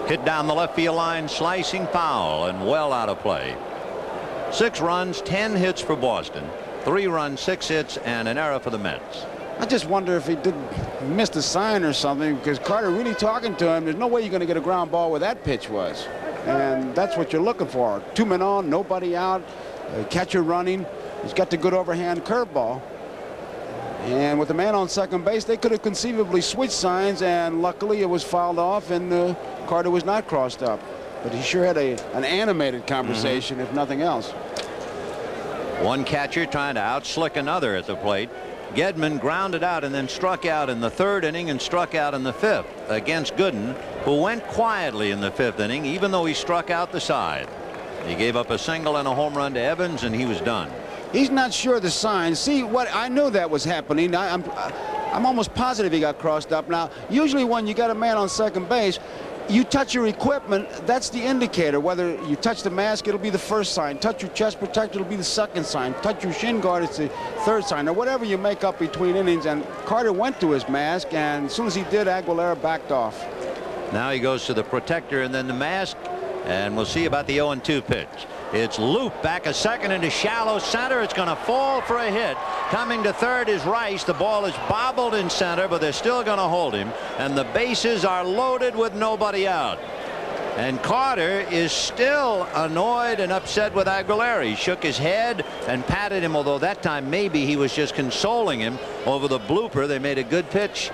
Hit down the left field line, slicing foul and well out of play. 6 runs, 10 hits for Boston. 3 runs, 6 hits, and an error for the Mets. I just wonder if he missed a sign or something, because Carter really talking to him. There's no way you're going to get a ground ball where that pitch was. And that's what you're looking for. 2 men on, nobody out, catcher running. He's got the good overhand curveball. And with the man on second base, they could have conceivably switched signs, and luckily it was fouled off, and Carter was not crossed up. But he sure had an animated conversation, if nothing else. One catcher trying to outslick another at the plate. Gedman grounded out and then struck out in the 3rd inning and struck out in the 5th against Gooden, who went quietly in the 5th inning, even though he struck out the side. He gave up a single and a home run to Evans, and he was done. He's not sure of the sign. See, what I knew that was happening. I'm almost positive he got crossed up. Now, usually when you got a man on second base, you touch your equipment, that's the indicator. Whether you touch the mask, it'll be the first sign. Touch your chest protector, it'll be the second sign. Touch your shin guard, it's the 3rd sign. Or whatever you make up between innings. And Carter went to his mask, and as soon as he did, Aguilera backed off. Now he goes to the protector and then the mask, and we'll see about the 0-2 pitch. It's looped back a second into shallow center. It's going to fall for a hit. Coming to third is Rice. The ball is bobbled in center, but they're still going to hold him. And the bases are loaded with nobody out. And Carter is still annoyed and upset with Aguilera. He shook his head and patted him, although that time maybe he was just consoling him over the blooper. They made a good pitch,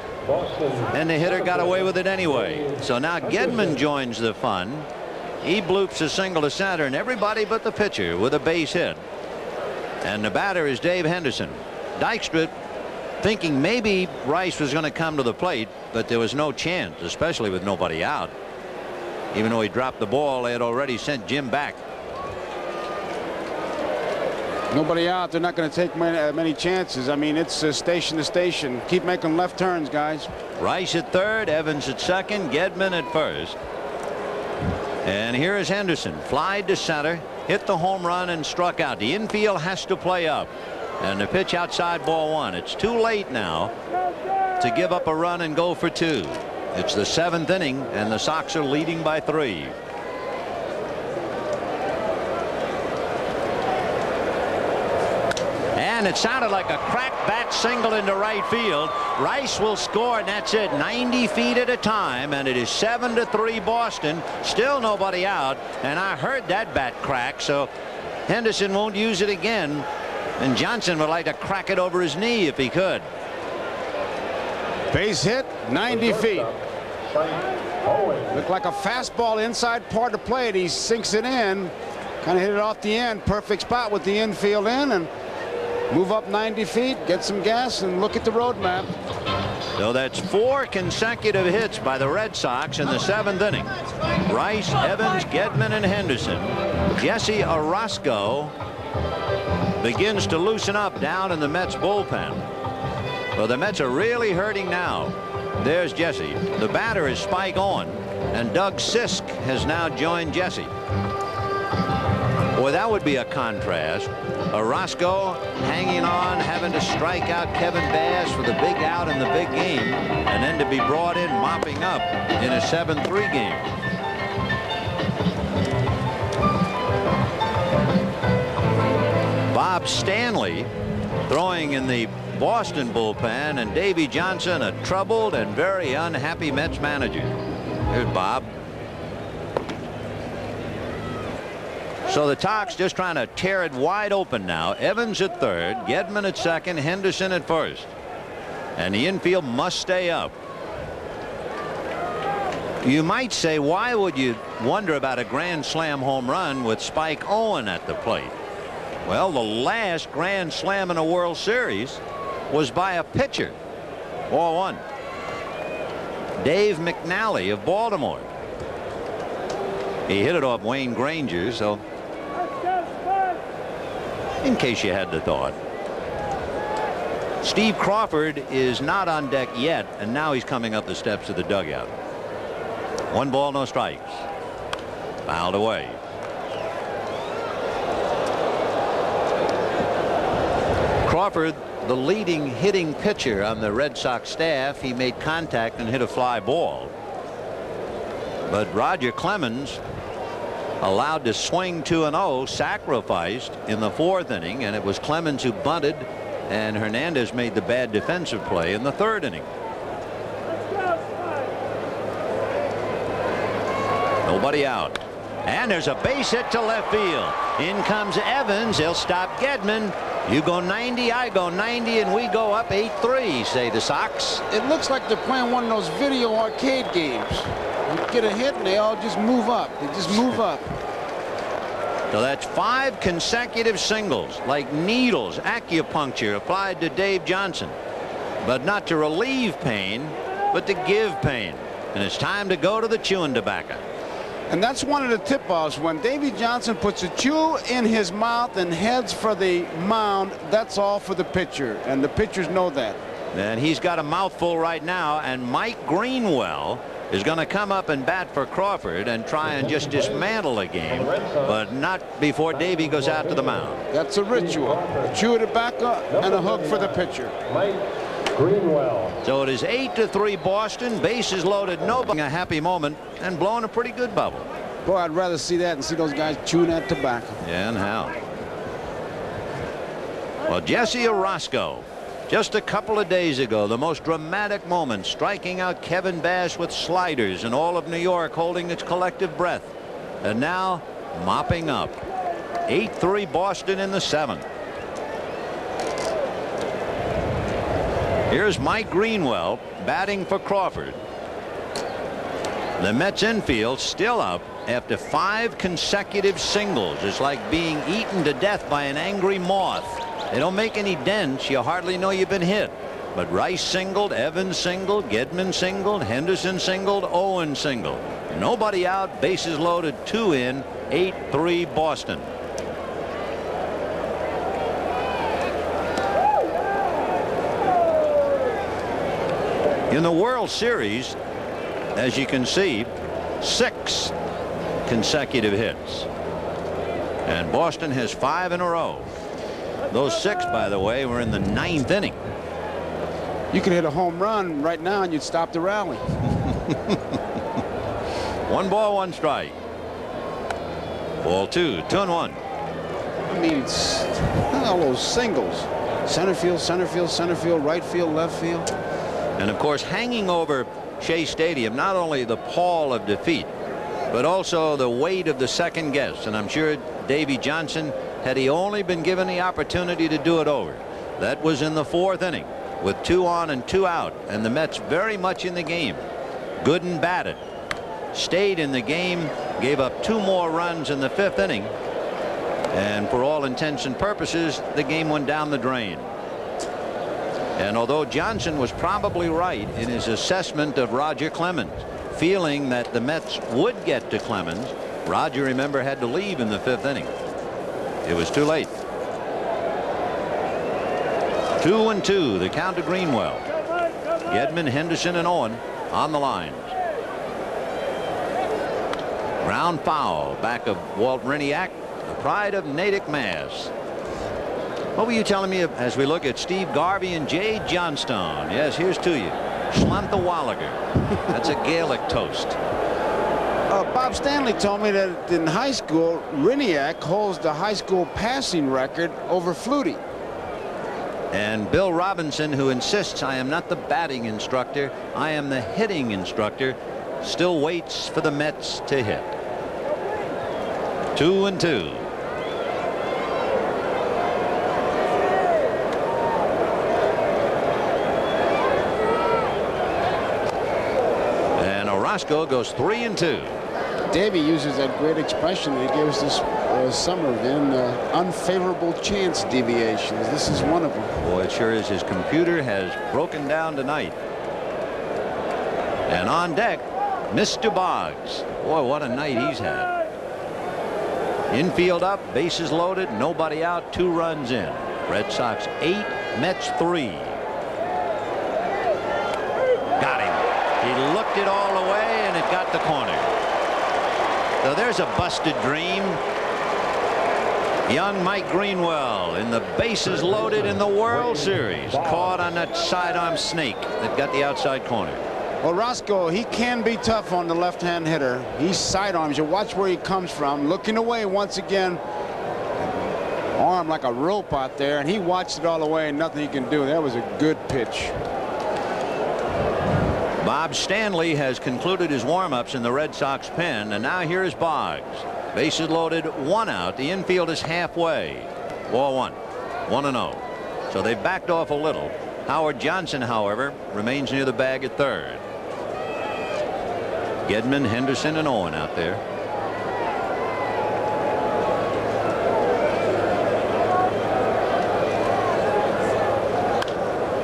and the hitter got away with it anyway. So now Gedman joins the fun. He bloops a single to center, and everybody but the pitcher with a base hit. And the batter is Dave Henderson. Dykstra thinking maybe Rice was going to come to the plate, but there was no chance, especially with nobody out. Even though he dropped the ball, they had already sent Jim back. Nobody out. They're not going to take many chances. I mean, it's station to station. Keep making left turns, guys. Rice at third, Evans at second, Gedman at first. And here is Henderson. Flied to center, hit the home run, and struck out. The infield has to play up. And the pitch outside, ball 1. It's too late now to give up a run and go for 2. It's the 7th inning, and the Sox are leading by 3. And it sounded like a crack bat single into right field. Rice will score, and that's it. 90 feet at a time, and it is 7-3 Boston. Still nobody out, and I heard that bat crack, so Henderson won't use it again. And Johnson would like to crack it over his knee if he could. Base hit, 90 feet. Looked like a fastball inside part of the plate. He sinks it in, kind of hit it off the end. Perfect spot with the infield in, and move up 90 feet, get some gas, and look at the road map. So that's 4 consecutive hits by the Red Sox in the 7th inning. Rice, Evans, Gedman, and Henderson. Jesse Orozco begins to loosen up down in the Mets bullpen. Well, the Mets are really hurting now. There's Jesse. The batter is Spike Owen, and Doug Sisk has now joined Jesse. Boy, that would be a contrast. Orozco hanging on, having to strike out Kevin Bass for the big out in the big game, and then to be brought in mopping up in a 7-3 game. Bob Stanley throwing in the Boston bullpen, and Davy Johnson, a troubled and very unhappy Mets manager. Here's Bob. So the Sox just trying to tear it wide open now. Evans at third, Gedman at second, Henderson at first. And the infield must stay up. You might say, why would you wonder about a grand slam home run with Spike Owen at the plate? Well, the last grand slam in a World Series was by a pitcher. 4-1. Dave McNally of Baltimore. He hit it off Wayne Granger, so in case you had the thought. Steve Crawford is not on deck yet, and now he's coming up the steps of the dugout. 1 ball, no strikes. Fouled away. Crawford, the leading hitting pitcher on the Red Sox staff, he made contact and hit a fly ball. But Roger Clemens, allowed to swing 2-0, sacrificed in the 4th inning, and it was Clemens who bunted, and Hernandez made the bad defensive play in the 3rd inning. Nobody out, and there's a base hit to left field. In comes Evans. He'll stop Gedman. You go 90, I go 90, and we go up 8-3, say the Sox. It looks like they're playing one of those video arcade games. You get a hit and they all just move up. They just move up. So that's 5 consecutive singles, like needles, acupuncture applied to Dave Johnson, but not to relieve pain, but to give pain. And it's time to go to the chewing tobacco. And that's one of the tip-offs. When Davy Johnson puts a chew in his mouth and heads for the mound, that's all for the pitcher, and the pitchers know that. And he's got a mouthful right now, and Mike Greenwell is going to come up and bat for Crawford and try and just dismantle the game, but not before Davy goes out to the mound. That's a ritual. A chew of tobacco and a hook for the pitcher. Mike Greenwell. So it is 8-3 Boston. Bases loaded, nobody. A happy moment and blowing a pretty good bubble. Boy, I'd rather see that and see those guys chewing that tobacco. Yeah, and how? Well, Jesse Orosco, just a couple of days ago, the most dramatic moment, striking out Kevin Bass with sliders, and all of New York holding its collective breath. And now mopping up. 8-3 Boston in the 7th. Here's Mike Greenwell batting for Crawford. The Mets infield still up after 5 consecutive singles. It's like being eaten to death by an angry moth. They don't make any dents. You hardly know you've been hit. But Rice singled, Evans singled, Gedman singled, Henderson singled, Owen singled. Nobody out, bases loaded, 2 in, 8-3 Boston. In the World Series, as you can see, 6 consecutive hits. And Boston has 5 in a row. Those 6, by the way, were in the 9th inning. You could hit a home run right now and you'd stop the rally. 1 ball, 1 strike. Ball 2, 2-1. I mean, all those singles. Center field, center field, center field, right field, left field. And of course, hanging over Shea Stadium, not only the pall of defeat, but also the weight of the second guess. And I'm sure Davy Johnson, had he only been given the opportunity to do it over. That was in the 4th inning with 2 on and 2 out, and the Mets very much in the game. Gooden batted, stayed in the game, gave up 2 more runs in the 5th inning, and for all intents and purposes, the game went down the drain. And although Johnson was probably right in his assessment of Roger Clemens, feeling that the Mets would get to Clemens, Roger, remember, had to leave in the 5th inning. It was too late. 2-2, the count to Greenwell. Gedman, Henderson, and Owen on the lines. Ground foul back of Walt Reniak, the pride of Natick, Mass. What were you telling me as we look at Steve Garvey and Jay Johnstone? Yes, here's to you. Slantha Wallager. That's a Gaelic toast. Bob Stanley told me that in high school, Riniak holds the high school passing record over Flutie. And Bill Robinson, who insists I am not the batting instructor, I am the hitting instructor, still waits for the Mets to hit. 2-2. And Orozco goes 3-2. Davey uses that great expression that he gives this summer, Vin, unfavorable chance deviations. This is one of them. Boy, it sure is. His computer has broken down tonight. And on deck, Mr. Boggs. Boy, what a night he's had. Infield up, bases loaded, nobody out, 2 runs in. Red Sox 8, Mets 3. Got him. He looked it all the way, and it got the corner. So there's a busted dream. Young Mike Greenwell in the bases loaded in the World Series, caught on that sidearm snake that got the outside corner. Well, Roscoe, he can be tough on the left-hand hitter. He sidearms you. Watch where he comes from. Looking away once again. Arm like a rope out there, and he watched it all the way, and nothing he can do. That was a good pitch. Bob Stanley has concluded his warm-ups in the Red Sox pen, and now here is Boggs. Bases loaded, 1 out. The infield is halfway. Ball 1. 1-0. So they've backed off a little. Howard Johnson, however, remains near the bag at third. Gedman, Henderson, and Owen out there.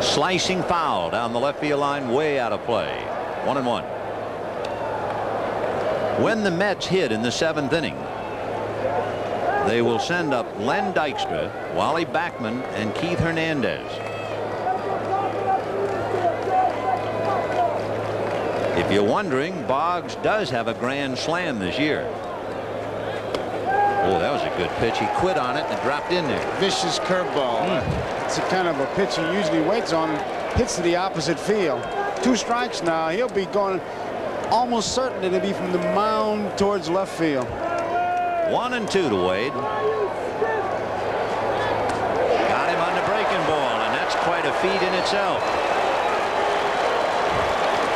Slicing foul down the left field line, way out of play. 1-1. When the Mets hit in the 7th inning, they will send up Len Dykstra, Wally Backman, and Keith Hernandez. If you're wondering, Boggs does have a grand slam this year. Oh, that was a good pitch. He quit on it and it dropped in there. Vicious curveball. It's a kind of a pitch he usually waits on. Hits to the opposite field. 2 strikes now. He'll be going almost certain it'll be from the mound towards left field. 1-2 to Wade. Got him on the breaking ball, and that's quite a feat in itself.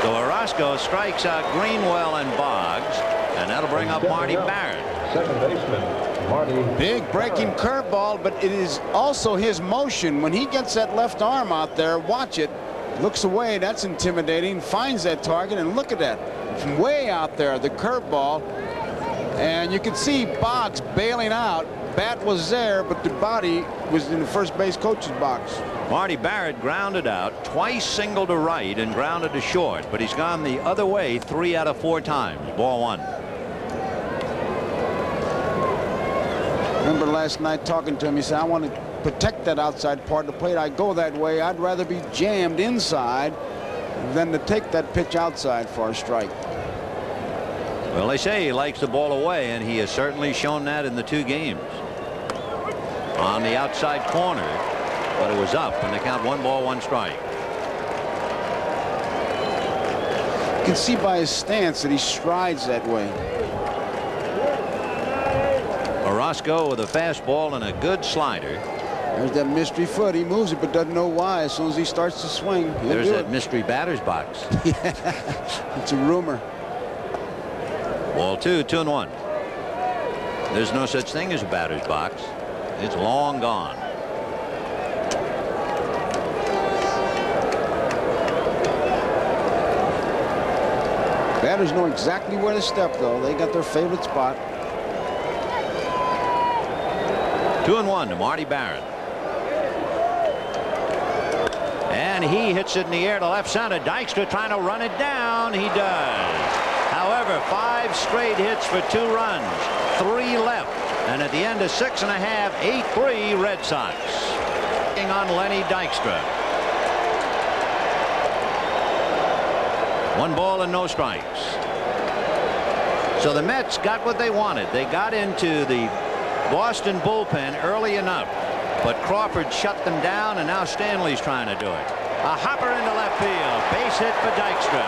So Orozco strikes out Greenwell and Boggs, and that'll bring up Marty Barrett. Second baseman, Marty. Big breaking curveball, but it is also his motion. When he gets that left arm out there, watch it. Looks away. That's intimidating. Finds that target, and look at that. From way out there, the curveball. And you can see Boggs bailing out. Bat was there, but the body was in the first base coach's box. Marty Barrett grounded out, twice singled to right and grounded to short, but he's gone the other way 3 out of 4 times. Ball 1. Remember last night talking to him, he said, I want to protect that outside part of the plate. I go that way. I'd rather be jammed inside than to take that pitch outside for a strike. Well, they say he likes the ball away, and he has certainly shown that in the 2 games. On the outside corner, but it was up, and they count 1 ball, 1 strike. You can see by his stance that he strides that way. Orozco with a fastball and a good slider. There's that mystery foot. He moves it but doesn't know why. As soon as he starts to swing, there's that mystery batter's box. Yeah, it's a rumor. Ball 2, 2-1. There's no such thing as a batter's box. It's long gone. Batters know exactly where to step, though. They got their favorite spot. 2-1 to Marty Barrett. And he hits it in the air to left center. Dykstra trying to run it down. He does. However, 5 straight hits for 2 runs. 3 left. And at the end of 6½, 8-3 Red Sox. On Lenny Dykstra. 1 ball and no strikes. So the Mets got what they wanted. They got into the Boston bullpen early enough, but Crawford shut them down, and now Stanley's trying to do it. A hopper into left field. Base hit for Dykstra.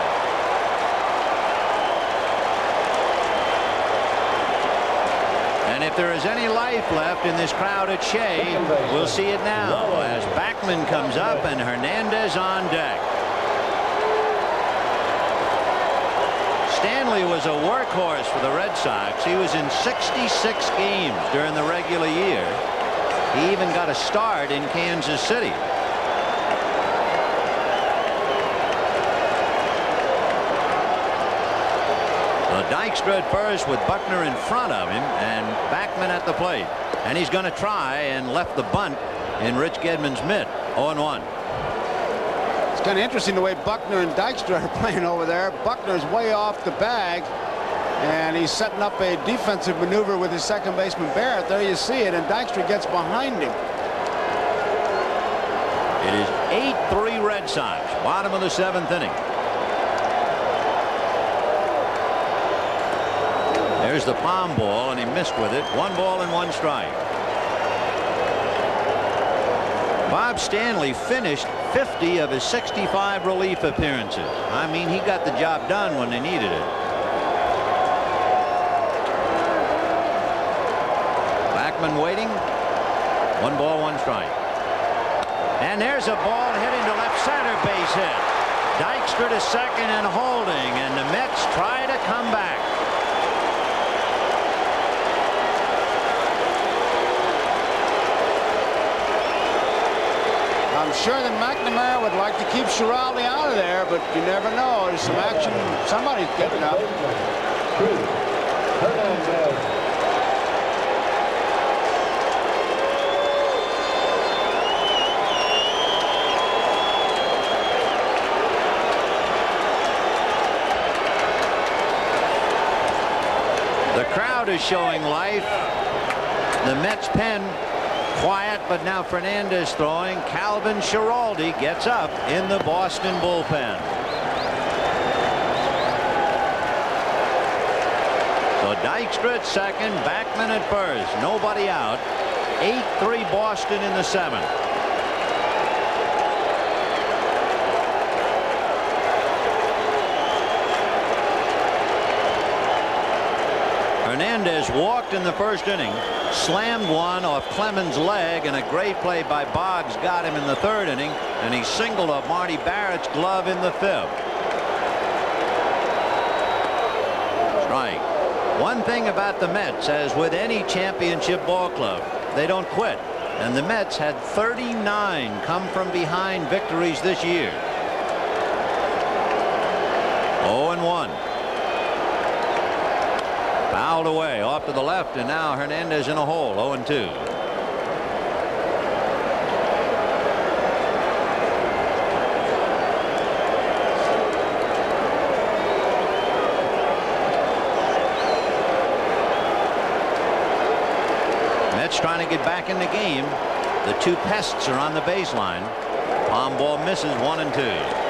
And if there is any life left in this crowd at Shea, we'll see it now as Backman comes up and Hernandez on deck. Stanley was a workhorse for the Red Sox. He was in 66 games during the regular year. He even got a start in Kansas City. Dykstra at first with Buckner in front of him and Backman at the plate. And he's going to try and left the bunt in Rich Gedman's mitt. 0-1. It's kind of interesting the way Buckner and Dykstra are playing over there. Buckner's way off the bag and he's setting up a defensive maneuver with his second baseman Barrett. There you see it, and Dykstra gets behind him. It is 8-3 Red Sox, bottom of the 7th inning. There's the palm ball, and he missed with it. 1 ball and 1 strike. Bob Stanley finished 50 of his 65 relief appearances. I mean, he got the job done when they needed it. Backman waiting. 1 ball, 1 strike. And there's a ball hit into left center, base hit. Dykstra to second and holding, and the Mets try to come back. I'm sure that McNamara would like to keep Schiraldi out of there, but you never know. There's some action. Somebody's getting up. The crowd is showing life. The Mets pen quiet, but now Fernandez throwing. Calvin Schiraldi gets up in the Boston bullpen. So Dykstra at second, Backman at first, nobody out. 8-3 Boston in the 7th. Hernandez walked in the first inning, slammed one off Clemens' leg, and a great play by Boggs got him in the 3rd inning, and he singled off Marty Barrett's glove in the 5th. Strike. One thing about the Mets, as with any championship ball club, they don't quit, and the Mets had 39 come from behind victories this year. 0-1. Fouled away off to the left, and now Hernandez in a hole. 0-2. Mets trying to get back in the game. The 2 pests are on the baseline. Palm ball misses. 1-2.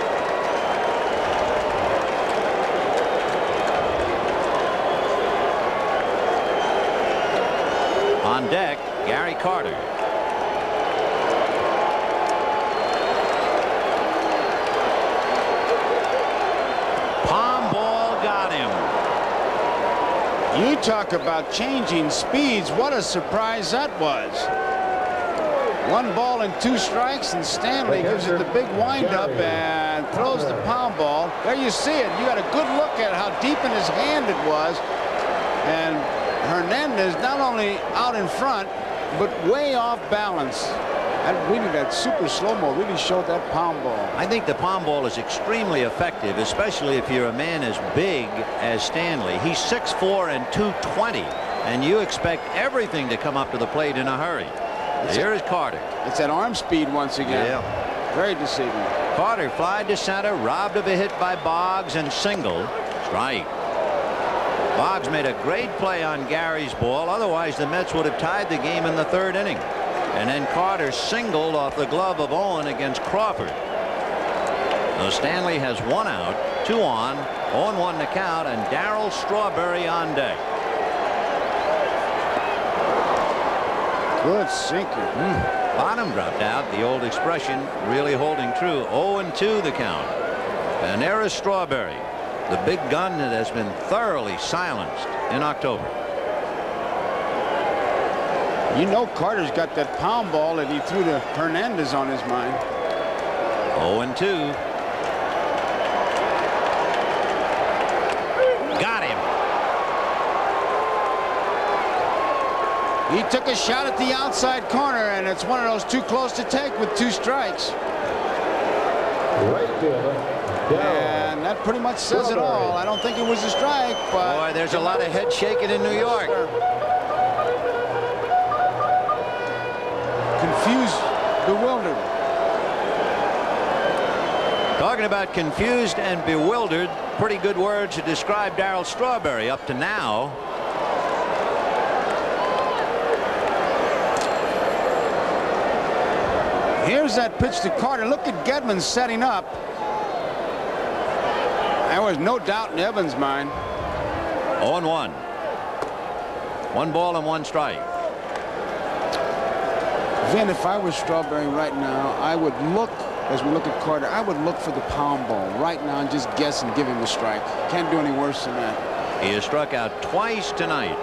On deck, Gary Carter. Palm ball got him. You talk about changing speeds. What a surprise that was. 1 ball and 2 strikes, and Stanley gives it the big windup and throws the palm ball. There you see it. You got a good look at how deep in his hand it was. And Hernandez not only out in front, but way off balance. That super slow-mo really showed that palm ball. I think the palm ball is extremely effective, especially if you're a man as big as Stanley. He's 6'4" and 220, and you expect everything to come up to the plate in a hurry. Here is Carter. It's at arm speed once again. Yeah. Very deceiving. Carter flied to center, robbed of a hit by Boggs, and singled. Strike. Boggs made a great play on Gary's ball. Otherwise, the Mets would have tied the game in the 3rd inning. And then Carter singled off the glove of Owen against Crawford. So Stanley has 1 out, 2 on, 0-1 to count, and Darryl Strawberry on deck. Good sinker. Bottom dropped out. The old expression really holding true. 0-2 the count. And there is Strawberry, the big gun that has been thoroughly silenced in October. You know Carter's got that pound ball that he threw to Hernandez on his mind. 0-2. Got him. He took a shot at the outside corner, and it's one of those too close to take with 2 strikes. Right fielder. And that pretty much says it all. I don't think it was a strike, but... Boy, there's a lot of head shaking in New York. Confused, bewildered. Talking about confused and bewildered, pretty good words to describe Darryl Strawberry up to now. Here's that pitch to Carter. Look at Gedman setting up. There was no doubt in Evans' mind. 0-1. 1 ball and 1 strike. Vin, if I was Strawberry right now, I would look, as we look at Carter, I would look for the pound ball right now and just guess and give him a strike. Can't do any worse than that. He has struck out twice tonight.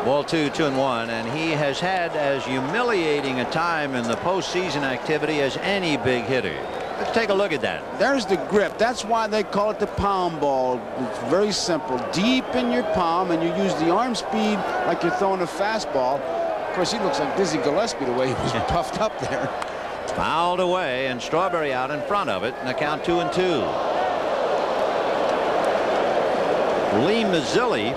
Ball 2, 2-1, and he has had as humiliating a time in the postseason activity as any big hitter. Let's take a look at that. There's the grip. That's why they call it the pound ball. It's very simple. Deep in your palm, and you use the arm speed like you're throwing a fastball. Of course, he looks like Dizzy Gillespie the way he was puffed up there. Fouled away, and Strawberry out in front of it, and the count 2-2. Lee Mazzilli.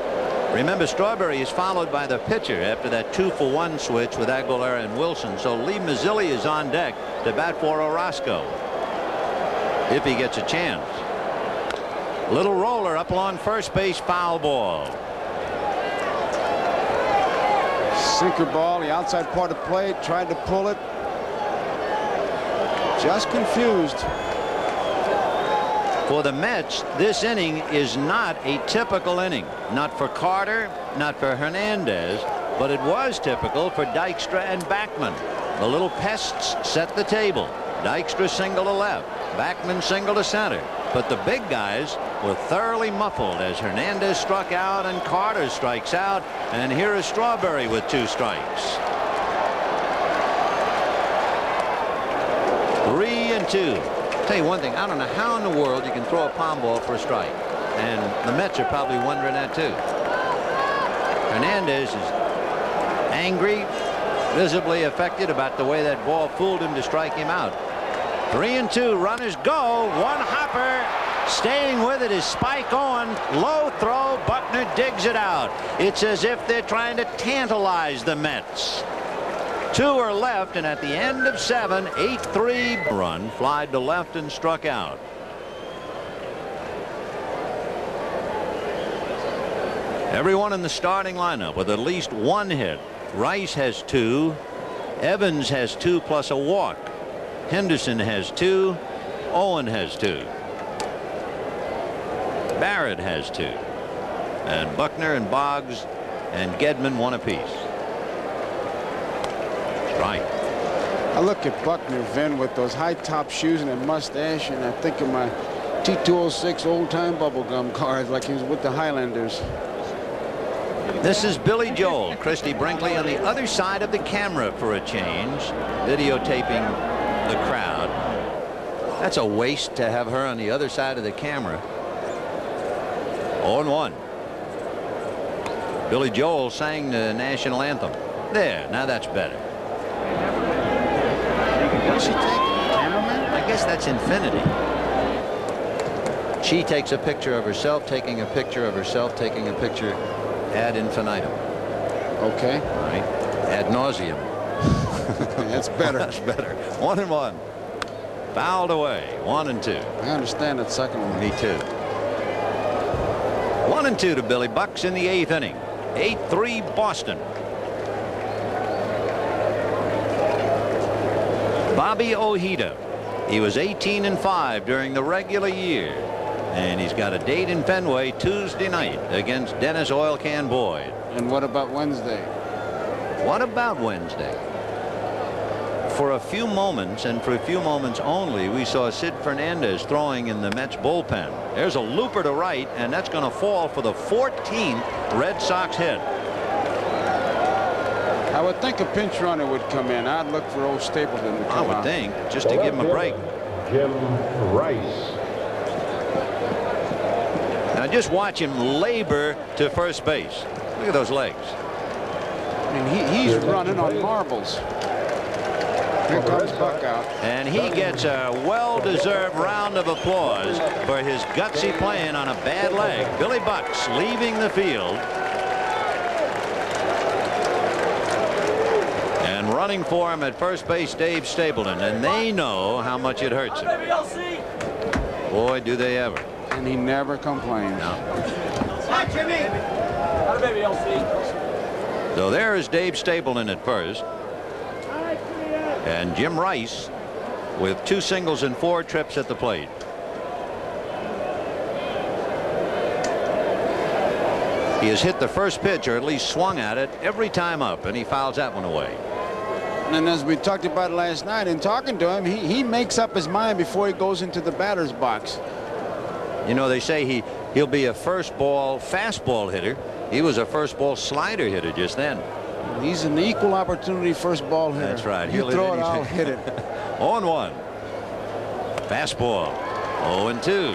Remember, Strawberry is followed by the pitcher after that 2-for-1 switch with Aguilera and Wilson. So Lee Mazzilli is on deck to bat for Orozco if he gets a chance. Little roller up along first base, foul ball. Sinker ball, the outside part of the plate, tried to pull it. Just confused. For the Mets, this inning is not a typical inning. Not for Carter, not for Hernandez, but it was typical for Dykstra and Backman. The little pests set the table. Dykstra single to left, Backman single to center. But the big guys were thoroughly muffled as Hernandez struck out and Carter strikes out. And here is Strawberry with 2 strikes. 3-2. Tell you one thing, I don't know how in the world you can throw a pound ball for a strike. And the Mets are probably wondering that too. Hernandez is angry, visibly affected about the way that ball fooled him to strike him out. 3-2, runners go. 1 hopper. Staying with it is Spike on. Low throw. Buckner digs it out. It's as if they're trying to tantalize the Mets. 2 are left, and at the end of 7, 8-3 run, flied to left and struck out. Everyone in the starting lineup with at least 1 hit. Rice has 2. Evans has 2 plus a walk. Henderson has 2. Owen has 2. Barrett has 2. And Buckner and Boggs and Gedman 1 apiece. Right. I look at Buckner, Vin, with those high top shoes and that mustache, and I think of my T206 old time bubblegum cards like he was with the Highlanders. This is Billy Joel. Christy Brinkley on the other side of the camera for a change, videotaping the crowd. That's a waste to have her on the other side of the camera. 0-1. Billy Joel sang the national anthem. There, now that's better. What does she take? Cameraman? I guess that's infinity. She takes a picture of herself, taking a picture of herself, taking a picture ad infinitum. Okay. All right. Ad nauseum. That's better. That's better. 1-1. Fouled away. 1-2. I understand that second one. Me too. 1-2 to Billy Bucks in the 8th inning. 8-3 Boston. Bobby Ojeda. He was 18-5 during the regular year. And he's got a date in Fenway Tuesday night against Dennis Oil Can Boyd. And what about Wednesday? What about Wednesday? For a few moments, and for a few moments only, we saw Sid Fernandez throwing in the Mets bullpen. There's a looper to right, and that's going to fall for the 14th Red Sox hit. I would think a pinch runner would come in. I'd look for old Stapleton to come I would out. think, just to give him a break. Jim Rice. Now just watch him labor to first base. Look at those legs. I mean, he's running on marbles. Here comes Buck out. And he gets a well-deserved round of applause for his gutsy playing on a bad leg. Billy Buck's leaving the field. And running for him at first base, Dave Stapleton. And they know how much it hurts him. Boy, do they ever. And he never complains. No. So there is Dave Stapleton at first. And Jim Rice with 2 singles and 4 trips at the plate. He has hit the first pitch, or at least swung at it, every time up, and he fouls that one away. And as we talked about last night in talking to him, he makes up his mind before he goes into the batter's box. You know, they say he'll be a first ball fastball hitter. He was a first ball slider hitter just then. He's an equal opportunity first ball hitter. That's right. You throw it, I'll hit it. 0-1. Fastball. 0-2.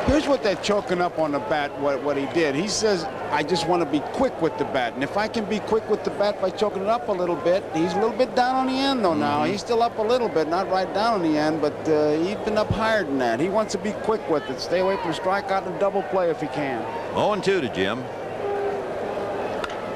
Here's what they're choking up on the bat, what he did. He says, I just want to be quick with the bat. And if I can be quick with the bat by choking it up a little bit, he's a little bit down on the end, though, now. He's still up a little bit, not right down on the end, but he's been up higher than that. He wants to be quick with it. Stay away from strikeout and double play if he can. 0-2 to Jim.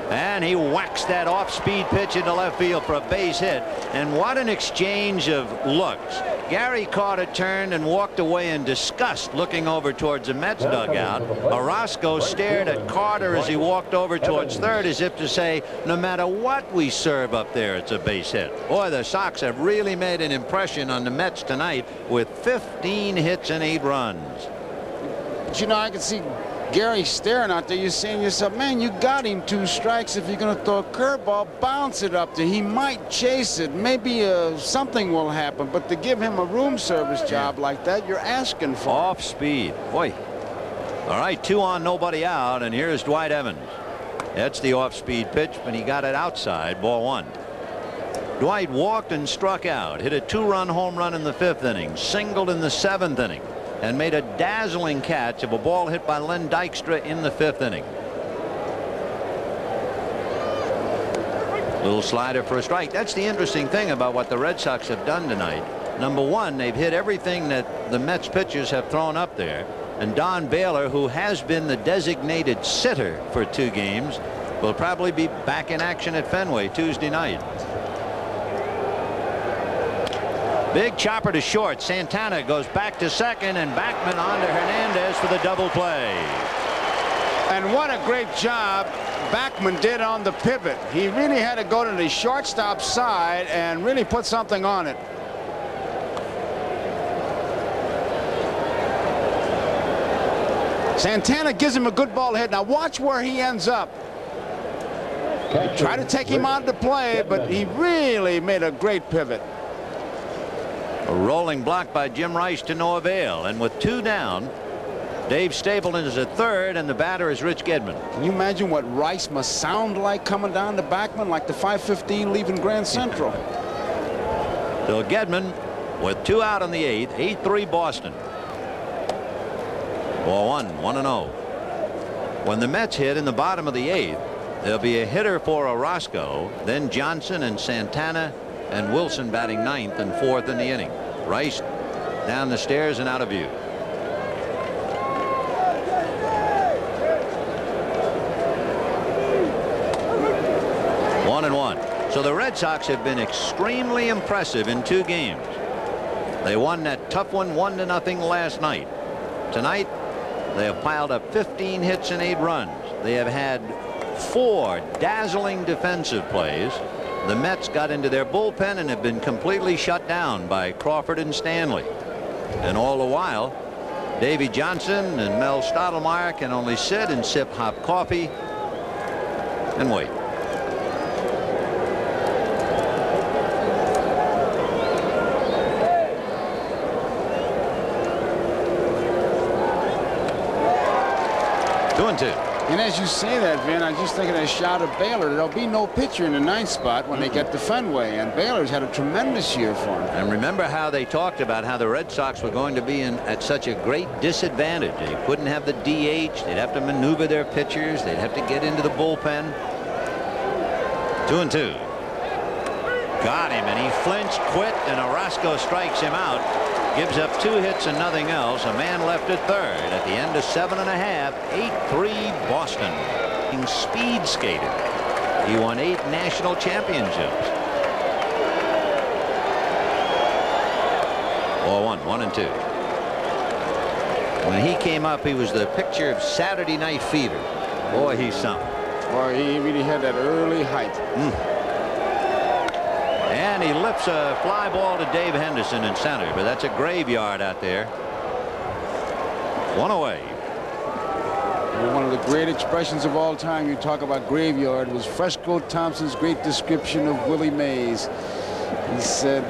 And he whacks that off-speed pitch into left field for a base hit. And what an exchange of looks. Gary Carter turned and walked away in disgust, looking over towards the Mets dugout. Orozco stared at Carter as he walked over towards third, as if to say, no matter what we serve up there, it's a base hit. Boy, the Sox have really made an impression on the Mets tonight with 15 hits and 8 runs. But, you know, I can see Gary staring out there. You're saying to yourself, man, you got him 2 strikes. If you're going to throw a curveball, bounce it up there. He might chase it. Maybe something will happen. But to give him a room service job like that, you're asking for off speed. Boy. All right, 2 on, nobody out. And here's Dwight Evans. That's the off-speed pitch, but he got it outside. Ball 1. Dwight walked and struck out. Hit a 2-run home run in the 5th inning. Singled in the 7th inning. And made a dazzling catch of a ball hit by Len Dykstra in the 5th inning. Little slider for a strike. That's the interesting thing about what the Red Sox have done tonight. Number one, they've hit everything that the Mets pitchers have thrown up there. And Don Baylor, who has been the designated sitter for 2 games, will probably be back in action at Fenway Tuesday night. Big chopper to short. Santana goes back to second, and Backman on to Hernandez for the double play. And what a great job Backman did on the pivot. He really had to go to the shortstop side and really put something on it. Santana gives him a good ball hit. Now watch where he ends up. Try to take him out of the play, but he really made a great pivot. A rolling block by Jim Rice to no avail, and with 2 down, Dave Stapleton is at third, and the batter is Rich Gedman. Can you imagine what Rice must sound like coming down to Backman, like the 5:15 leaving Grand Central? So Gedman with 2 out in the 8th, 8-3 Boston. Ball 1, 1-0. When the Mets hit in the bottom of the 8th, there'll be a hitter for Orozco, then Johnson and Santana and Wilson batting 9th and 4th in the inning. Rice down the stairs and out of view. One and 1. So the Red Sox have been extremely impressive in 2 games. They won that tough one 1-0 last night. Tonight they have piled up 15 hits and 8 runs. They have had 4 dazzling defensive plays. The Mets got into their bullpen and have been completely shut down by Crawford and Stanley. And all the while, Davy Johnson and Mel Stottlemyre can only sit and sip hot coffee and wait. Two and 2. And as you say that, Vin, I just think of that shot of Baylor. There'll be no pitcher in the 9th spot when they get to Fenway, and Baylor's had a tremendous year for him. And remember how they talked about how the Red Sox were going to be at such a great disadvantage. They couldn't have the DH. They'd have to maneuver their pitchers. They'd have to get into the bullpen. 2-2. Got him, and he flinched, quit, and Orozco strikes him out. Gives up 2 hits and nothing else. A man left at third at the end of 7 1/2. 8-3 Boston. Speed skated. He won 8 national championships. 1-2. When he came up, he was the picture of Saturday Night Fever. Boy, he's something. Boy, he really had that early height. And he lifts a fly ball to Dave Henderson in center, but that's a graveyard out there. 1 away. One of the great expressions of all time, you talk about graveyard, was Fresco Thompson's great description of Willie Mays. He said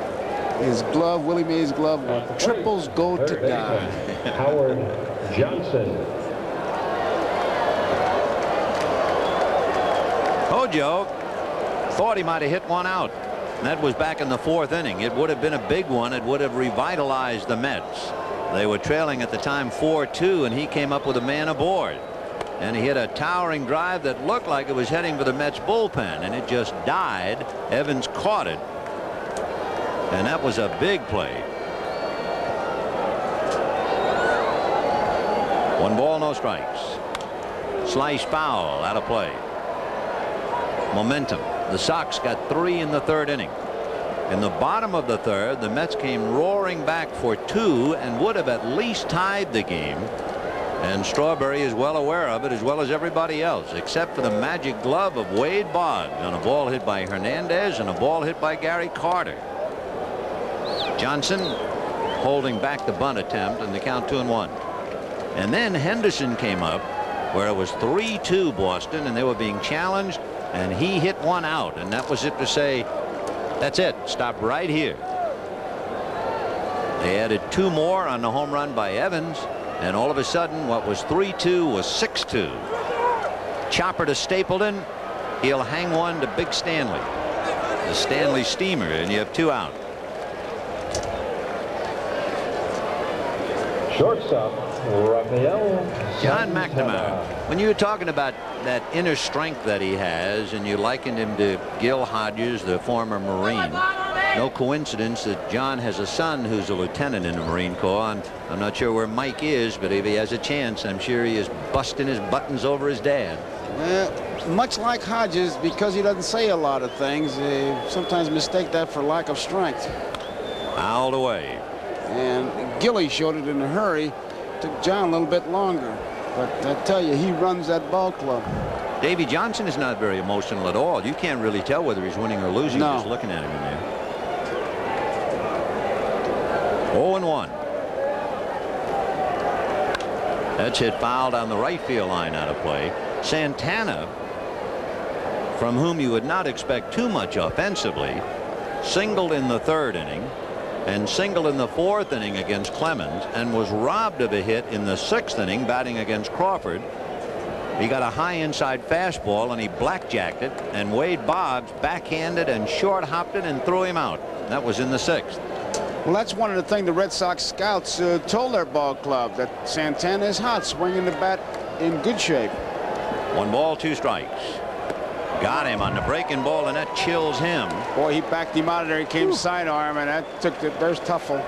his glove, Willie Mays' glove, triples go to die. Howard Johnson. Hojo thought he might have hit one out. And that was back in the 4th inning. It would have been a big one. It would have revitalized the Mets. They were trailing at the time 4-2, and he came up with a man aboard. And he hit a towering drive that looked like it was heading for the Mets bullpen, and it just died. Evans caught it, and that was a big play. 1 ball, no strikes. Slice foul, out of play. Momentum. The Sox got 3 in the 3rd inning. In the bottom of the 3rd, the Mets came roaring back for 2 and would have at least tied the game. And Strawberry is well aware of it, as well as everybody else, except for the magic glove of Wade Boggs on a ball hit by Hernandez and a ball hit by Gary Carter. Johnson holding back the bunt attempt, and the count 2-1. And then Henderson came up where it was 3-2 Boston, and they were being challenged, and he hit one out, and that was it to say, that's it, stop right here. They added 2 more on the home run by Evans, and all of a sudden what was 3-2 was 6-2. Chopper to Stapleton. He'll hang one to Big Stanley, the Stanley Steamer, and you have 2 out. Shortstop, Rafael John McNamara. When you were talking about that inner strength that he has, and you likened him to Gil Hodges, the former Marine, no coincidence that John has a son who's a lieutenant in the Marine Corps. And I'm not sure where Mike is, but if he has a chance, I'm sure he is busting his buttons over his dad. Well, much like Hodges, because he doesn't say a lot of things, they sometimes mistake that for lack of strength. Fouled away. And Gilly showed it in a hurry. Took John a little bit longer. But I tell you, he runs that ball club. Davy Johnson is not very emotional at all. You can't really tell whether he's winning or losing just looking at him in there. 0-1. That's hit fouled on the right field line, out of play. Santana, from whom you would not expect too much offensively, singled in the 3rd inning and singled in the 4th inning against Clemens, and was robbed of a hit in the 6th inning batting against Crawford. He got a high inside fastball and he blackjacked it, and Wade Boggs backhanded and short hopped it and threw him out. That was in the 6th. Well, that's one of the things the Red Sox scouts told their ball club, that Santana is hot, swinging the bat in good shape. 1 ball, 2 strikes. Got him on the breaking ball, and that chills him. Boy, he backed him out of there. He came sidearm, and that took the, there's Tuffle.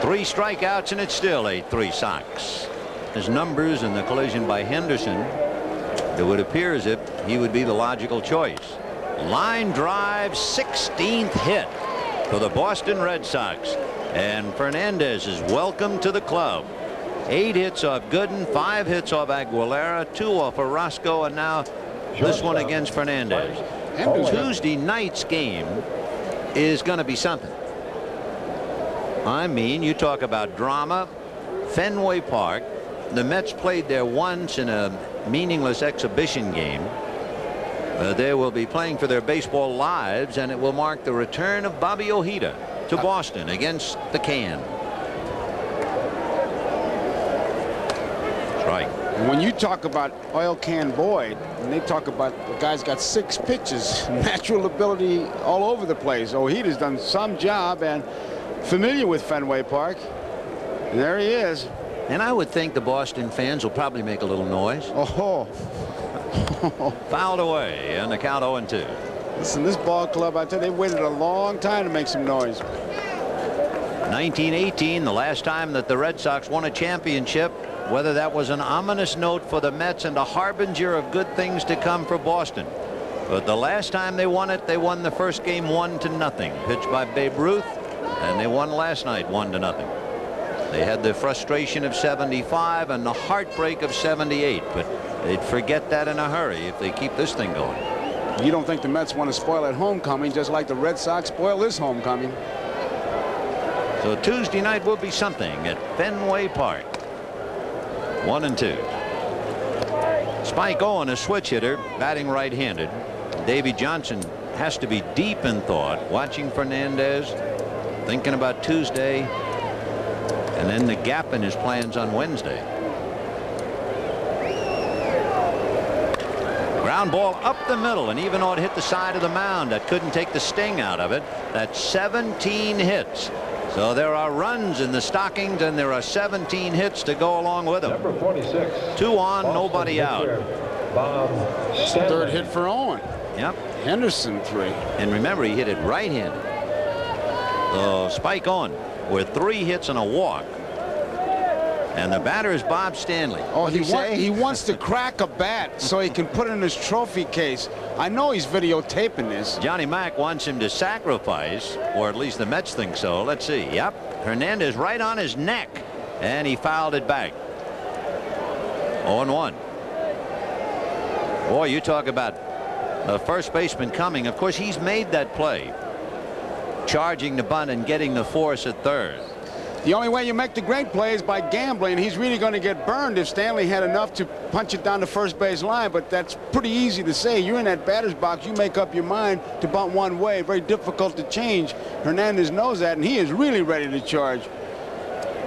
3 strikeouts, and it's still 8-3 Sox. His numbers in the collision by Henderson, it would appear as if he would be the logical choice. Line drive, 16th hit for the Boston Red Sox, and Fernandez is welcome to the club. 8 hits off Gooden, 5 hits off Aguilera, 2 off Orozco, and now this one against Fernandez. Tuesday night's game is going to be something. I mean, you talk about drama. Fenway Park, the Mets played there once in a meaningless exhibition game. They will be playing for their baseball lives, and it will mark the return of Bobby Ojeda to Boston against the Can. Strike. When you talk about Oil Can Boyd, and they talk about the guy's got 6 pitches, natural ability all over the place. Ojita's done some job and familiar with Fenway Park. And there he is. And I would think the Boston fans will probably make a little noise. Oh. Fouled away, and the count 0-2. Listen, this ball club, I tell you, they waited a long time to make some noise. 1918, the last time that the Red Sox won a championship. Whether that was an ominous note for the Mets and a harbinger of good things to come for Boston. But the last time they won it, they won the first game 1-0, pitched by Babe Ruth, and they won last night 1-0. They had the frustration of 75 and the heartbreak of 78, but they'd forget that in a hurry if they keep this thing going. You don't think the Mets want to spoil that homecoming just like the Red Sox spoil this homecoming? So Tuesday night will be something at Fenway Park. 1-2. Spike Owen, a switch hitter, batting right-handed. Davy Johnson has to be deep in thought, watching Fernandez, thinking about Tuesday, and then the gap in his plans on Wednesday. Ground ball up the middle, and even though it hit the side of the mound, that couldn't take the sting out of it. That's 17 hits. So there are runs in the stockings, and there are 17 hits to go along with them. Number 46. 2 on, nobody out. Bob Stanley. 3rd hit for Owen. Yep. Henderson 3. And remember, he hit it right-handed. So Spike Owen with 3 hits and a walk. And the batter is Bob Stanley. Oh, he wants to crack a bat so he can put it in his trophy case. I know he's videotaping this. Johnny Mack wants him to sacrifice, or at least the Mets think so. Let's see. Yep. Hernandez right on his neck, and he fouled it back. 0-1. Boy, you talk about the first baseman coming. Of course, he's made that play, charging the bunt and getting the force at third. The only way you make the great play is by gambling. He's really going to get burned if Stanley had enough to punch it down the first base line, but that's pretty easy to say. You're in that batter's box, you make up your mind to bunt one way. Very difficult to change. Hernandez knows that, and he is really ready to charge.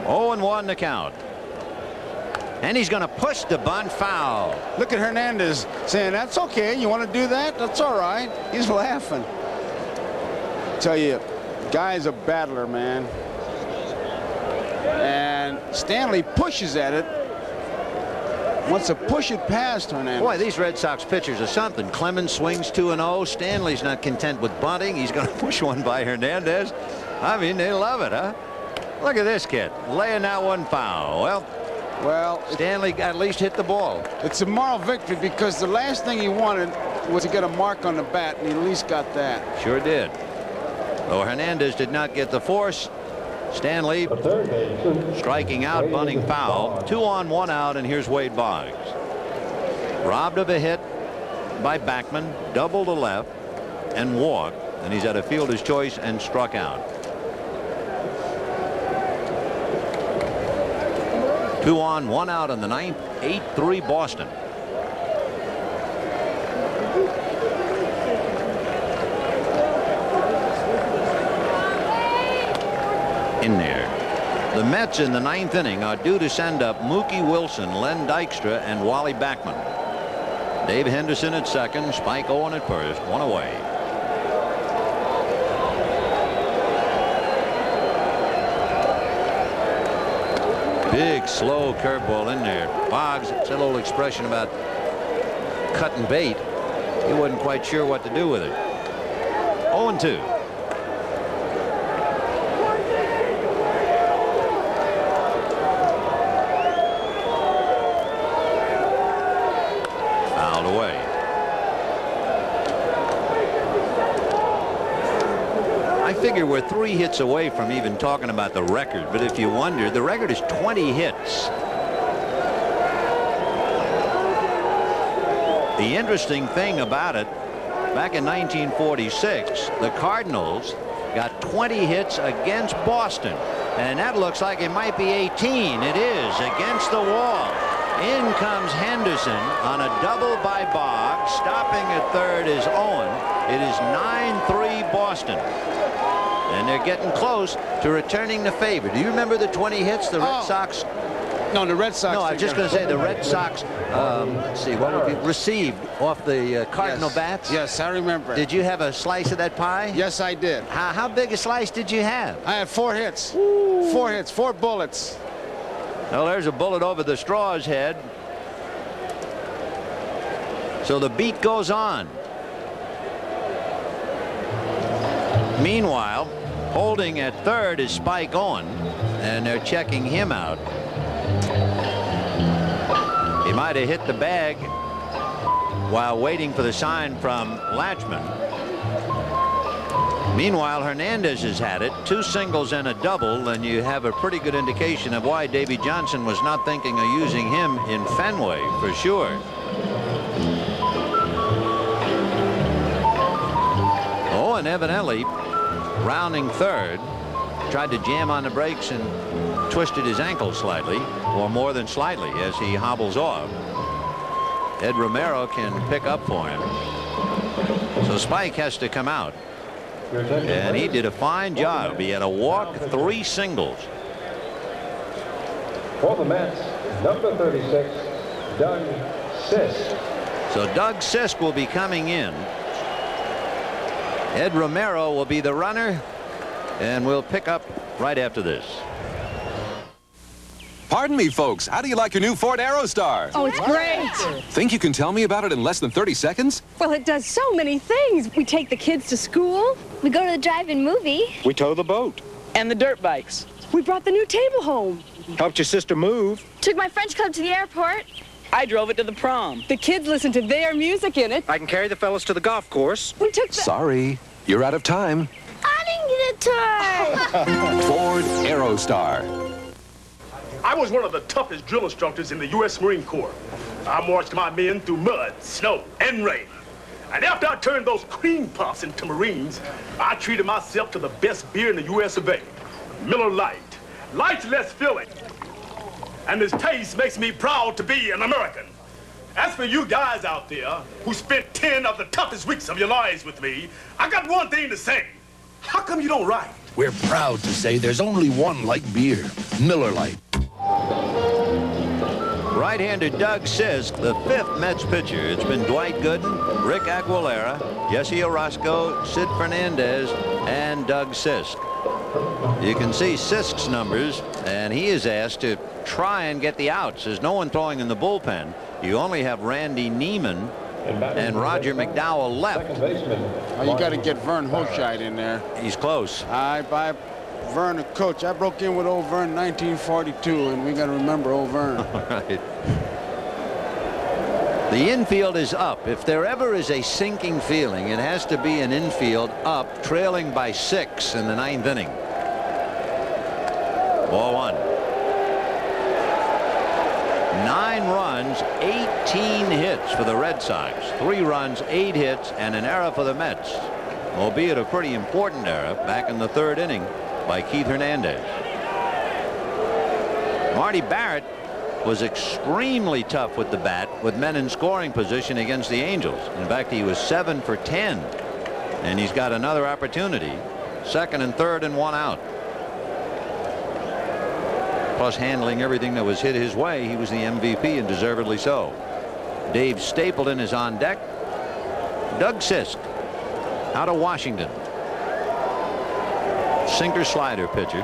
0-1 the count. And he's going to push the bunt, foul. Look at Hernandez saying, that's okay. You want to do that? That's all right. He's laughing. Tell you, guy's a battler, man. And Stanley pushes at it. Wants to push it past Hernandez. Boy, these Red Sox pitchers are something. Clemens swings 2-0. Stanley's not content with bunting. He's going to push one by Hernandez. I mean, they love it, huh? Look at this kid laying that one foul. Well, Stanley at least hit the ball. It's a moral victory because the last thing he wanted was to get a mark on the bat, and he at least got that. Sure did. Though Hernandez did not get the force, Stanley striking out, bunting foul. 2 on, 1 out, and here's Wade Boggs. Robbed of a hit by Backman, double to left, and walked, and he's at a fielder's choice and struck out. 2 on, 1 out in the ninth. 8-3 Boston. In there. The Mets in the ninth inning are due to send up Mookie Wilson, Len Dykstra, and Wally Backman. Dave Henderson at second, Spike Owen at first, 1 away. Big slow curveball in there. Boggs said a little expression about cutting bait. He wasn't quite sure what to do with it. 0-2. Away. I figure we're 3 hits away from even talking about the record, but if you wonder, the record is 20 hits. The interesting thing about it, back in 1946, the Cardinals got 20 hits against Boston, and that looks like it might be 18. It is, against the wall. In comes Henderson on a double by Boggs. Stopping at third is Owen. It is 9-3 Boston. And they're getting close to returning the favor. Do you remember the 20 hits the Red Sox No, the Red Sox. No, I was just going to say the Red Sox, let's see, what would be received off the Cardinal bats? Yes, I remember. Did you have a slice of that pie? Yes, I did. How big a slice did you have? I had 4 hits. Ooh. 4 hits, 4 bullets. Well, there's a bullet over the Straw's head. So the beat goes on. Meanwhile, holding at third is Spike Owen, and they're checking him out. He might have hit the bag while waiting for the sign from Latchman. Meanwhile, Hernandez has had it, 2 singles and a double, and you have a pretty good indication of why Davy Johnson was not thinking of using him in Fenway for sure. Owen evidently rounding third, tried to jam on the brakes and twisted his ankle slightly, or more than slightly, as he hobbles off. Ed Romero can pick up for him. So Spike has to come out. And he did a fine job. He had a walk, 3 singles. For the Mets, number 36, Doug Sisk. So Doug Sisk will be coming in. Ed Romero will be the runner, and we'll pick up right after this. Pardon me, folks. How do you like your new Ford Aerostar? Oh, it's great. Think you can tell me about it in less than 30 seconds? Well, it does so many things. We take the kids to school. We go to the drive-in movie. We tow the boat. And the dirt bikes. We brought the new table home. Helped your sister move. Took my French club to the airport. I drove it to the prom. The kids listened to their music in it. I can carry the fellas to the golf course. We took the... Sorry, you're out of time. I didn't get a turn. Ford Aerostar. I was one of the toughest drill instructors in the U.S. Marine Corps. I marched my men through mud, snow, and rain. And after I turned those cream puffs into Marines, I treated myself to the best beer in the U.S. of A. Miller Lite. Light's less filling. And this taste makes me proud to be an American. As for you guys out there who spent 10 of the toughest weeks of your lives with me, I got one thing to say. How come you don't write? We're proud to say there's only one light beer, Miller Lite. Right-hander Doug Sisk, the 5th Mets pitcher. It's been Dwight Gooden, Rick Aguilera, Jesse Orozco, Sid Fernandez, and Doug Sisk. You can see Sisk's numbers, and he is asked to try and get the outs. There's no one throwing in the bullpen. You only have Randy Neiman and Roger McDowell left. Oh, you got to get Vern Hochschild in there. He's close. By Vern, a coach. I broke in with old Vern in 1942, and we got to remember old Vern. Right. The infield is up. If there ever is a sinking feeling, it has to be an infield up, trailing by 6 in the 9th inning. Ball 1. 9 runs, 18 hits for the Red Sox. 3 runs, 8 hits, and an error for the Mets, albeit a pretty important error back in the 3rd inning by Keith Hernandez. Marty Barrett was extremely tough with the bat with men in scoring position against the Angels. In fact, he was 7 for 10, and he's got another opportunity. 2nd and 3rd and 1 out. Plus handling everything that was hit his way. He was the MVP, and deservedly so. Dave Stapleton is on deck. Doug Sisk out of Washington. Sinker slider pitcher.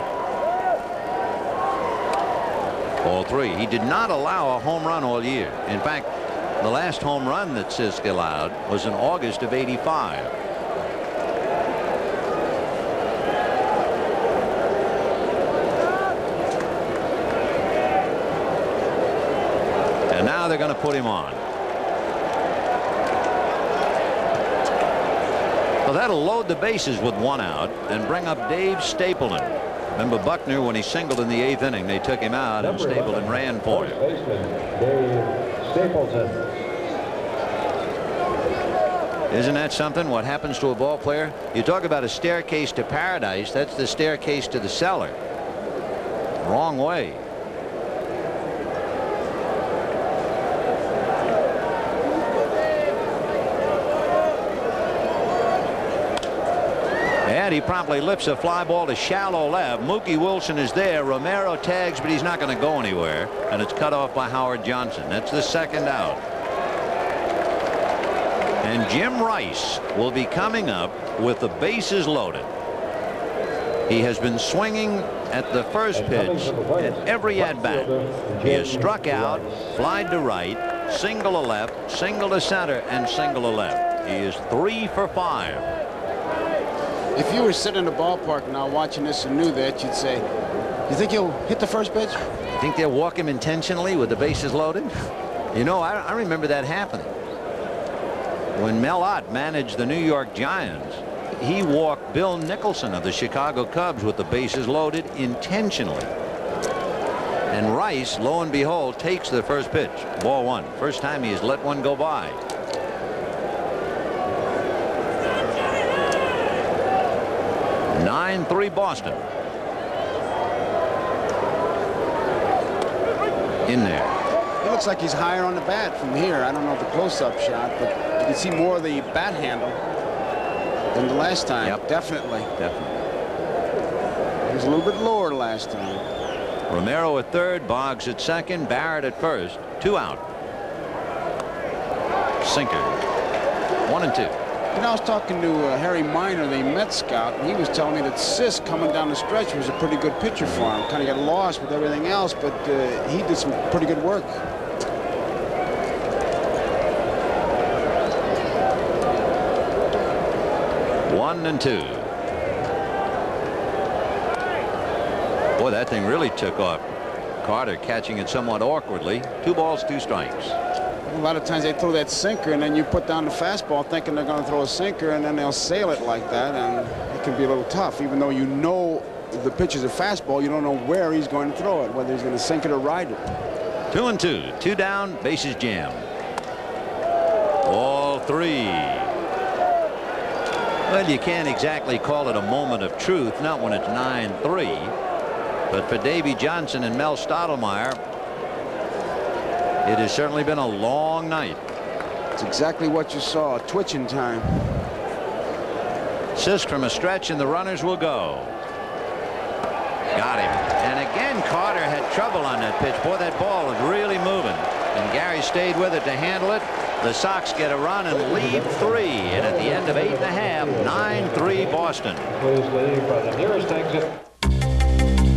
Ball 3. He did not allow a home run all year. In fact, the last home run that Sisk allowed was in August of '85. And now they're going to put him on. Well, that'll load the bases with 1 out and bring up Dave Stapleton. Remember Buckner, when he singled in the 8th inning, they took him out and Stapleton ran for him. Dave Stapleton. Isn't that something? What happens to a ball player? You talk about a staircase to paradise. That's the staircase to the cellar. Wrong way. And he promptly lifts a fly ball to shallow left. Mookie Wilson is there. Romero tags, but he's not going to go anywhere. And it's cut off by Howard Johnson. That's the second out. And Jim Rice will be coming up with the bases loaded. He has been swinging at the first pitch at every at-bat. He has struck out, flied to right, single to left, single to center, and single to left. He is 3 for 5. If you were sitting in the ballpark now watching this and knew that, you'd say, you think he'll hit the first pitch? You think they'll walk him intentionally with the bases loaded? You know, I remember that happening. When Mel Ott managed the New York Giants, he walked Bill Nicholson of the Chicago Cubs with the bases loaded intentionally. And Rice, lo and behold, takes the first pitch. Ball 1. First time he has let one go by. (9-3) Boston. In there. He looks like he's higher on the bat from here. I don't know the close-up shot, but you can see more of the bat handle than the last time. Yep. Definitely. Definitely. He was a little bit lower last time. Romero at third, Boggs at second, Barrett at first. 2 out. Sinker. 1 and 2. You know, I was talking to Harry Minor, the Mets scout, and he was telling me that Sis coming down the stretch was a pretty good pitcher for him. Kind of got lost with everything else, but he did some pretty good work. One and 2. Boy, that thing really took off. Carter catching it somewhat awkwardly. 2 balls, 2 strikes. A lot of times they throw that sinker, and then you put down the fastball thinking they're going to throw a sinker, and then they'll sail it like that, and it can be a little tough. Even though you know the pitch is a fastball, you don't know where he's going to throw it, whether he's going to sink it or ride it. 2 and 2. 2 down, bases jammed. Ball 3. Well, you can't exactly call it a moment of truth, not when it's 9-3. But for Davy Johnson and Mel Stottlemyre, it has certainly been a long night. It's exactly what you saw, twitching time. Sisk from a stretch, and the runners will go. Got him. And again, Carter had trouble on that pitch. Boy, that ball was really moving. And Gary stayed with it to handle it. The Sox get a run and lead 3. And at the end of 8 1/2, 9-3 Boston. Please leave by the nearest exit.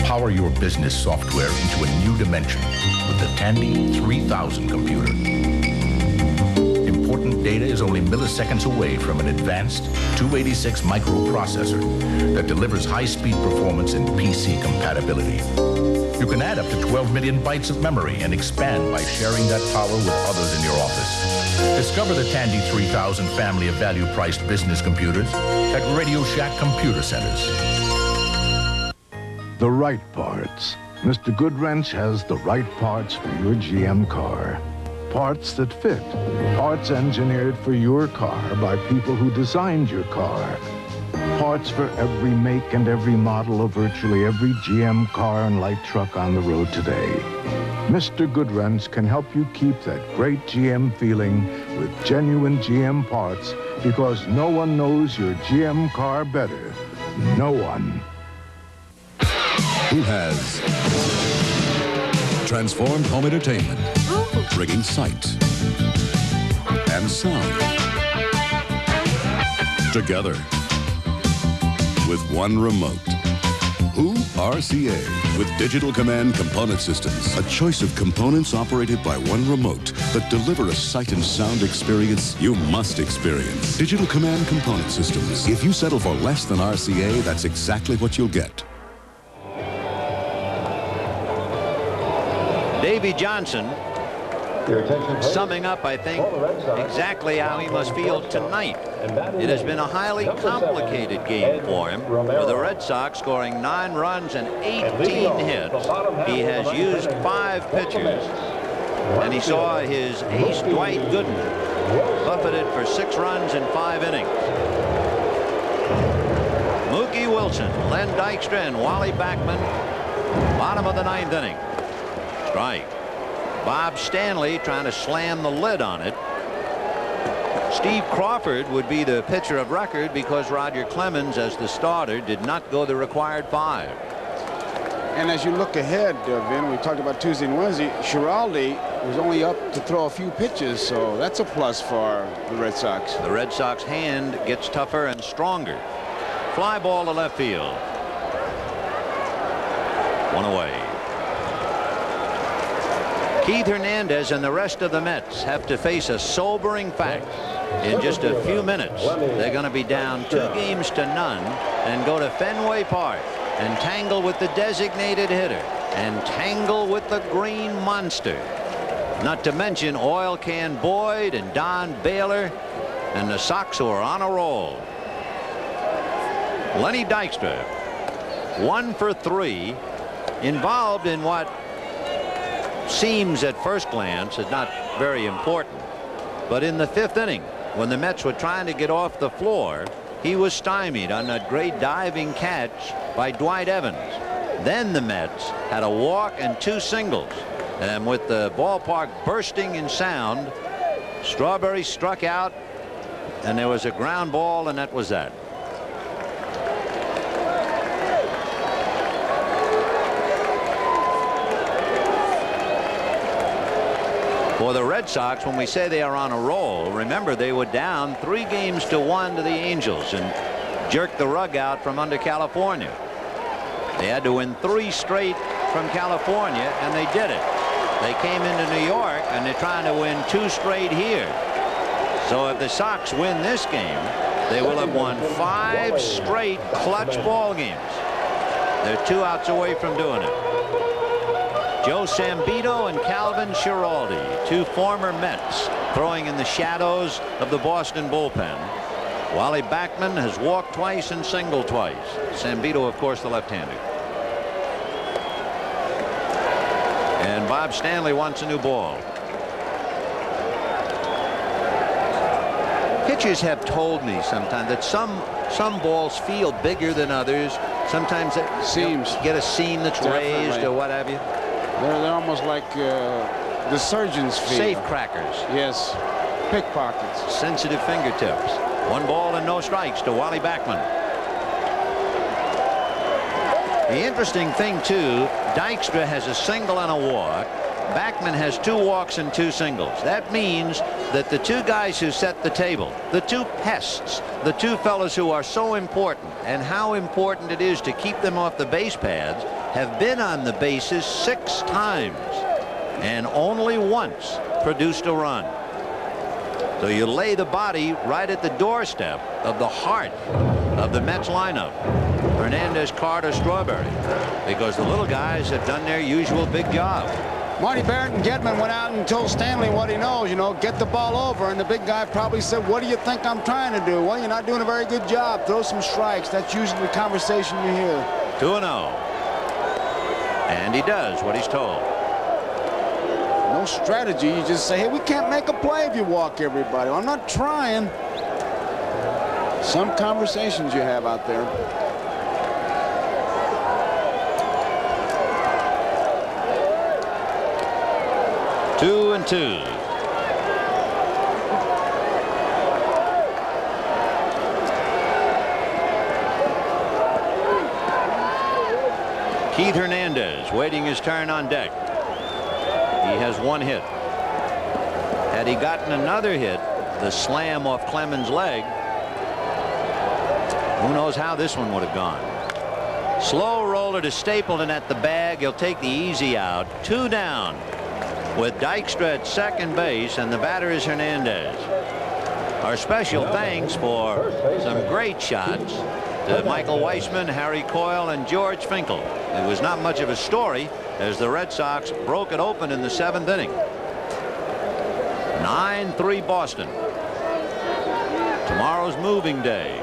Power your business software into a new dimension with the Tandy 3000 computer. Important data is only milliseconds away from an advanced 286 microprocessor that delivers high-speed performance and PC compatibility. You can add up to 12 million bytes of memory and expand by sharing that power with others in your office. Discover the Tandy 3000 family of value-priced business computers at Radio Shack Computer Centers. The right parts. Mr. Goodwrench has the right parts for your GM car. Parts that fit. Parts engineered for your car by people who designed your car. Parts for every make and every model of virtually every GM car and light truck on the road today. Mr. Goodwrench can help you keep that great GM feeling with genuine GM parts, because no one knows your GM car better. No one. Who has transformed home entertainment, bringing sight and sound together with one remote. Who? RCA, with Digital Command Component Systems. A choice of components operated by one remote that deliver a sight and sound experience you must experience. Digital Command Component Systems. If you settle for less than RCA, that's exactly what you'll get. Davy Johnson summing up, I think, exactly how he must feel tonight. It has been a highly complicated game for him, with the Red Sox scoring 9 runs and 18 hits. He has used 5 pitchers, and he saw his ace Dwight Gooden buffeted for 6 runs in 5 innings. Mookie Wilson, Len Dykstra, and Wally Backman, bottom of the 9th inning. Strike. Bob Stanley trying to slam the lid on it. Steve Crawford would be the pitcher of record because Roger Clemens, as the starter, did not go the required 5. And as you look ahead, Vin, we talked about Tuesday and Wednesday, Giraldi was only up to throw a few pitches, so that's a plus for the Red Sox. The Red Sox hand gets tougher and stronger. Fly ball to left field. 1 away. Keith Hernandez and the rest of the Mets have to face a sobering fact. In just a few minutes, they're going to be down 2 games to none and go to Fenway Park and tangle with the designated hitter and tangle with the Green Monster. Not to mention Oil Can Boyd and Don Baylor and the Sox who are on a roll. Lenny Dykstra, 1 for 3, involved in what seems at first glance is not very important. But in the 5th inning, when the Mets were trying to get off the floor, he was stymied on that great diving catch by Dwight Evans. Then the Mets had a walk and 2 singles. And with the ballpark bursting in sound, Strawberry struck out, and there was a ground ball, and that was that. For the Red Sox, when we say they are on a roll, remember they were down 3 games to 1 to the Angels and jerked the rug out from under California. They had to win 3 straight from California, and they did it. They came into New York, and they're trying to win 2 straight here. So if the Sox win this game, they will have won 5 straight clutch ball games. They're 2 outs away from doing it. Joe Sambito and Calvin Schiraldi, 2 former Mets, throwing in the shadows of the Boston bullpen. Wally Backman has walked twice and singled twice. Sambito, of course, the left-hander. And Bob Stanley wants a new ball. Pitchers have told me sometimes that some balls feel bigger than others. Sometimes it seems get a seam that's raised or what have you. They're almost like the surgeon's feel. Safe crackers. Yes. Pickpockets. Sensitive fingertips. 1 ball and no strikes to Wally Backman. The interesting thing, too, Dykstra has a single and a walk. Backman has 2 walks and 2 singles. That means that the 2 guys who set the table, the 2 pests, the 2 fellows who are so important, and how important it is to keep them off the base paths, have been on the bases 6 times and only once produced a run. So you lay the body right at the doorstep of the heart of the Mets lineup. Hernandez, Carter, Strawberry, because the little guys have done their usual big job. Marty Barrett and Gedman went out and told Stanley what he knows, get the ball over, and the big guy probably said, what do you think I'm trying to do? Well, you're not doing a very good job. Throw some strikes. That's usually the conversation you hear. 2-0. And he does what he's told. No strategy. You just say, hey, we can't make a play if you walk everybody. Well, I'm not trying. Some conversations you have out there. Two and 2. Keith Hernandez waiting his turn on deck. He has 1 hit. Had he gotten another hit, the slam off Clemens' leg, who knows how this one would have gone. Slow roller to Stapleton at the bag. He'll take the easy out. 2 down with Dykstra at second base, and the batter is Hernandez. Our special thanks for some great shots to Michael Weissman, Harry Coyle, and George Finkel. It was not much of a story as the Red Sox broke it open in the 7th inning. 9-3 Boston. Tomorrow's moving day,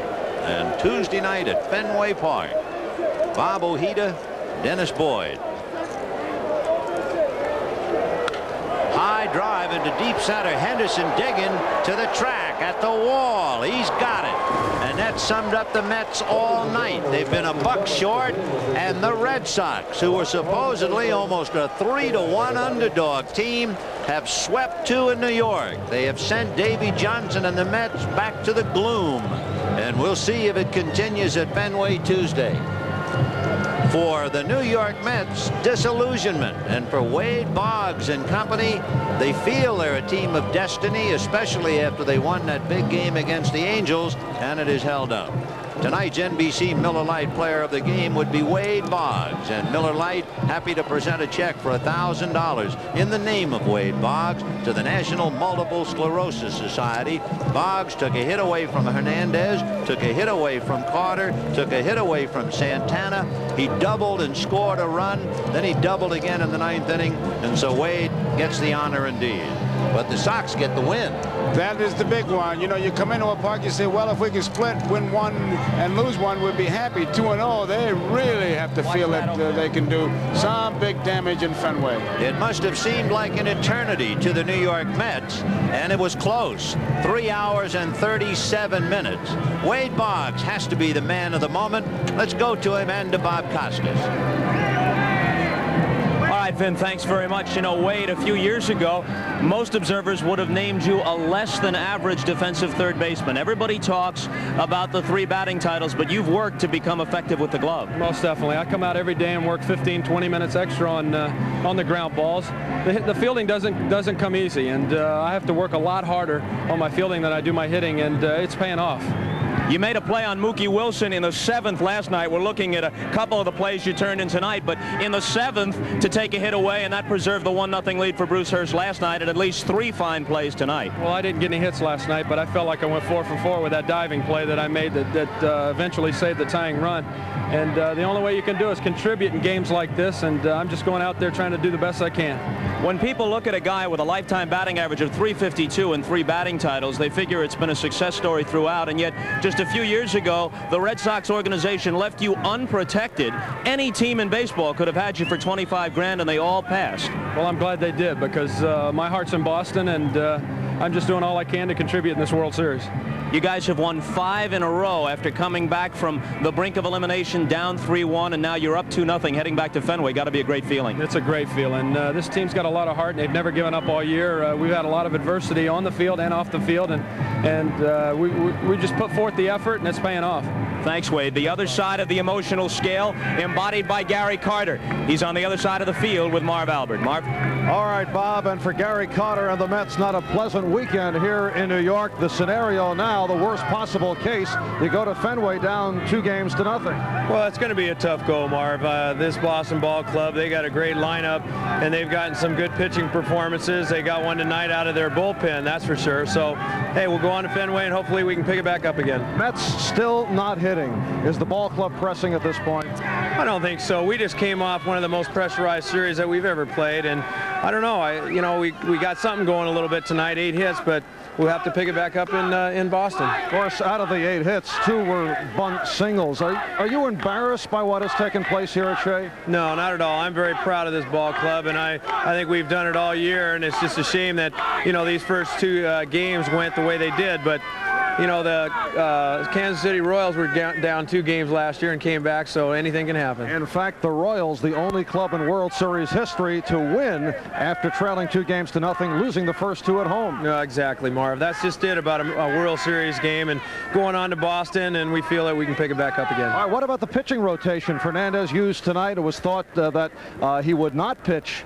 and Tuesday night at Fenway Park, Bob Ojeda, Dennis Boyd. High high drive into deep center. Henderson digging to the track at the wall. He's got it. And that summed up the Mets all night. They've been a buck short, and the Red Sox, who were supposedly almost a 3-1 underdog team, have swept two in New York. They have sent Davy Johnson and the Mets back to the gloom. And we'll see if it continues at Fenway Tuesday. For the New York Mets, disillusionment, and for Wade Boggs and company, they feel they're a team of destiny, especially after they won that big game against the Angels, and it is held up. Tonight's NBC Miller Lite player of the game would be Wade Boggs, and Miller Lite happy to present a check for $1,000 in the name of Wade Boggs to the National Multiple Sclerosis Society. Boggs took a hit away from Hernandez, took a hit away from Carter, took a hit away from Santana. He doubled and scored a run, then he doubled again in the 9th inning, and so Wade gets the honor indeed. But the Sox get the win. That is the big one. You know, you come into a park, you say, well, if we can split, win one and lose one, we'd be happy. 2-0, they really have to feel that they can do some big damage in Fenway. It must have seemed like an eternity to the New York Mets, and it was close. 3 hours and 37 minutes. Wade Boggs has to be the man of the moment. Let's go to him and to Bob Costas. All right, Vin, thanks very much. You know, Wade, a few years ago, most observers would have named you a less than average defensive third baseman. Everybody talks about the 3 batting titles, but you've worked to become effective with the glove. Most definitely. I come out every day and work 15, 20 minutes extra on the ground balls. The fielding doesn't come easy, and I have to work a lot harder on my fielding than I do my hitting, and it's paying off. You made a play on Mookie Wilson in the 7th last night. We're looking at a couple of the plays you turned in tonight, but in the 7th to take a hit away, and that preserved the 1-0 lead for Bruce Hurst last night, and at least 3 fine plays tonight. Well, I didn't get any hits last night, but I felt like I went 4 for 4 with that diving play that I made that eventually saved the tying run. And the only way you can do is contribute in games like this, and I'm just going out there trying to do the best I can. When people look at a guy with a lifetime batting average of .352 and 3 batting titles, they figure it's been a success story throughout, and yet just a few years ago, the Red Sox organization left you unprotected. Any team in baseball could have had you for 25 grand, and they all passed. Well, I'm glad they did, because my heart's in Boston, and I'm just doing all I can to contribute in this World Series. You guys have won 5 in a row after coming back from the brink of elimination, down 3-1, and now you're up 2-0 heading back to Fenway. Got to be a great feeling. It's a great feeling. This team's got a lot of heart, and they've never given up all year. We've had a lot of adversity on the field and off the field, and we just put forth the effort, and it's paying off. Thanks, Wade. The other side of the emotional scale, embodied by Gary Carter. He's on the other side of the field with Marv Albert. Marv? All right, Bob, and for Gary Carter and the Mets, not a pleasant weekend here in New York. The scenario now, the worst possible case, you go to Fenway down 2-0. Well, it's going to be a tough go, Marv. This Boston Ball Club, they got a great lineup, and they've gotten some good pitching performances. They got one tonight out of their bullpen, that's for sure. So, hey, we'll go on to Fenway, and hopefully we can pick it back up again. Mets still not hitting. Is the ball club pressing at this point? I don't think so. We just came off one of the most pressurized series that we've ever played, and I don't know. We got something going a little bit tonight, 8 hits, but we'll have to pick it back up in Boston. Of course, out of the 8 hits, 2 were bunt singles. Are you embarrassed by what has taken place here at Shea? No, not at all. I'm very proud of this ball club, and I think we've done it all year, and it's just a shame that, these first 2 games went the way they did, but the Kansas City Royals were down 2 games last year and came back, so anything can happen. In fact, the Royals, the only club in World Series history to win after trailing 2-0, losing the first 2 at home. No, exactly, Marv. That's just it about a World Series game, and going on to Boston, and we feel that we can pick it back up again. All right, what about the pitching rotation? Fernandez used tonight. It was thought that he would not pitch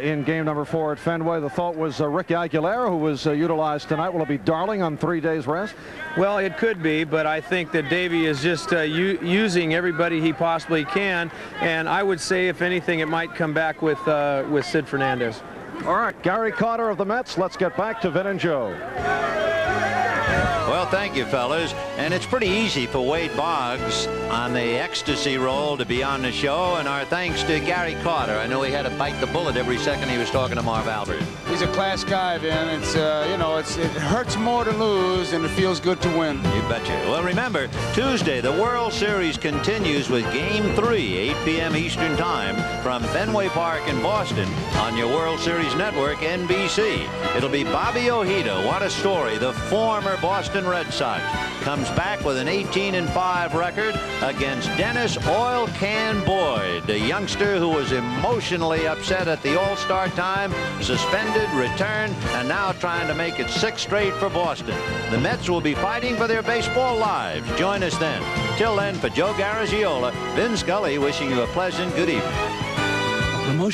in game number 4 at Fenway. The thought was Ricky Aguilera, who was utilized tonight. Will it be Darling on 3 days rest? Well, it could be, but I think that Davey is just using everybody he possibly can, and I would say, if anything, it might come back with Sid Fernandez. All right, Gary Carter of the Mets. Let's get back to Vin and Joe. Well, thank you, fellas. And it's pretty easy for Wade Boggs on the ecstasy roll to be on the show. And our thanks to Gary Carter. I know he had to bite the bullet every second he was talking to Marv Albert. He's a class guy, Vin. It's, it hurts more to lose than it feels good to win. You betcha. Well, remember, Tuesday, the World Series continues with Game 3, 8 p.m. Eastern Time from Fenway Park in Boston on your World Series network, NBC. It'll be Bobby Ojeda. What a story. The former Boston Red Sox comes back with an 18-5 record against Dennis Oil Can Boyd, a youngster who was emotionally upset at the All-Star time, suspended, returned, and now trying to make it 6 straight for Boston. The Mets will be fighting for their baseball lives. Join us then. Till then, for Joe Garagiola, Vin Scully wishing you a pleasant good evening. Promotion.